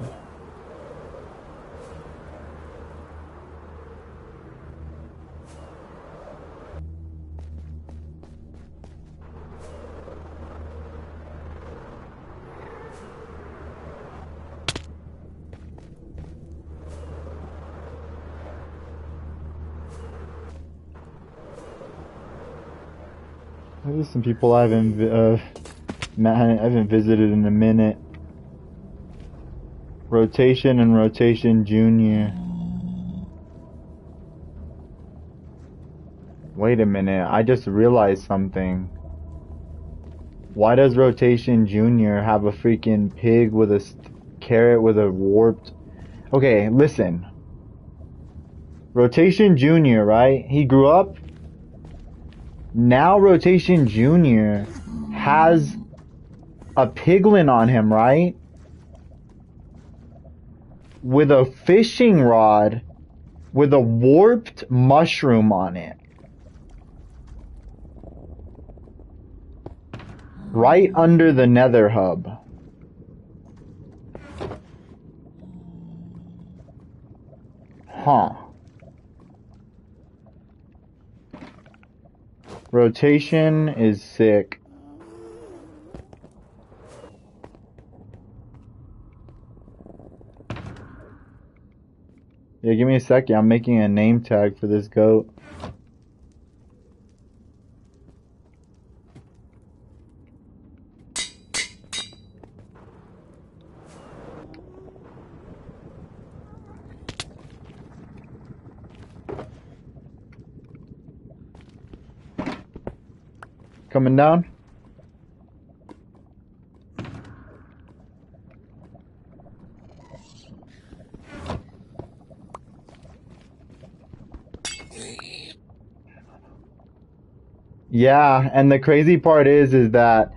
There's some people I haven't visited in a minute. Rotation and Rotation Junior. Wait a minute, I just realized something. Why does Rotation Junior have a freaking pig with a carrot with a warped... Okay, listen. Rotation Junior, right? He grew up. Now Rotation Junior has a piglin on him, right? With a fishing rod with a warped mushroom on it. Right under the nether hub. Huh. Rotation is sick. Yeah, give me a second. I'm making a name tag for this goat. Coming down. Yeah, and the crazy part is that,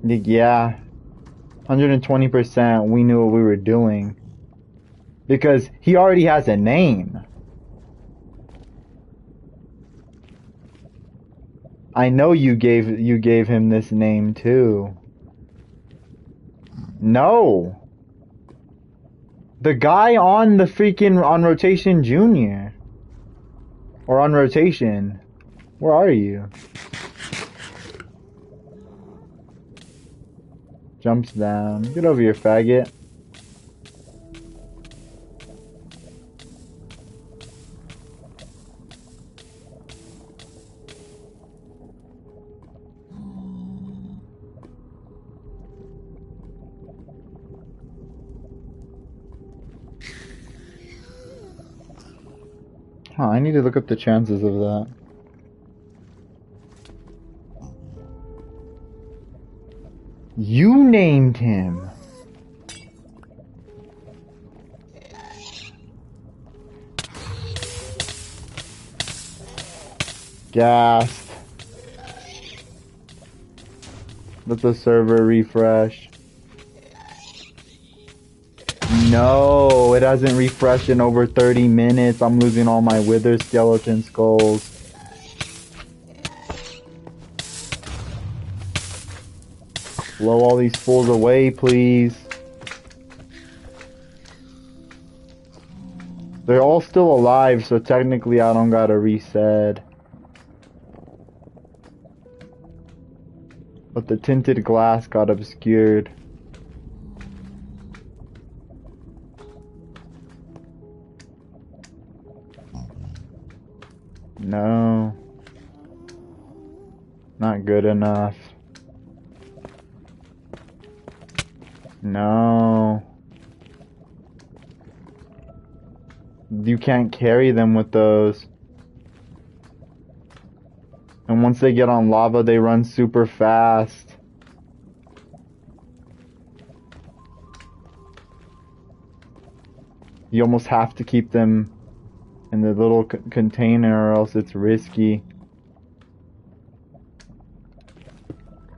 yeah, 120% we knew what we were doing. Because he already has a name. I know you gave him this name too. No. The guy on the freaking on Rotation Junior. Or on Rotation. Where are you? Jumps down. Get over here, faggot. Huh, I need to look up the chances of that. You named him. Gassed. Let the server refresh. No, it hasn't refreshed in over 30 minutes. I'm losing all my wither skeleton skulls. Blow all these fools away, please. They're all still alive, so technically I don't gotta reset. But the tinted glass got obscured. No. Not good enough. No. You can't carry them with those. And once they get on lava, they run super fast. You almost have to keep them in the little container or else it's risky.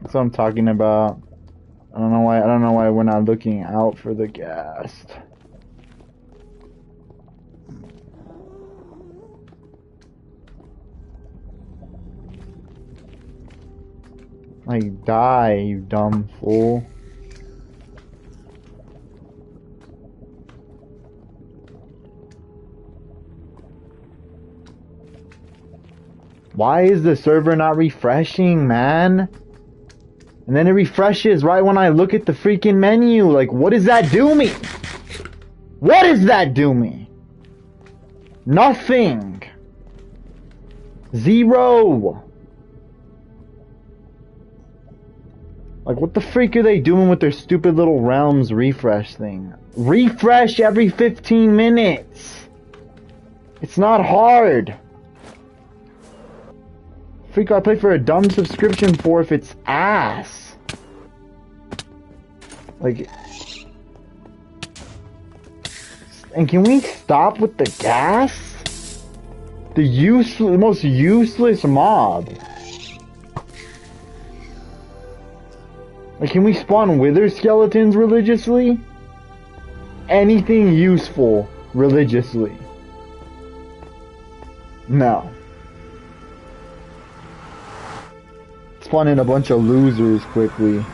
That's what I'm talking about. I don't know why we're not looking out for the ghast. Like, die, you dumb fool. Why is the server not refreshing, man? And then it refreshes right when I look at the freaking menu. Like, what does that do me? What does that do me? Nothing. Zero. Like, what the freak are they doing with their stupid little realms refresh thing? Refresh every 15 minutes! It's not hard! Freak, I pay for a dumb subscription for if it's ass. Like... And can we stop with the gas? The most useless mob. Like, can we spawn wither skeletons religiously? Anything useful religiously? No. Spawn in a bunch of losers quickly.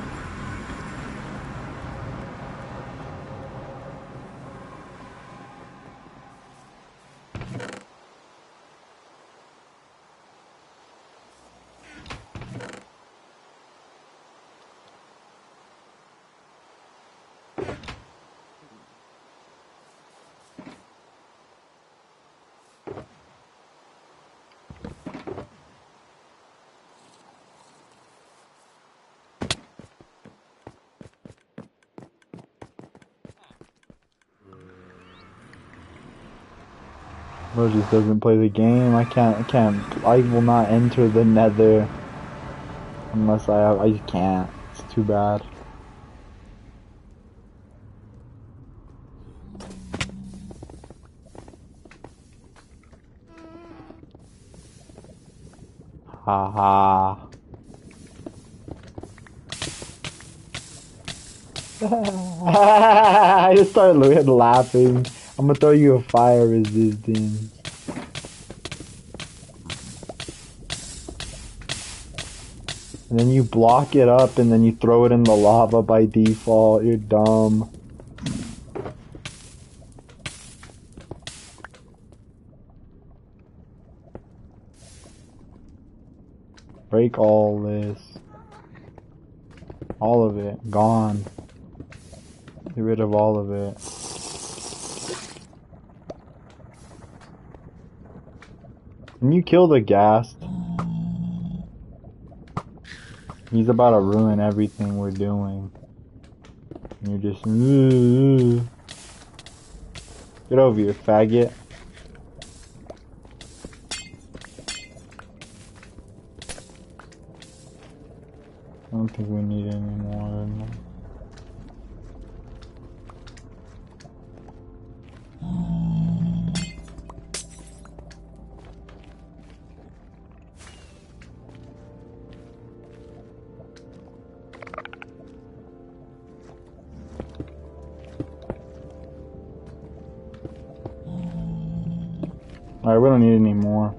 Bro just doesn't play the game. I will not enter the nether unless I just can't. It's too bad. Haha. I just started laughing. I'm gonna throw you a fire resistance. And then you block it up and then you throw it in the lava by default. You're dumb. Break all this. All of it. Gone. Get rid of all of it. Can you kill the ghast? He's about to ruin everything we're doing. And you're just... Get over here, faggot. I don't think we need any more than that. Alright, we don't need any more.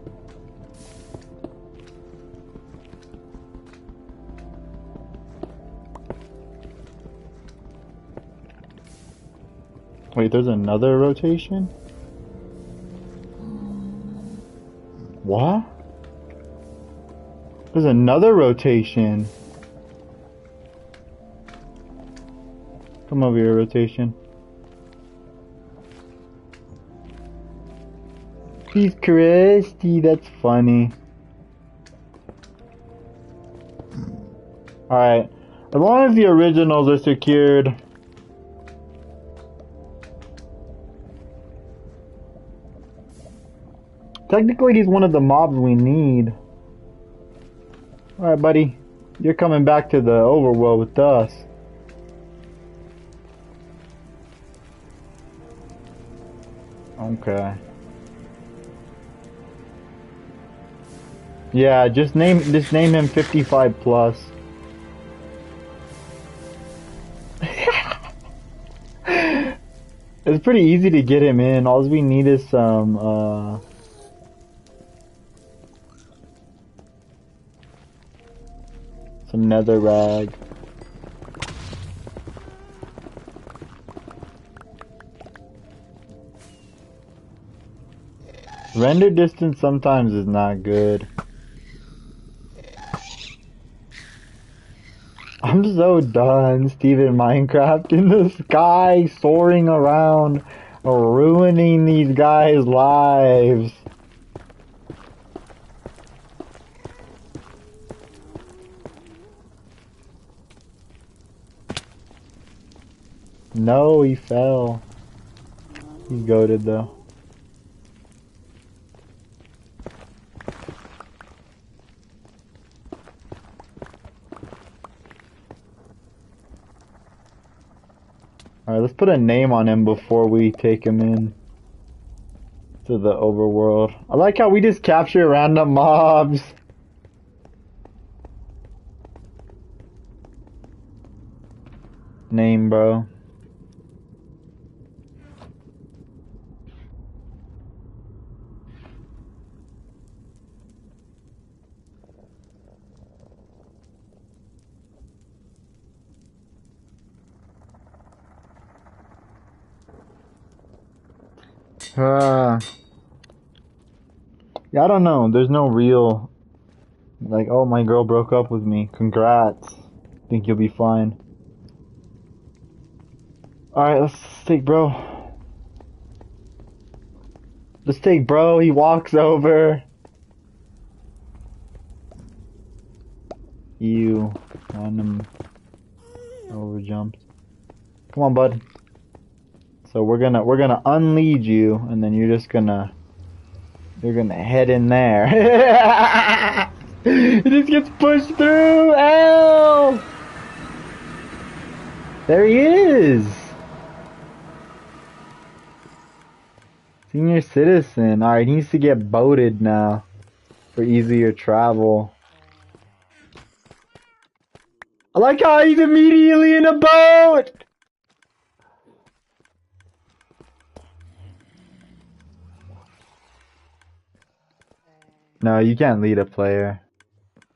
Wait, there's another rotation? What? There's another rotation. Come over here, rotation. He's crusty, that's funny. Alright, as long as the originals are secured. Technically, he's one of the mobs we need. Alright, buddy. You're coming back to the overworld with us. Okay. Yeah, just name him 55 plus. It's pretty easy to get him in. All we need is some nether rag. Render distance sometimes is not good. I'm so done, Steven Minecraft in the sky, soaring around, ruining these guys' lives. No, he fell. He's goated though. Alright, let's put a name on him before we take him in to the overworld. I like how we just capture random mobs. Name, bro. Yeah, I don't know. There's no real, like, oh, my girl broke up with me. Congrats. Think you'll be fine. Alright, let's take bro. Let's take bro. He walks over. You. Random over jumps. Come on, bud. So we're gonna unlead you, and then you're gonna head in there. He just gets pushed through. Ow! There he is. Senior citizen. Alright, he needs to get boated now for easier travel. I like how he's immediately in a boat. No, you can't lead a player.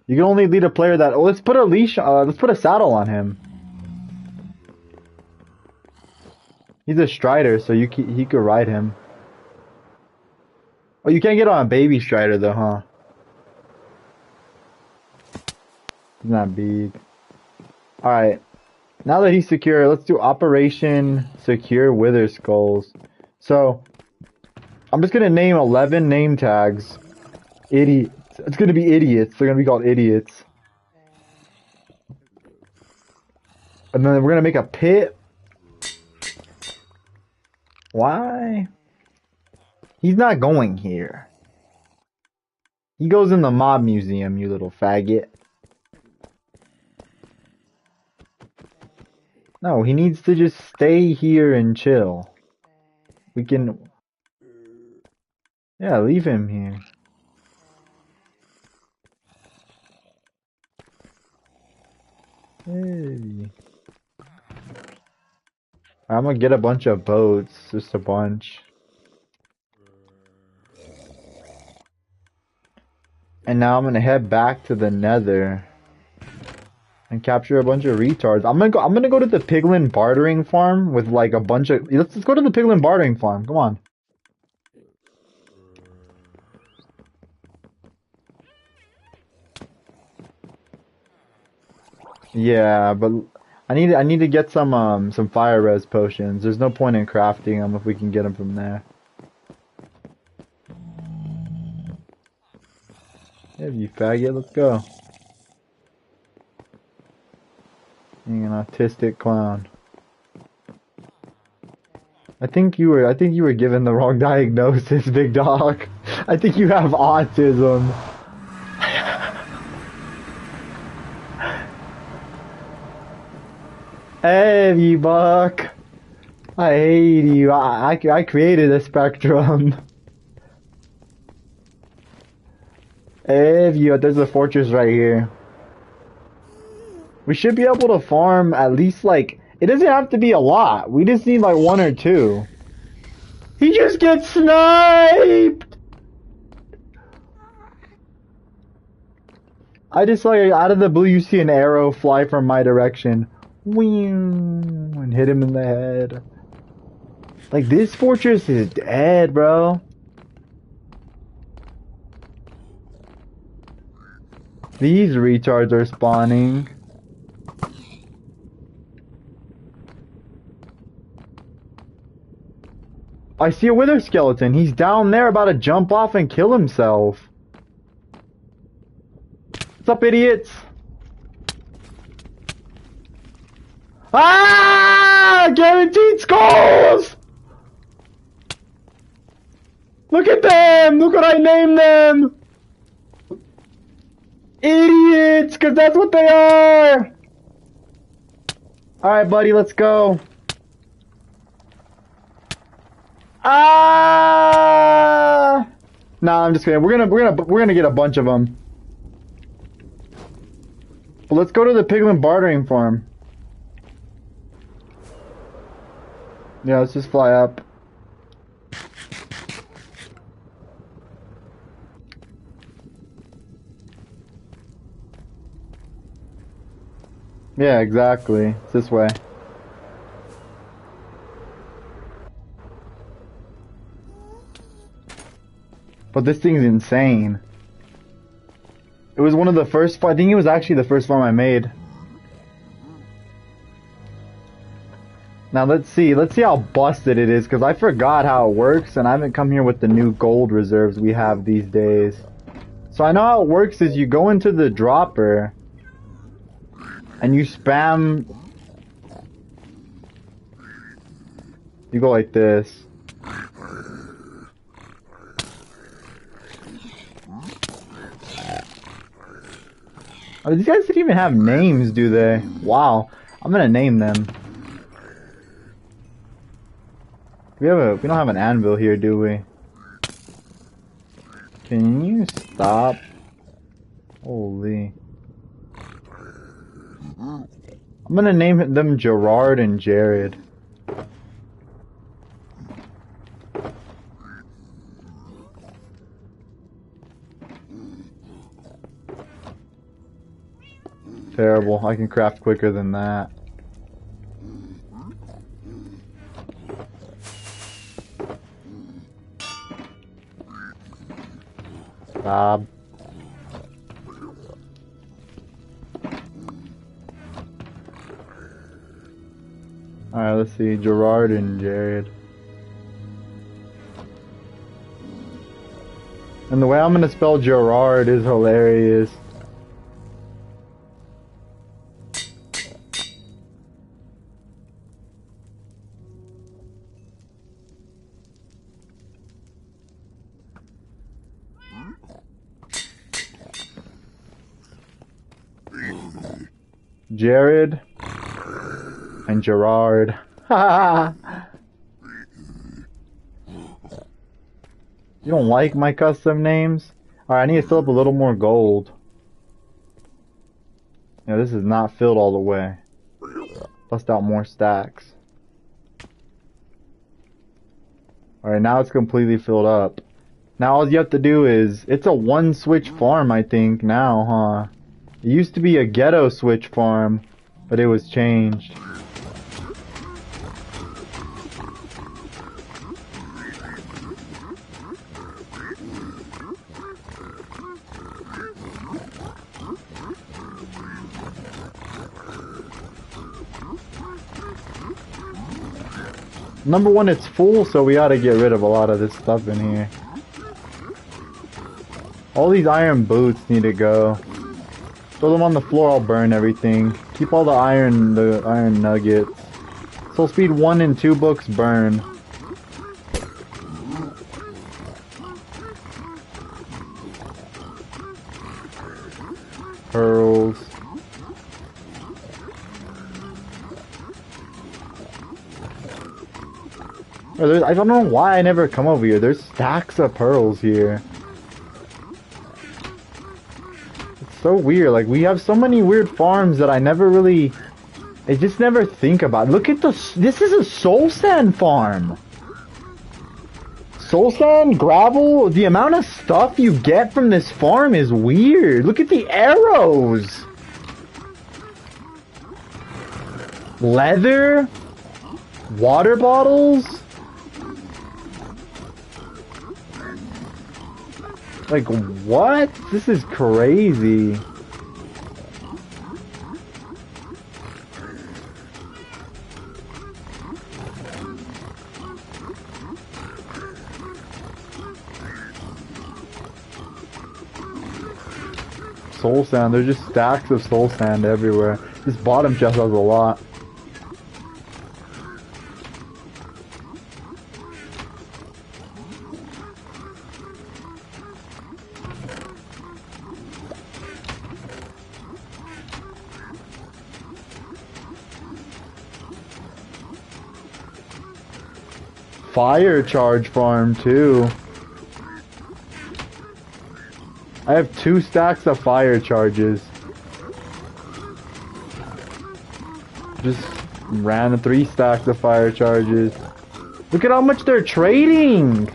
You can only lead a player that. Oh, let's put a leash. Let's put a saddle on him. He's a strider, so he could ride him. Oh, you can't get on a baby strider though, huh? He's not big. All right. Now that he's secure, let's do Operation Secure Wither Skulls. So, I'm just gonna name 11 name tags. Idiots. It's gonna be idiots. They're gonna be called idiots. And then we're gonna make a pit. Why? He's not going here. He goes in the mob museum, you little faggot. No, he needs to just stay here and chill. We can... Yeah, leave him here. Hey. I'm gonna get a bunch of boats, just a bunch. And now I'm gonna head back to the Nether and capture a bunch of retards. I'm gonna go to the Piglin bartering farm with like a bunch of. Let's go to the Piglin bartering farm. Come on. Yeah, but I need to get some fire res potions. There's no point in crafting them if we can get them from there. Yeah, you faggot, let's go. Being an autistic clown. I think you were given the wrong diagnosis, big dog. I think you have autism. Hey, you buck. I hate you. I created a spectrum. Hey, you. There's a fortress right here. We should be able to farm at least like. It doesn't have to be a lot. We just need like 1 or 2. He just gets sniped. I just like out of the blue, you see an arrow fly from my direction. And hit him in the head. Like, this fortress is dead, bro. These retards are spawning. I see a wither skeleton. He's down there about to jump off and kill himself. What's up, idiots? Ah! Ah! Guaranteed skulls! Look at them! Look what I named them! Idiots! Cause that's what they are! Alright, buddy, let's go. Ah! Nah, I'm just kidding. We're gonna get a bunch of them. But let's go to the piglin bartering farm. Yeah, let's just fly up. Yeah, exactly. It's this way. But this thing's insane. It was one of the first, I think it was actually the first farm I made. Now let's see how busted it is, because I forgot how it works, and I haven't come here with the new gold reserves we have these days. So I know how it works is you go into the dropper, and you spam, you go like this. Oh, these guys didn't even have names, do they? Wow. I'm gonna name them. We don't have an anvil here, do we? Can you stop? Holy. I'm gonna name them Gerard and Jared. Terrible. I can craft quicker than that. Bob. Alright, let's see. Gerard and Jared. And the way I'm gonna spell Gerard is hilarious. Jared and Gerard. You don't like my custom names? Alright, I need to fill up a little more gold. Yeah, this is not filled all the way. Bust out more stacks. Alright, now it's completely filled up. Now all you have to do is, it's a one switch farm I think now, huh? It used to be a ghetto switch farm, but it was changed. Number one, it's full, so we ought to get rid of a lot of this stuff in here. All these iron boots need to go. Throw them on the floor, I'll burn everything. Keep all the iron nuggets. Soul Speed 1 and 2 books, burn. Pearls. I don't know why I never come over here. There's stacks of pearls here. So weird, like we have so many weird farms that I just never think about. Look at this is a soul sand farm. Soul sand, gravel, the amount of stuff you get from this farm is weird. Look at the arrows. Leather, water bottles. Like, what? This is crazy. Soul sand, there's just stacks of soul sand everywhere. This bottom chest has a lot. fire charge farm too. I have 2 stacks of fire charges. Just ran 3 stacks of fire charges. Look at how much they're trading!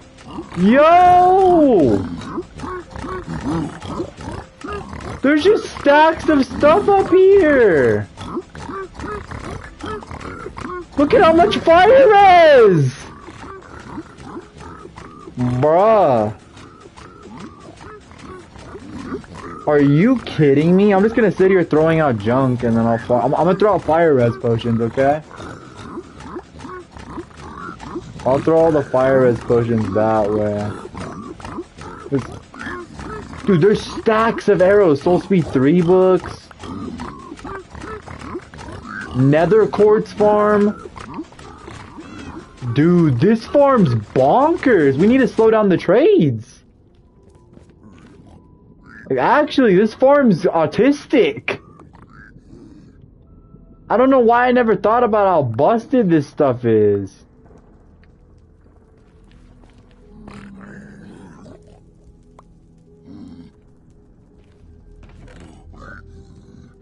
Yo! There's just stacks of stuff up here! Look at how much fire is! Bruh. Are you kidding me? I'm just gonna sit here throwing out junk and then I'm gonna throw out fire res potions, okay? I'll throw all the fire res potions that way. Dude, there's stacks of arrows. Soul Speed 3 books. Nether Quartz farm. Dude, this farm's bonkers. We need to slow down the trades. Like, actually, this farm's autistic. I don't know why I never thought about how busted this stuff is.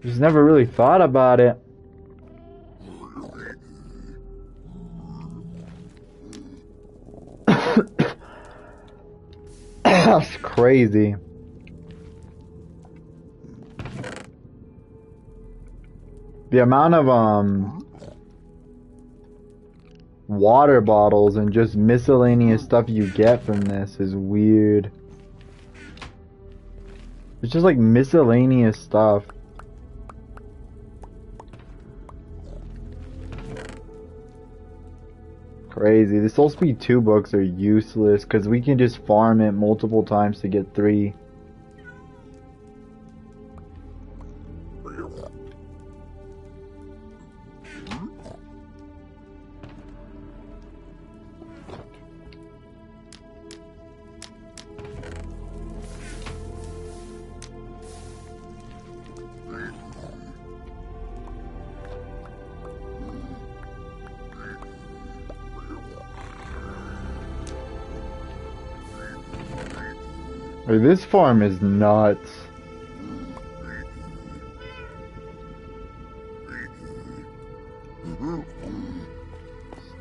Just never really thought about it. That's crazy. The amount of water bottles and just miscellaneous stuff you get from this is weird. It's just like miscellaneous stuff. Crazy. The Soul Speed 2 books are useless because we can just farm it multiple times to get 3. This farm is nuts.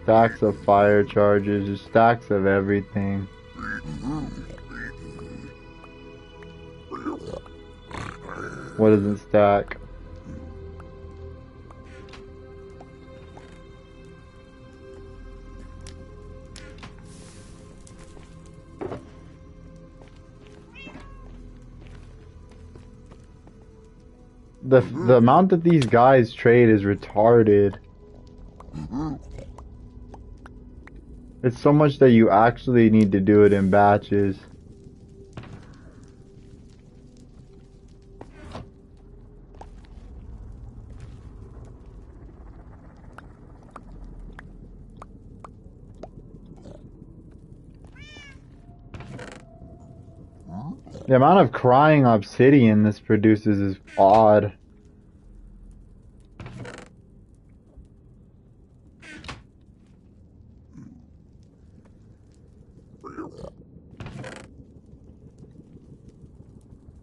Stacks of fire charges, just stacks of everything. What doesn't stack? The amount that these guys trade is retarded. It's so much that you actually need to do it in batches. The amount of crying obsidian this produces is odd.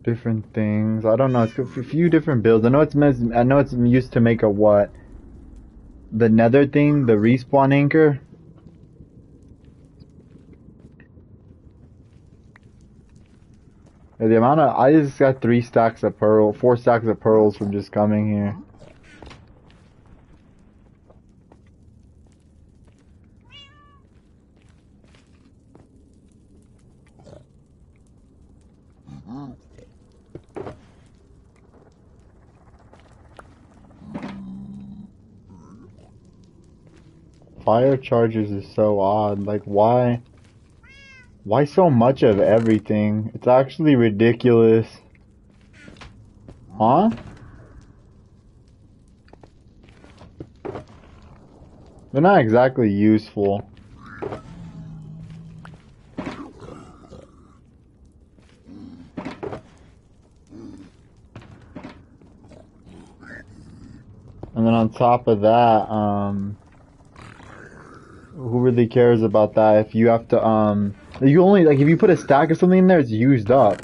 Different things. I don't know. It's a few different builds. I know it's used to make a what? The nether thing, the respawn anchor. The amount of I just got 4 stacks of pearls from just coming here. Fire charges is so odd. Like, why so much of everything? It's actually ridiculous. Huh? They're not exactly useful. And then on top of that, who really cares about that? If you have to, you only, like, if you put a stack or something in there, it's used up.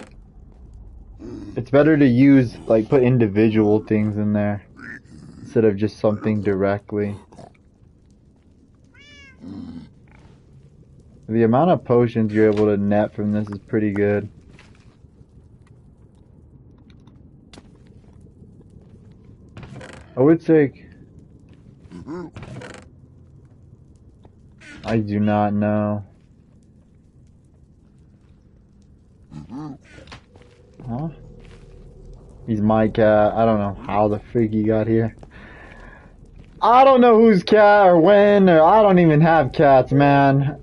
It's better to use, like, put individual things in there instead of just something directly. The amount of potions you're able to net from this is pretty good. I would say... I do not know. Huh? He's my cat. I don't know how the freak he got here. I don't know whose cat or when, or I don't even have cats, man.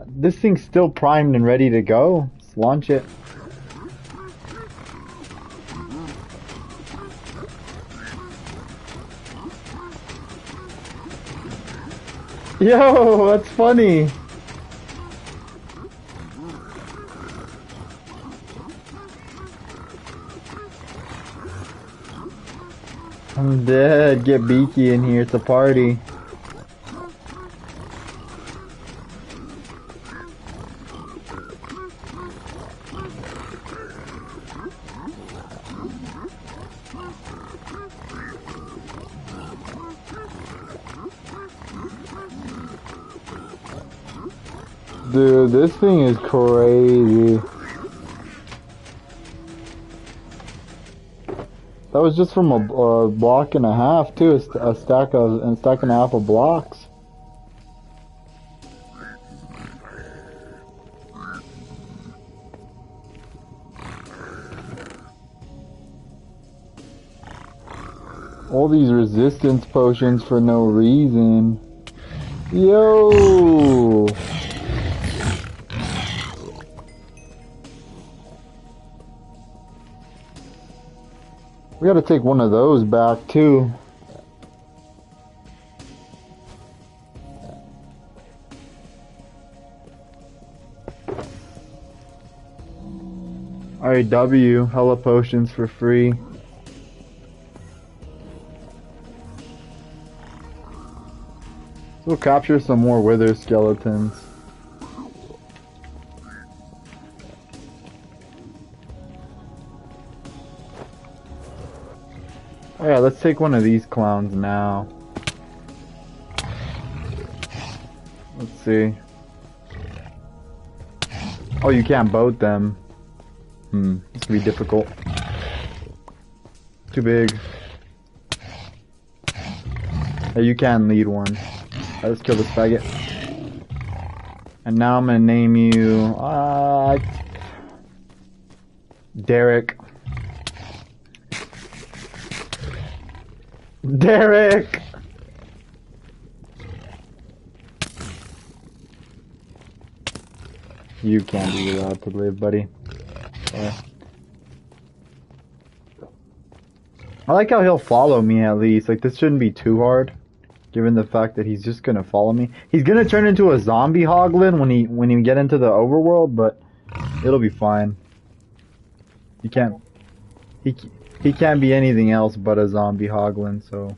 This thing's still primed and ready to go. Let's launch it. Yo, that's funny. I'm dead. Get Beaky in here. It's a party. Dude, this thing is crazy. That was just from a block and a half too, a stack and a half of blocks. All these resistance potions for no reason. Yo! We gotta take one of those back too. Alright, W, hella potions for free. We'll capture some more wither skeletons. Oh yeah, let's take one of these clowns now. Let's see. Oh, you can't boat them. This could be difficult. Too big. Hey, you can lead one. Alright, let's kill this faggot. And now I'm gonna name you... Derek. Derek! You can't be allowed to live, buddy. Sorry. I like how he'll follow me at least. Like, this shouldn't be too hard, given the fact that he's just gonna follow me. He's gonna turn into a zombie hoglin when you get into the overworld, but it'll be fine. He can't be anything else but a zombie hoglin, so.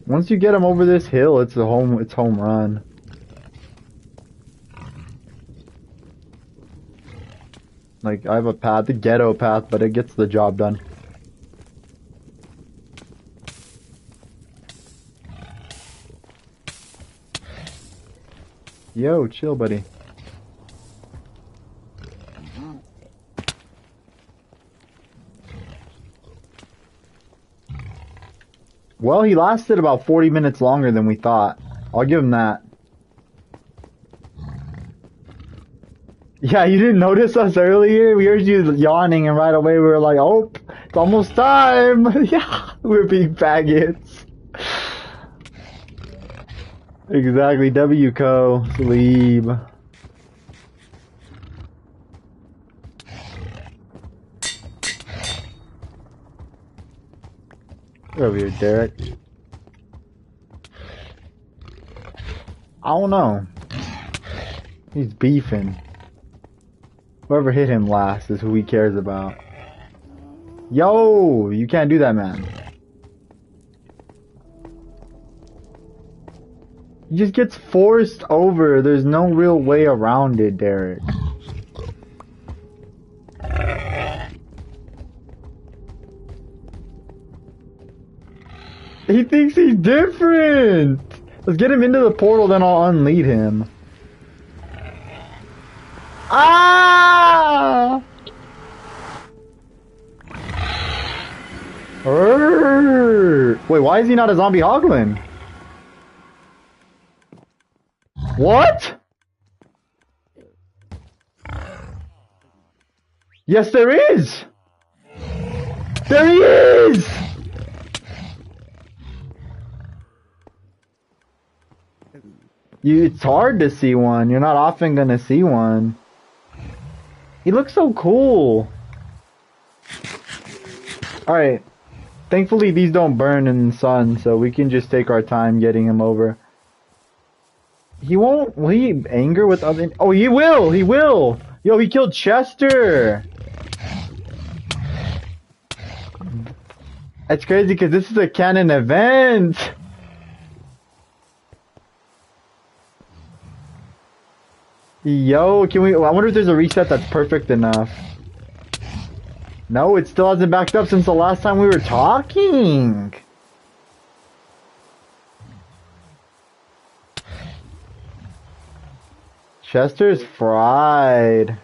Once you get him over this hill, it's home run. Like, I have a path, the ghetto path, but it gets the job done. Yo, chill, buddy. Well, he lasted about 40 minutes longer than we thought. I'll give him that. Yeah, you didn't notice us earlier? We heard you yawning and right away we were like, oh, it's almost time. Yeah, we're being faggots. Exactly, WCO, sleep. Get over here, Derek. I don't know. He's beefing. Whoever hit him last is who he cares about. Yo! You can't do that, man. He just gets forced over. There's no real way around it, Derek. He thinks he's different! Let's get him into the portal, then I'll unlead him. Ah! Wait, why is he not a zombie hoglin? What? Yes, there is! There he is! It's hard to see one. You're not often gonna see one. He looks so cool. Alright. Thankfully these don't burn in the sun, so we can just take our time getting him over. He won't... Will he anger with other... Oh, he will! He will! Yo, he killed Chester! That's crazy because this is a canon event! Yo, can we... I wonder if there's a reset that's perfect enough. No, it still hasn't backed up since the last time we were talking! Chester's fried.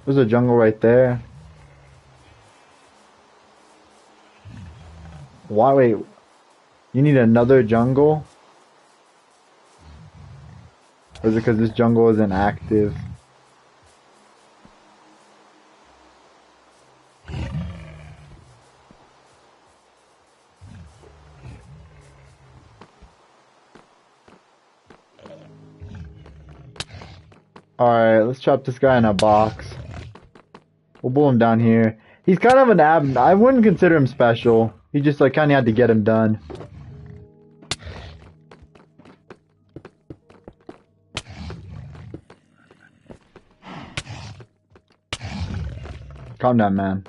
There's a jungle right there. Why, wait, you need another jungle? Or is it because this jungle isn't active? Alright, let's trap this guy in a box. We'll pull him down here. He's kind of an I wouldn't consider him special. He just like kind of had to get him done. Calm down, man.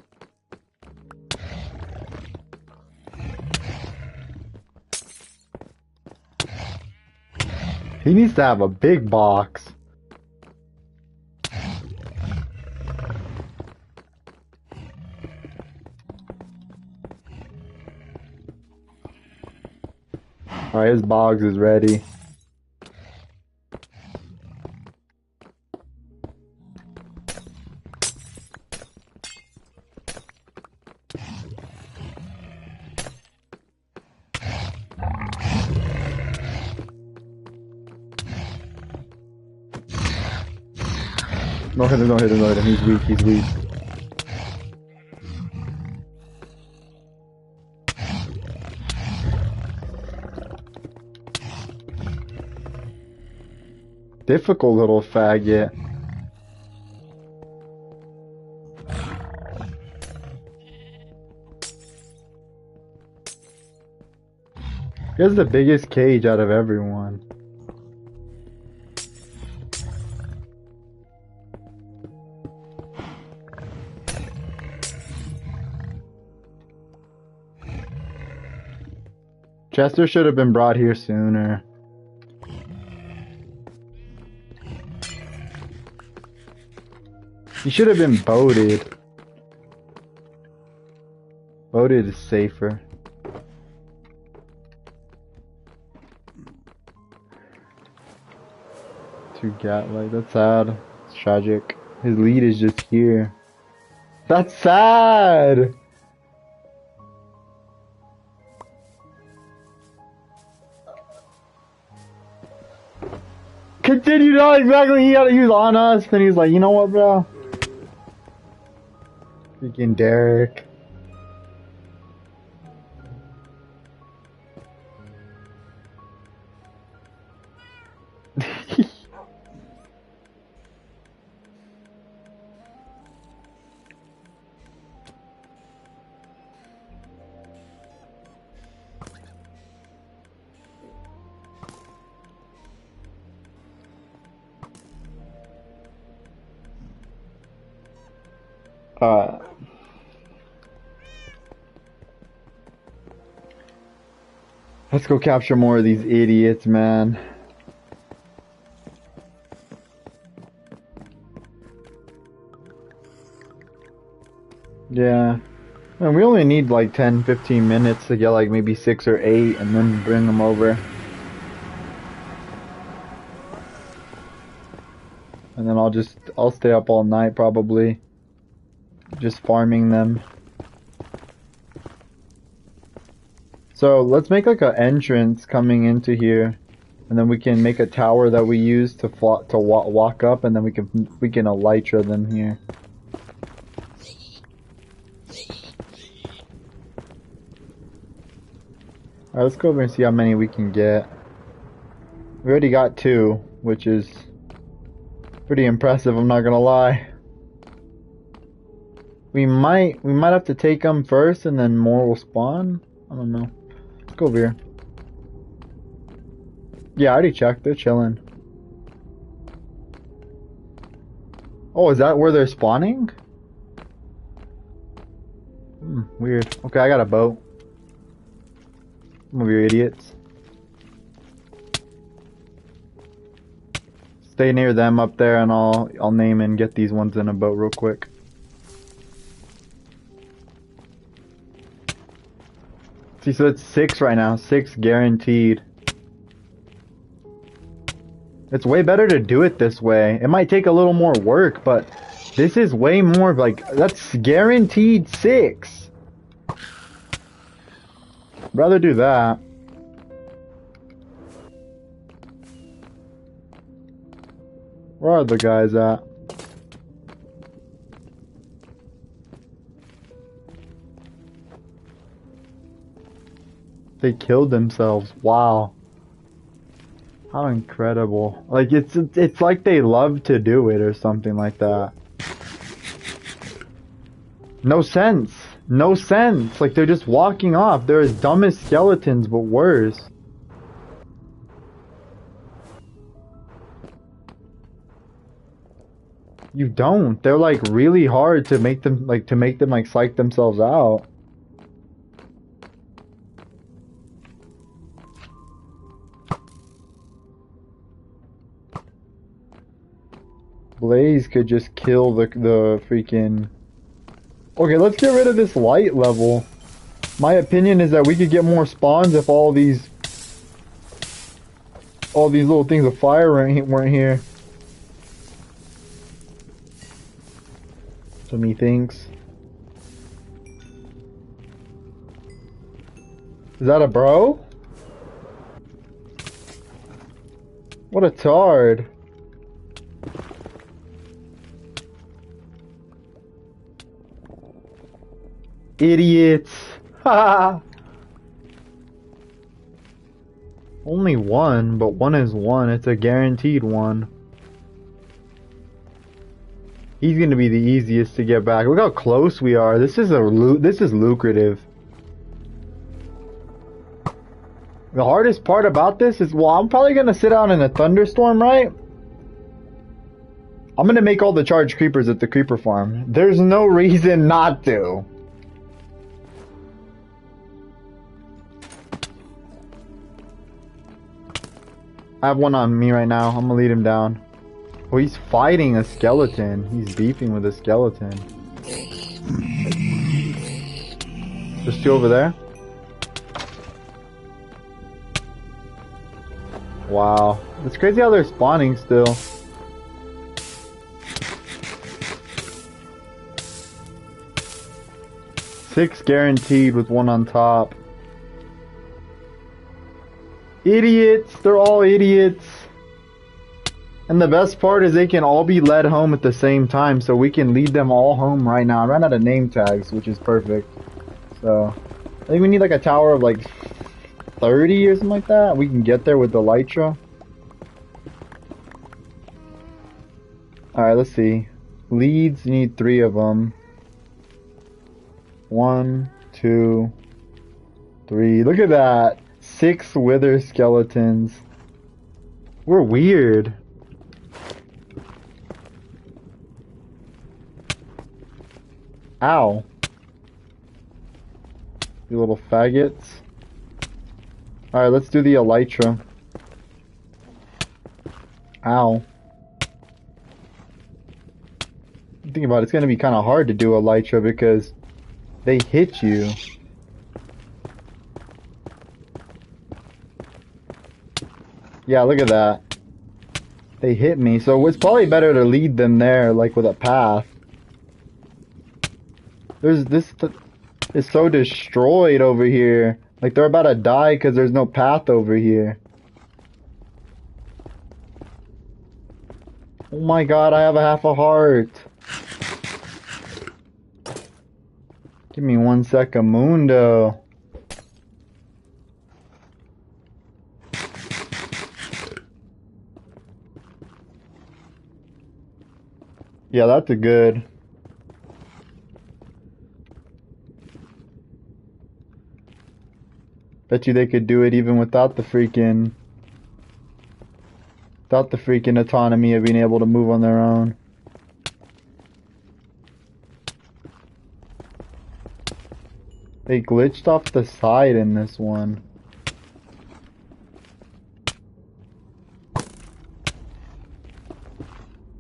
He needs to have a big box. Alright, his box is ready. Don't hit him, don't hit him, don't hit him. He's weak, he's weak. Difficult little faggot. He has the biggest cage out of everyone. Chester should have been brought here sooner. He should have been boated. Boated is safer. Two Gatlight, that's sad. It's tragic. His lead is just here. That's sad! Continued on exactly he was on us, and he's like, you know what, bro? Freaking Derek. Uh, let's go capture more of these idiots, man. Yeah. And we only need like 10, 15 minutes to get like maybe 6 or 8 and then bring them over. And then I'll stay up all night probably. Just farming them. So let's make like an entrance coming into here. And then we can make a tower that we use to walk up, and then we can elytra them here. Alright, let's go over and see how many we can get. We already got 2, which is pretty impressive, I'm not gonna lie. We might have to take them first and then more will spawn. I don't know. Let's go over here. Yeah, I already checked, they're chilling. Oh, is that where they're spawning? Weird. Okay, I got a boat. Some of your idiots. Stay near them up there, and I'll name and get these ones in a boat real quick. See, so it's 6 right now. 6 guaranteed. It's way better to do it this way. It might take a little more work, but this is way more like, that's guaranteed 6. Rather do that. Where are the guys at? They killed themselves. Wow. How incredible. Like, it's like they love to do it or something like that. No sense. No sense. Like, they're just walking off. They're as dumb as skeletons, but worse. You don't. They're like really hard to make them like psych themselves out. Blaze could just kill the freaking... Okay, let's get rid of this light level. My opinion is that we could get more spawns if all these little things of fire weren't here. So methinks. Is that a bro? What a tard. Idiots. Ha! Only 1, but 1 is 1. It's a guaranteed 1. He's gonna be the easiest to get back. Look how close we are. This is lucrative. The hardest part about this is, well, I'm probably gonna sit out in a thunderstorm, right? I'm gonna make all the charged creepers at the creeper farm. There's no reason not to. I have one on me right now. I'm gonna lead him down. Oh, he's fighting a skeleton. He's beefing with a skeleton. There's 2 over there. Wow. It's crazy how they're spawning still. Six guaranteed with 1 on top. Idiots! They're all idiots. And the best part is they can all be led home at the same time, so we can lead them all home right now. I ran out of name tags, which is perfect. So, I think we need like a tower of like 30 or something like that. We can get there with the elytra. Alright, let's see. Leads, you need 3 of them. 1, 2, 3. Look at that! 6 wither skeletons. We're weird. Ow. You little faggots. Alright, let's do the elytra. Ow. Think about it, it's gonna be kind of hard to do elytra because they hit you. Yeah, look at that. They hit me, so it's probably better to lead them there, like with a path. This is so destroyed over here. Like they're about to die because there's no path over here. Oh my god, I have a half a heart. Give me 1 second, Mundo. Yeah, that's a good. Bet you they could do it even without the freaking autonomy of being able to move on their own. They glitched off the side in this one.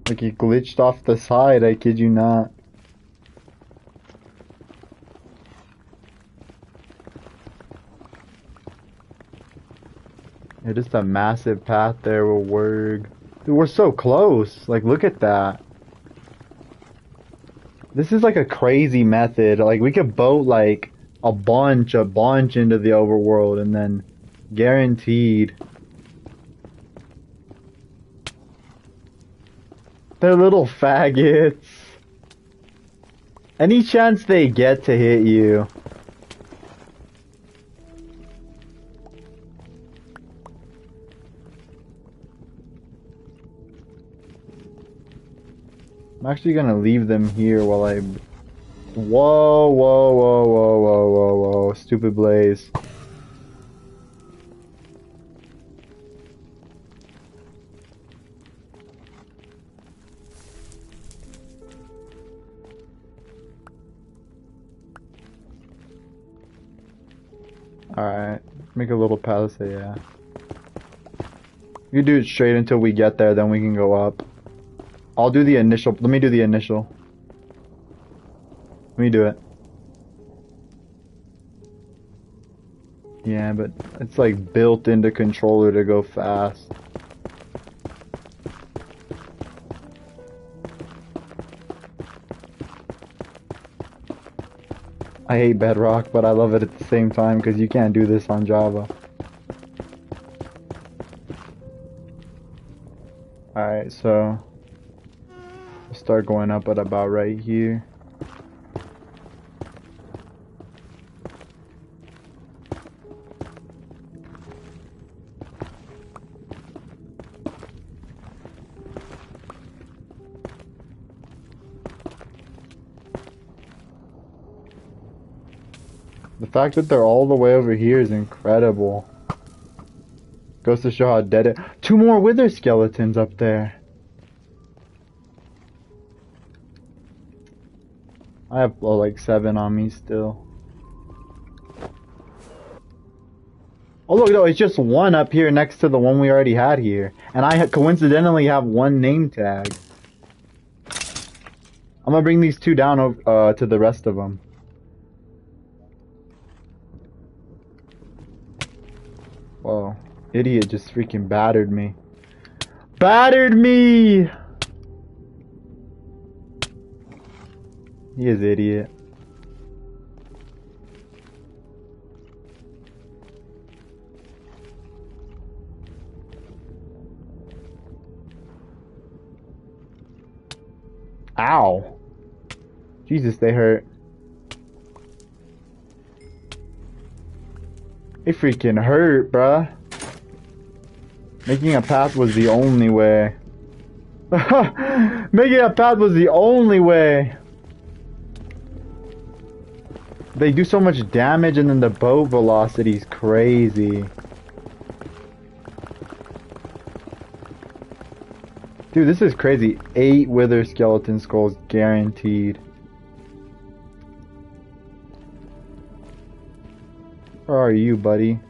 Like he glitched off the side, I kid you not. Yeah, just a massive path there will work. Dude, we're so close. Like, look at that. This is like a crazy method. Like, we could boat like a bunch into the overworld and then guaranteed. They're little faggots. Any chance they get to hit you. I'm actually gonna leave them here while I... Whoa, whoa, whoa, whoa, whoa, whoa, whoa. Stupid Blaze. Alright. Make a little palace, yeah. You do it straight until we get there, then we can go up. I'll do the initial. Let me do the initial. Let me do it. Yeah, but it's like built into controller to go fast. I hate Bedrock, but I love it at the same time because you can't do this on Java. Alright, so start going up at about right here. The fact that they're all the way over here is incredible. Goes to show how dead it. 2 more wither skeletons up there. I have like 7 on me still. Oh look, no, it's just 1 up here next to the one we already had here. And I coincidentally have 1 name tag. I'm gonna bring these 2 down to the rest of them. Whoa, idiot just freaking battered me. Battered me! He is idiot. Ow. Jesus, they hurt. They freaking hurt, bruh. Making a path was the only way. Making a path was the only way. They do so much damage and then the boat velocity is crazy. Dude, this is crazy. 8 wither skeleton skulls guaranteed. Where are you, buddy?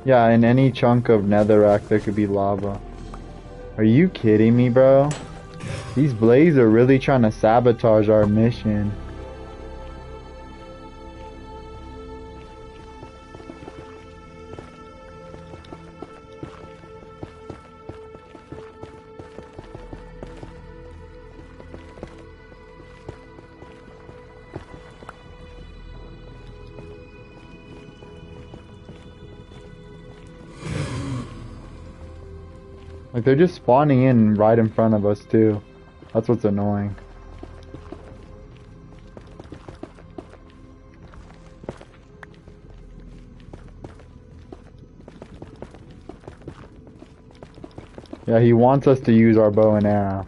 Yeah, in any chunk of netherrack there could be lava. Are you kidding me, bro? These blazes are really trying to sabotage our mission. Like, they're just spawning in right in front of us, too. That's what's annoying. Yeah, he wants us to use our bow and arrow.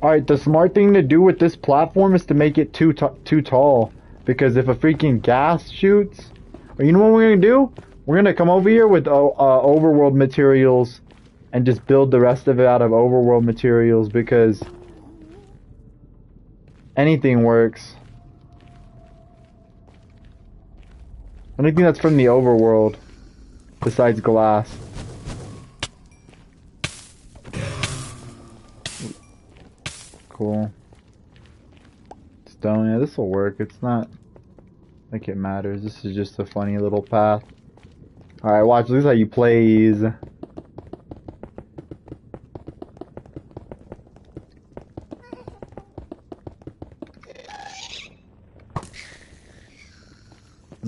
Alright, the smart thing to do with this platform is to make it too tall. Because if a freaking gas shoots... Or you know what we're gonna do? We're gonna come over here with overworld materials and just build the rest of it out of overworld materials because anything works. Anything that's from the overworld besides glass. Cool. Stone, yeah, this will work. It's not like it matters. This is just a funny little path. Alright, watch. This is how you plays.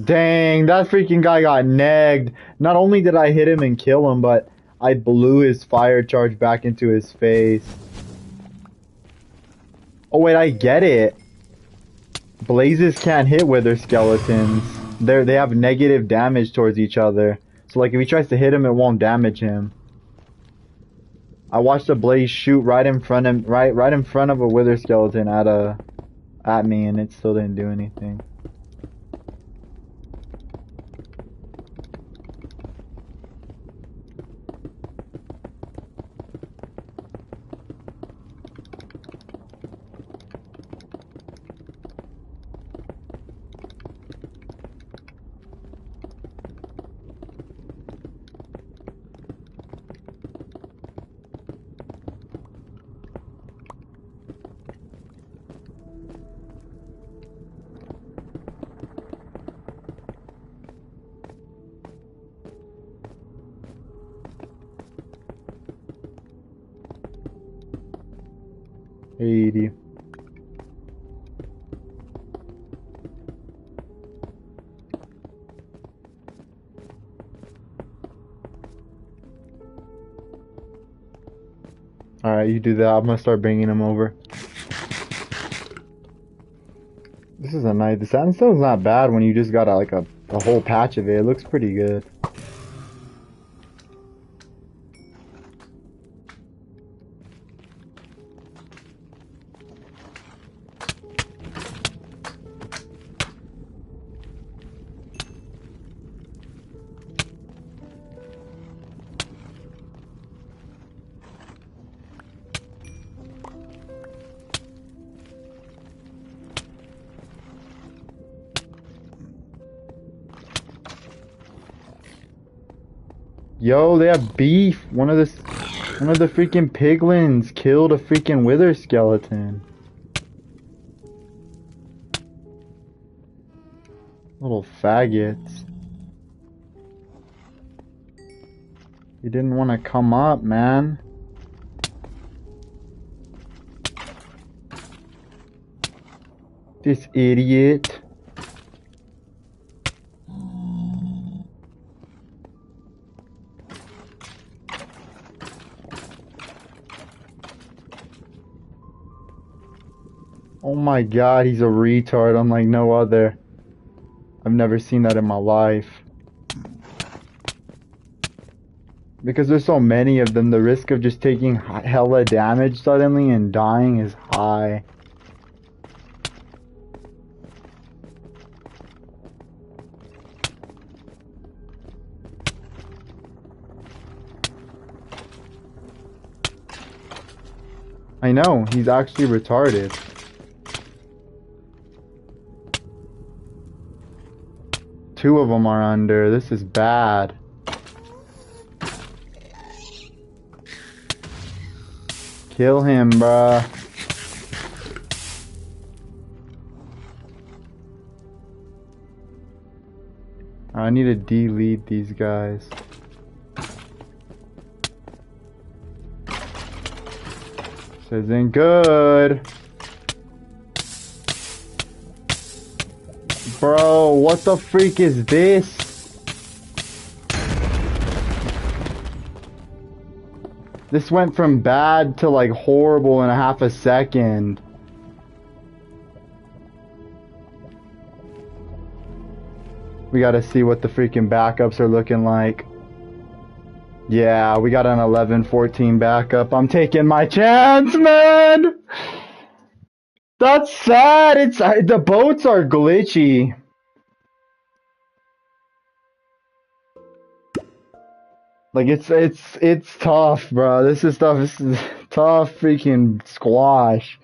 Dang, that freaking guy got negged. Not only did I hit him and kill him, but I blew his fire charge back into his face. Oh wait, I get it. Blazes can't hit wither skeletons. They have negative damage towards each other. So like if he tries to hit him, it won't damage him. I watched a blaze shoot right in front of right in front of a wither skeleton at me, and it still didn't do anything. Alright, you do that. I'm gonna start bringing them over. This is a nice... The sandstone's not bad when you just got a whole patch of it. It looks pretty good. Yo, they have beef. One of the freaking piglins killed a freaking wither skeleton. Little faggots. You didn't want to come up, man. This idiot. Oh my god, he's a retard unlike no other. I've never seen that in my life. Because there's so many of them, the risk of just taking hella damage suddenly and dying is high. I know, he's actually retarded. two of them are under. This is bad. Kill him, bruh. I need to delete these guys. This isn't good. Bro, what the freak is this? This went from bad to like horrible in a half a second. We gotta see what the freaking backups are looking like. Yeah, we got an 11-14 backup. I'm taking my chance, man! That's sad. The boats are glitchy. Like it's tough, bro. This is tough. This is tough freaking squash.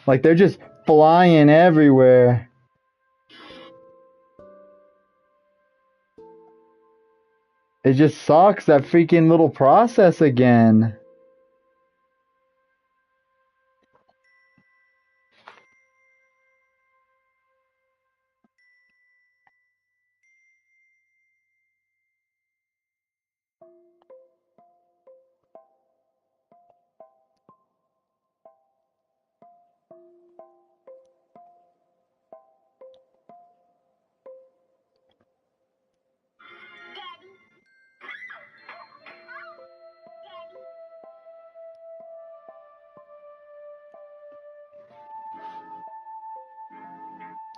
Like they're just flying everywhere. It just sucks, that freaking little process again.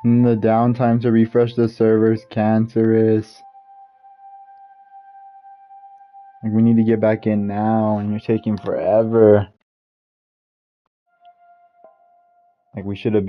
And the downtime to refresh the server's cancerous. Like we need to get back in now and you're taking forever. Like we should have been